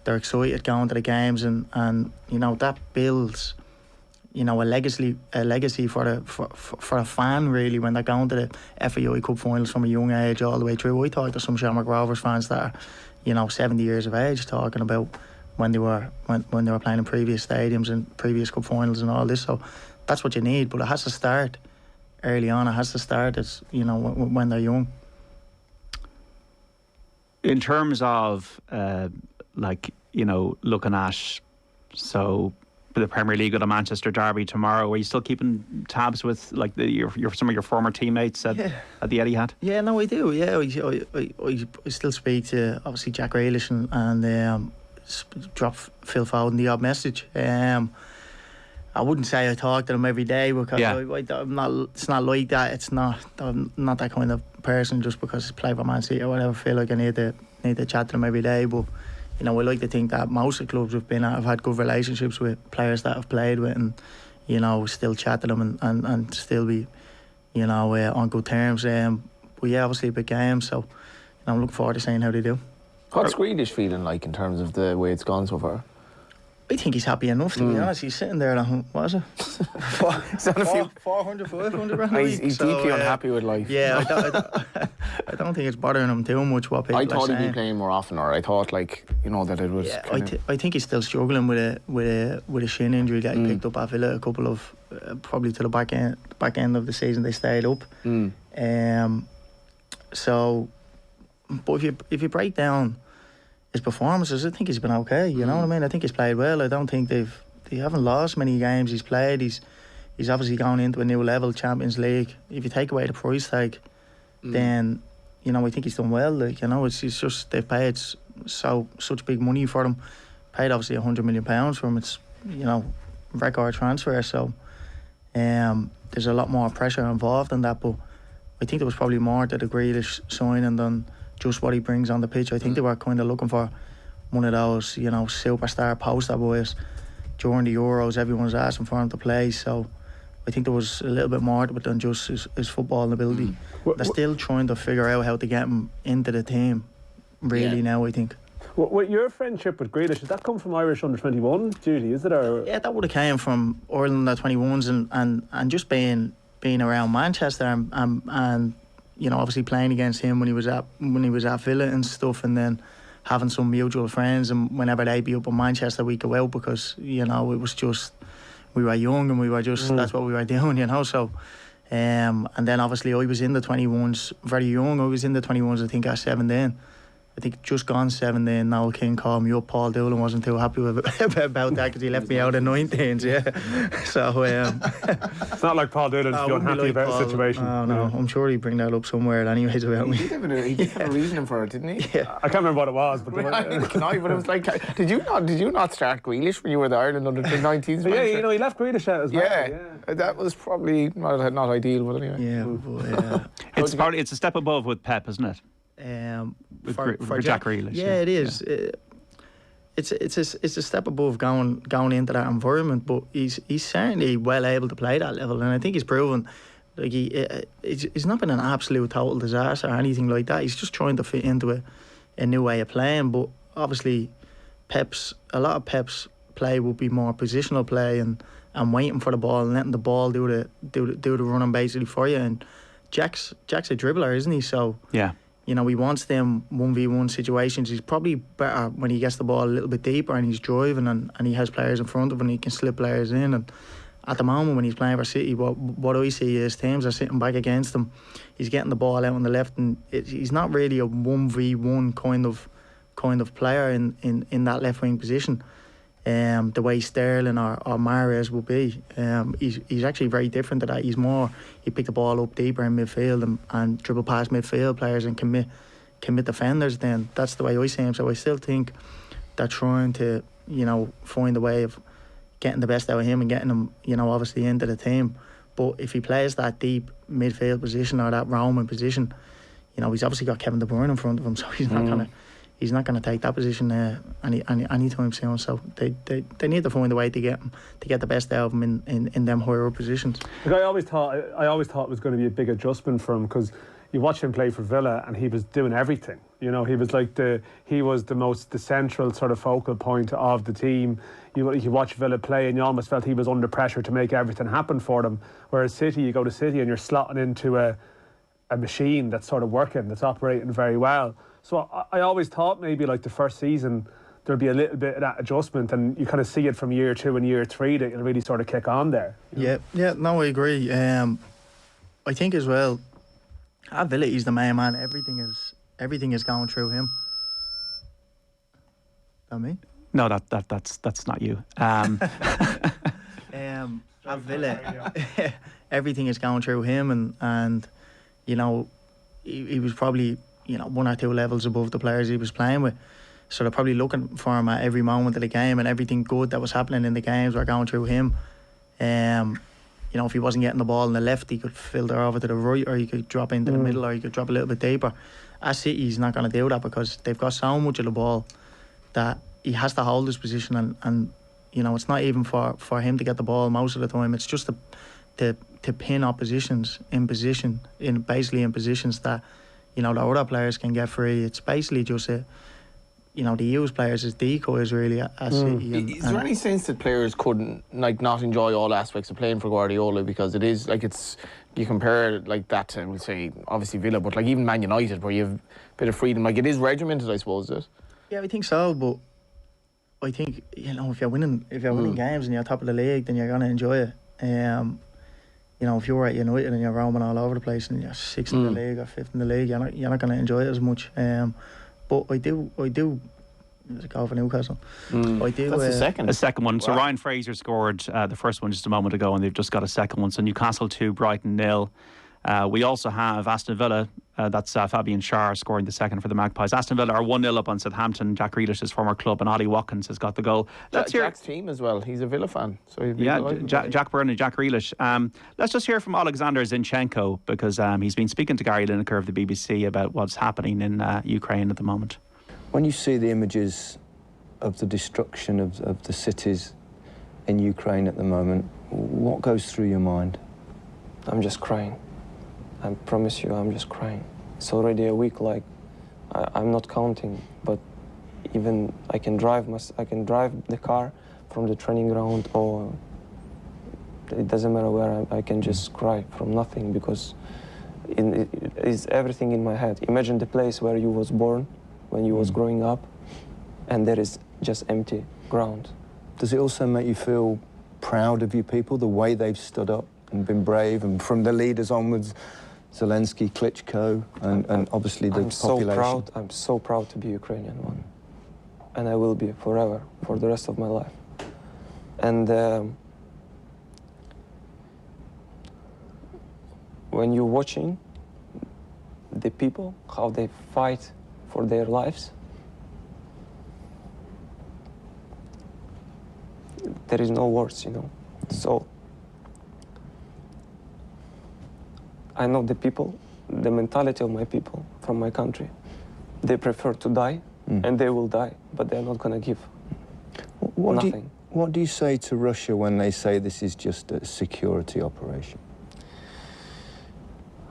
They're excited going to the games, and you know, that builds, you know, a legacy for a fan, really, when they're going to the FAI Cup finals from a young age all the way through. I talk to some Shamrock Rovers fans that are, you know, 70 years of age, talking about when they were playing in previous stadiums and previous cup finals and all this. So that's what you need, but it has to start early on. It has to start as, you know, when they're young. In terms of like, you know, looking at the Premier League or the Manchester Derby tomorrow, are you still keeping tabs with like some of your former teammates at the Etihad? Yeah, no, I do. Yeah, I still speak to obviously Jack Grealish and drop Phil Foden the odd message. I wouldn't say I talk to them every day because I'm not. It's not like that. I'm not that kind of person just because I play for Man City or whatever. I feel like I need to chat to them every day. But you know, I like to think that most of the clubs we've been at, I've had good relationships with players that I've played with, and you know, still chat to them and still be, you know, on good terms. But yeah, obviously a big game, so you know, I'm looking forward to seeing how they do. What's Grealish feeling like in terms of the way it's gone so far? I think he's happy enough, to be honest. He's sitting there, what is it? 400, 500 He's deeply unhappy with life. Yeah, I don't think it's bothering him too much what people I thought are saying. he'd be playing more often, or I thought, like, you know, that it was. Yeah, I think he's still struggling with a shin injury that he picked up at Villa a couple of probably to the back end of the season. They stayed up. So, but if you break down his performances, I think he's been okay. You know what I mean? I think he's played well. I don't think they haven't lost many games he's played. He's obviously gone into a new level, Champions League. If you take away the price tag, then you know, I think he's done well. Like, you know, it's just they've paid such big money for him. Paid obviously £100 million for him. It's, you know, record transfer. So there's a lot more pressure involved in that. But I think there was probably more to the Grealish signing than just what he brings on the pitch. I think they were kind of looking for one of those, you know, superstar poster boys. During the Euros, everyone was asking for him to play, so I think there was a little bit more to it than just his footballing ability. They're still trying to figure out how to get him into the team, really, now, I think. Well, your friendship with Grealish, did that come from Irish under-21 duty, is it? Or? Yeah, that would have came from Ireland under-21s and just being around Manchester and you know, obviously playing against him when he was at Villa and stuff, and then having some mutual friends, and whenever they'd be up in Manchester we'd go out because, you know, it was we were young and we were just that's what we were doing, you know. So, and then obviously I was in the 21s very young. I was in the 21s, I think, at 17. I think just gone 17. Noel King called me up. Paul Doolan wasn't too happy about that because he left me out at 19s. Yeah, so it's not like Paul Doolan to be unhappy about the situation. No, I'm sure he'd bring that up somewhere anyways about me. He did have a reasoning for it, didn't he? Yeah. I can't remember what it was, but but it was like, did you not start Grealish when you were the Ireland under 19s? Yeah, you know, he left Grealish out as well. Yeah, that was probably not ideal, but anyway. Yeah, but, it's a step above with Pep, isn't it? For Jack Grealish. Yeah, it is. Yeah. It's a step above going into that environment, but he's certainly well able to play that level, and I think he's proven like he's not been an absolute total disaster or anything like that. He's just trying to fit into a new way of playing. But obviously, a lot of Pep's play would be more positional play and waiting for the ball and letting the ball do the running basically for you. And Jack's a dribbler, isn't he? So yeah. You know, he wants them 1v1 situations. He's probably better when he gets the ball a little bit deeper and he's driving and he has players in front of him and he can slip players in. And at the moment when he's playing for City, what I see is teams are sitting back against him. He's getting the ball out on the left and he's not really a 1v1 kind of player in that left wing position. The way Sterling or Mahrez will be. He's actually very different to that. He pick the ball up deeper in midfield and dribble past midfield players and commit defenders. Then that's the way I see him. So I still think they're trying to, you know, find a way of getting the best out of him and getting him, you know, obviously into the team. But if he plays that deep midfield position or that roaming position, you know, he's obviously got Kevin De Bruyne in front of him, so he's not going to take that position anytime soon. So they need to find a way to get the best out of him in them higher positions. Like I always thought it was going to be a big adjustment for him, because you watch him play for Villa and he was doing everything. You know, he was the central sort of focal point of the team. You watch Villa play and you almost felt he was under pressure to make everything happen for them. Whereas City, you go to City and you're slotting into a machine that's sort of working, that's operating very well. So I always thought maybe like the first season there'll be a little bit of that adjustment, and you kind of see it from year 2 and year 3 that it'll really sort of kick on there. Yeah, no, I agree. I think as well, at Villa he's the main man. Everything is going through him. That me? No, that's not you. At Villa, everything is going through him, and you know, he was probably, you know, 1 or 2 levels above the players he was playing with. So they're probably looking for him at every moment of the game, and everything good that was happening in the games were going through him. You know, if he wasn't getting the ball on the left, he could filter over to the right, or he could drop into the middle, or he could drop a little bit deeper. At City, he's not going to do that because they've got so much of the ball that he has to hold his position, and you know, it's not even for him to get the ball most of the time. It's just to pin oppositions in positions that, you know, the other players can get free. It's basically just you know, they use players as decoys really at City. Is there any sense that players couldn't not enjoy all aspects of playing for Guardiola, because it is like you compare like that to, we'll say, obviously Villa, but like even Man United, where you have a bit of freedom, like it is regimented, I suppose, is it? Yeah, I think so, but I think, you know, if you're winning games and you're top of the league, then you're gonna enjoy it. You know, if you're at United and you're roaming all over the place and you're 6th in the league or 5th in the league, you're not going to enjoy it as much. But I do. There's a goal for Newcastle. I do. That's the second one. So Wow. Ryan Fraser scored the first one just a moment ago, and they've just got a second one. So Newcastle 2, Brighton 0. We also have Aston Villa. That's Fabian Schär scoring the second for the Magpies. Aston Villa are 1-0 up on Southampton. Jack Grealish's former club, and Ollie Watkins has got the goal. Jack's team as well. He's a Villa fan. So Jack Byrne and Jack Grealish. Let's just hear from Oleksandr Zinchenko, because he's been speaking to Gary Lineker of the BBC about what's happening in Ukraine at the moment. When you see the images of the destruction of the cities in Ukraine at the moment, what goes through your mind? I'm just crying. I promise you, I'm just crying. It's already a week, like, I'm not counting, but even I can drive the car from the training ground, or it doesn't matter where, I can just cry from nothing, because it is everything in my head. Imagine the place where you was born, when you was growing up, and there is just empty ground. Does it also make you feel proud of your people, the way they've stood up and been brave, and from the leaders onwards, Zelensky, Klitschko, and obviously the population? I'm so proud to be Ukrainian one, and I will be forever, for the rest of my life. And when you're watching the people, how they fight for their lives, there is no words, you know. So I know the people, the mentality of my people from my country. They prefer to die, and they will die, but they're not going to give nothing. What do you say to Russia when they say this is just a security operation?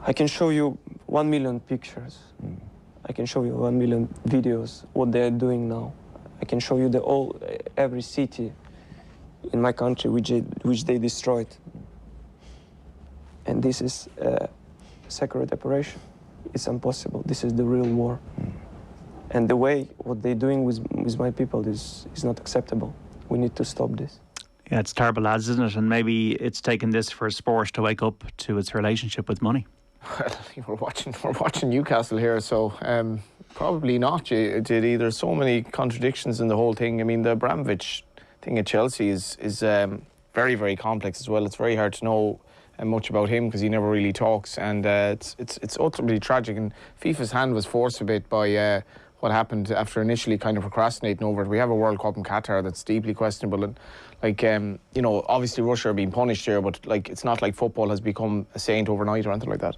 I can show you 1 million pictures. I can show you 1 million videos, what they're doing now. I can show you every city in my country which they destroyed. And this is a secret operation. It's impossible. This is the real war. And the way what they're doing with my people is not acceptable. We need to stop this. Yeah, it's terrible, lads, isn't it? And maybe it's taken this for sport to wake up to its relationship with money. Well, we're watching Newcastle here, so probably not. Did either. So many contradictions in the whole thing. I mean, the Abramovich thing at Chelsea is very, very complex as well. It's very hard to know much about him because he never really talks, and it's ultimately tragic. And FIFA's hand was forced a bit by what happened after initially kind of procrastinating over it. We have a World Cup in Qatar that's deeply questionable, and you know, obviously Russia are being punished here, but it's not like football has become a saint overnight or anything like that.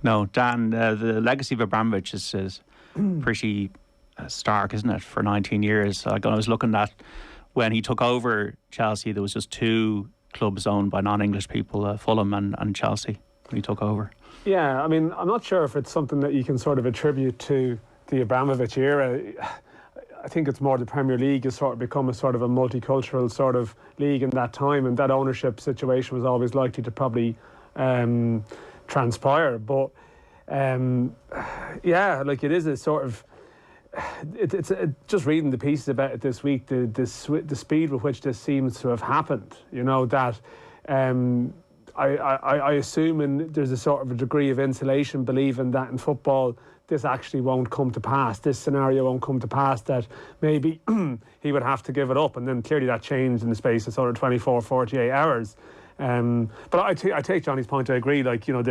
No, Dan, the legacy of Abramovich is pretty stark, isn't it? For 19 years, like, I was looking at when he took over Chelsea, there was just 2 clubs owned by non-English people, Fulham and Chelsea, when he took over. Yeah, I mean, I'm not sure if it's something that you can sort of attribute to the Abramovich era. I think it's more the Premier League has sort of become a sort of a multicultural sort of league in that time, and that ownership situation was always likely to probably transpire. But yeah, like, it is a sort of it's just reading the pieces about it this week, the speed with which this seems to have happened. You know, that I assume there's a sort of a degree of insulation, believing that in football this actually won't come to pass, this scenario won't come to pass, that maybe he would have to give it up, and then clearly that changed in the space of sort of 24, 48 hours. But I take Johnny's point. I agree. Like, you know,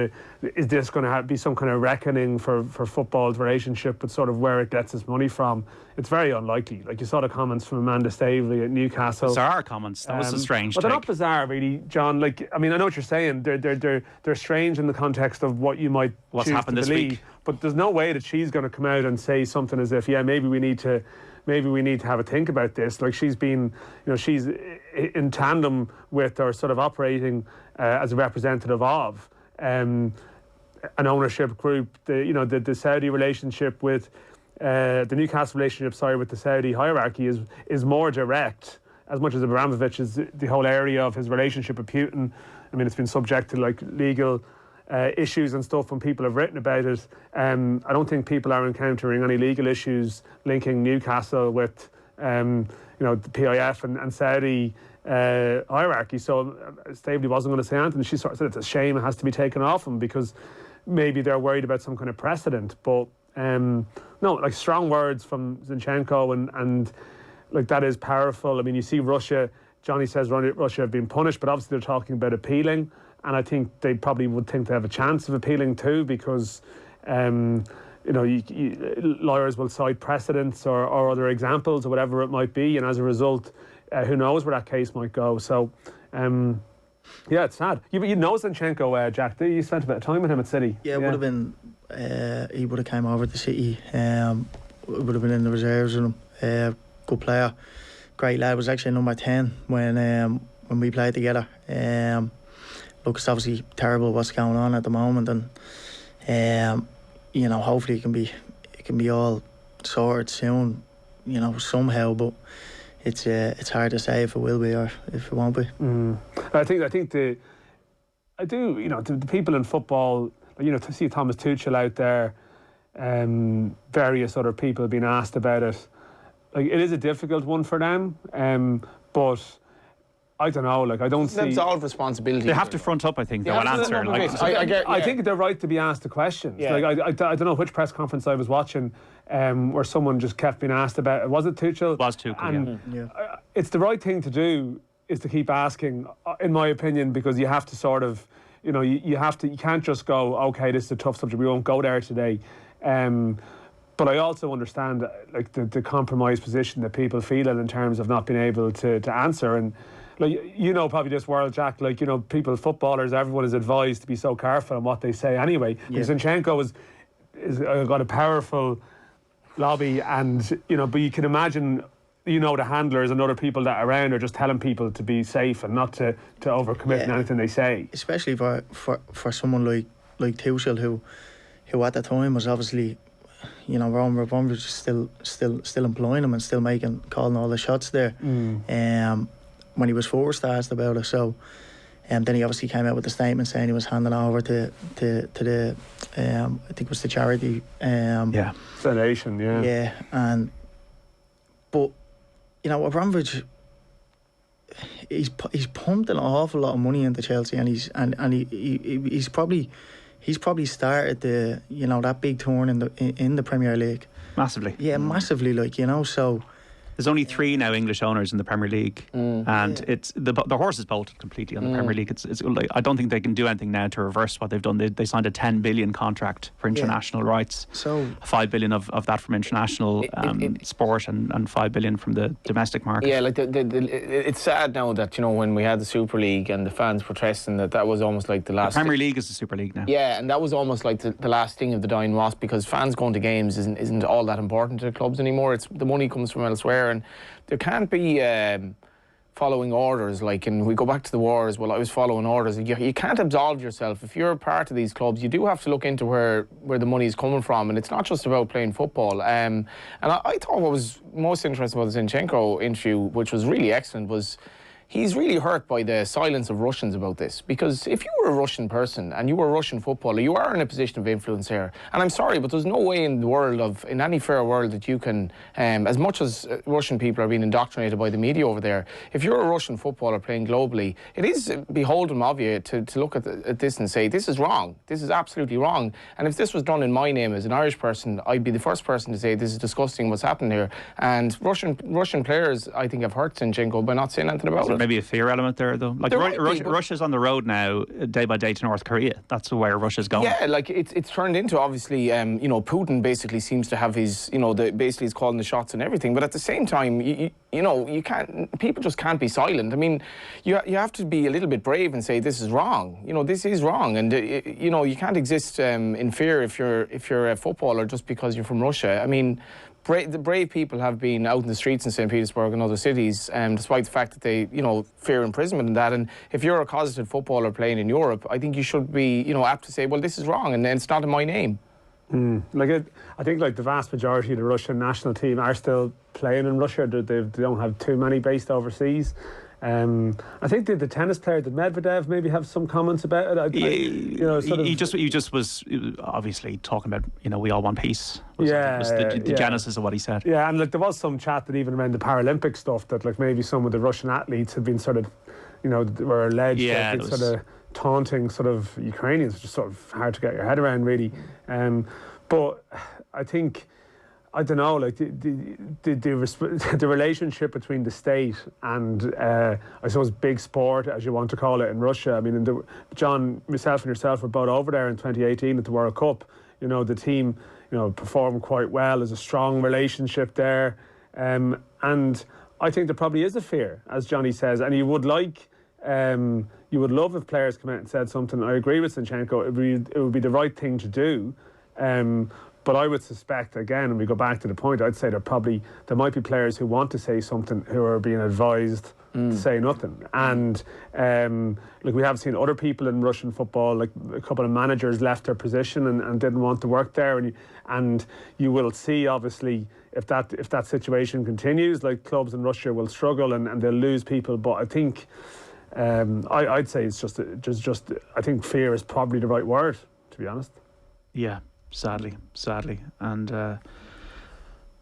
is this going to be some kind of reckoning for football's relationship with sort of where it gets its money from? It's very unlikely. Like, you saw the comments from Amanda Staveley at Newcastle. Bizarre comments. That was a strange. But they're not bizarre, really, John. Like, I mean, I know what you're saying. They're strange in the context of what you might What's choose happened to this believe. week. But there's no way that she's going to come out and say something as if, yeah, maybe we need to have a think about this. Like, she's been, you know, she's in tandem with, or sort of operating as a representative of an ownership group. The Saudi relationship with the Newcastle relationship, with the Saudi hierarchy is more direct, as much as Abramovich is the whole area of his relationship with Putin. I mean, it's been subject to like legal issues and stuff when people have written about it. I don't think people are encountering any legal issues linking Newcastle with the PIF and Saudi hierarchy. So Staveley wasn't going to say anything. She sort of said it's a shame it has to be taken off him because maybe they're worried about some kind of precedent. But no, like, strong words from Zinchenko and like, that is powerful. I mean, you see Russia, Johnny says Russia have been punished, but obviously they're talking about appealing. And I think they probably would think they have a chance of appealing too, because lawyers will cite precedents or other examples or whatever it might be, and as a result, who knows where that case might go. So, yeah, it's sad. You know Zinchenko, Jack. You spent a bit of time with him at City. Yeah, it would have been. He would have came over to City. Would have been in the reserves with him. Good player, great lad. Was actually number 10 when we played together. Look, it's obviously terrible what's going on at the moment, and hopefully it can be all sorted soon, somehow. But it's hard to say if it will be or if it won't be. I think the people in football, to see Thomas Tuchel out there, various other people being asked about it. Like, it is a difficult one for them, but I don't know. Like, I don't see. Absolve responsibility. They have to front up, I think, though, and answer. I think they're right to be asked the questions. Yeah. Like, I don't know which press conference I was watching, where someone just kept being asked about it. Was it Tuchel? It was Tuchel. And it's the right thing to do, is to keep asking, in my opinion, because you have to sort of, you know, you can't just go, okay, this is a tough subject, we won't go there today. But I also understand, like, the compromised position that people feel in terms of not being able to answer. And, like, you know, probably this world, Jack, like, you know, people, footballers, everyone is advised to be so careful on what they say anyway. Yeah. Zinchenko is got a powerful lobby, and, you know, but you can imagine, you know, the handlers and other people that are around are just telling people to be safe and not to overcommit in anything they say. Especially for someone like Tuchel, who at the time was obviously, you know, Rory McIlroy was still employing him and still calling all the shots there. When he was first asked about it, so then he obviously came out with a statement saying he was handing over to the I think it was the charity Foundation, but you know, Abramovich, he's pumped an awful lot of money into Chelsea, and he's probably started the, you know, that big turn in the Premier League massively. Yeah, massively, like, you know. So there's only 3 now English owners in the Premier League, and it's the horse is bolted completely on the Premier League. It's like, I don't think they can do anything now to reverse what they've done. They signed a 10 billion contract for international rights. So 5 billion of that from international sport, and 5 billion from the domestic market. Yeah, like it's sad now that, you know, when we had the Super League and the fans protesting, that was almost like the last. The Premier League is the Super League now. Yeah, and that was almost like the last thing of the dying wasp, because fans going to games isn't all that important to the clubs anymore. It's the money comes from elsewhere. And there can't be following orders, like, and we go back to the war as well. I was following orders. You can't absolve yourself. If you're a part of these clubs, you do have to look into where the money is coming from, and it's not just about playing football. And I thought what was most interesting about the Zinchenko interview, which was really excellent, was he's really hurt by the silence of Russians about this. Because if you were a Russian person and you were a Russian footballer, you are in a position of influence here. And I'm sorry, but there's no way in the world, in any fair world, that you can, as much as Russian people are being indoctrinated by the media over there, if you're a Russian footballer playing globally, it is beholden of you to look at this and say, this is wrong. This is absolutely wrong. And if this was done in my name as an Irish person, I'd be the first person to say, this is disgusting what's happened here. And Russian players, I think, have hurt Zinchenko by not saying anything about it. Maybe a fear element there, though. Like, Russia's on the road now, day by day, to North Korea. That's where Russia's going. Yeah, like, it's turned into, obviously, you know, Putin basically seems to have his, you know, basically he's calling the shots and everything. But at the same time, you know, you can't. People just can't be silent. I mean, you have to be a little bit brave and say, this is wrong. You know, this is wrong, and you know, you can't exist in fear if you're a footballer just because you're from Russia. I mean, the brave people have been out in the streets in St. Petersburg and other cities, despite the fact that they, you know, fear imprisonment and that. And if you're a closeted footballer playing in Europe, I think you should be, you know, apt to say, well, this is wrong, and it's not in my name. I think, like, the vast majority of the Russian national team are still playing in Russia. They don't have too many based overseas. I think the tennis player, did Medvedev maybe have some comments about it? He just was obviously talking about, you know, we all want peace. Was the genesis of what he said. Yeah, and, like, there was some chat that even around the Paralympic stuff that, like, maybe some of the Russian athletes had been sort of, you know, were alleged to have been sort of taunting sort of Ukrainians, which is sort of hard to get your head around, really. But I think, I don't know, like, the relationship between the state and I suppose big sport, as you want to call it, in Russia. I mean, John, myself and yourself were both over there in 2018 at the World Cup. You know, the team, you know, performed quite well. There's a strong relationship there, and I think there probably is a fear, as Johnny says, and you would like. You would love if players came out and said something. I agree with Zinchenko. It would be the right thing to do. But I would suspect, again, and we go back to the point, I'd say there might be players who want to say something who are being advised to say nothing. And like, we have seen other people in Russian football, like a couple of managers left their position and didn't want to work there. And you will see, obviously, if that situation continues, like, clubs in Russia will struggle and they'll lose people. But I think I'd say it's just I think fear is probably the right word, to be honest. Yeah. Sadly, and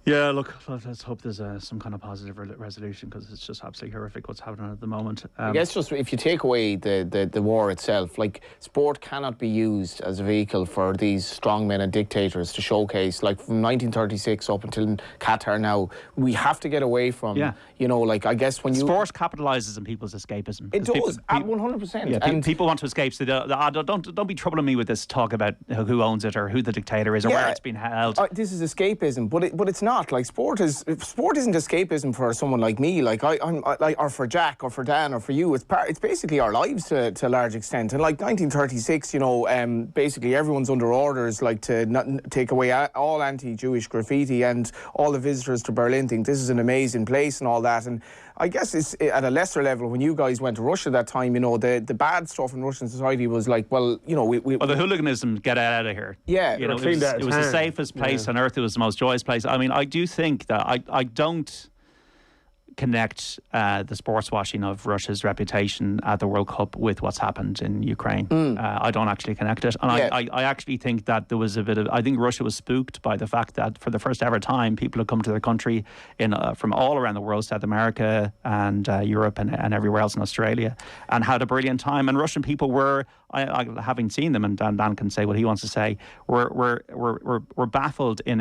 Yeah, look, let's hope there's some kind of positive resolution, because it's just absolutely horrific what's happening at the moment. I guess just if you take away the war itself, like, sport cannot be used as a vehicle for these strongmen and dictators to showcase, like, from 1936 up until Qatar now. We have to get away from, you know, like, I guess when you... Sport capitalises on people's escapism. It does, at 100%. Yeah, and people want to escape, so don't be troubling me with this talk about who owns it or who the dictator is or where it's been held. This is escapism, but it's not. Like, sport isn't escapism for someone like me, like or for Jack or for Dan or for you. It's basically our lives to a large extent. And like 1936, you know, basically everyone's under orders, like, to not take away all anti-Jewish graffiti, and all the visitors to Berlin think this is an amazing place and all that. And I guess it's at a lesser level. When you guys went to Russia that time, you know, the bad stuff in Russian society was like, well, you know, well, the hooliganism, get out of here. Yeah, you know, it was the safest place on earth. It was the most joyous place. I mean, I do think that I don't connect the sports washing of Russia's reputation at the World Cup with what's happened in Ukraine. I don't actually connect it, and I actually think that there was a bit of... I think Russia was spooked by the fact that for the first ever time, people had come to their country from all around the world, South America and Europe and everywhere else in Australia, and had a brilliant time. And Russian people were, I having seen them, and Dan can say what he wants to say, were baffled in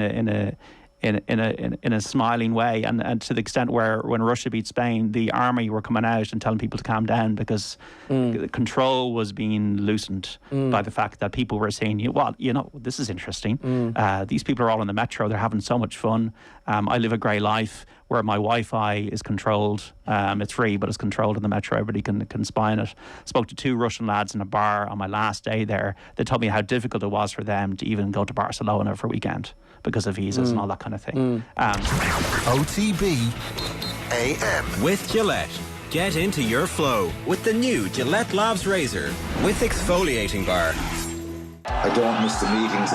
a smiling way, and to the extent where when Russia beat Spain, the army were coming out and telling people to calm down, because control was being loosened by the fact that people were saying, well, you know, this is interesting. These people are all on the metro, they're having so much fun. I live a grey life where my Wi-Fi is controlled. It's free, but it's controlled in the metro. Everybody can spy on it. Spoke to 2 Russian lads in a bar on my last day there. They told me how difficult it was for them to even go to Barcelona for a weekend because of visas and all that kind of thing. OTB AM. With Gillette. Get into your flow with the new Gillette Labs razor with exfoliating bar. I don't miss the meetings.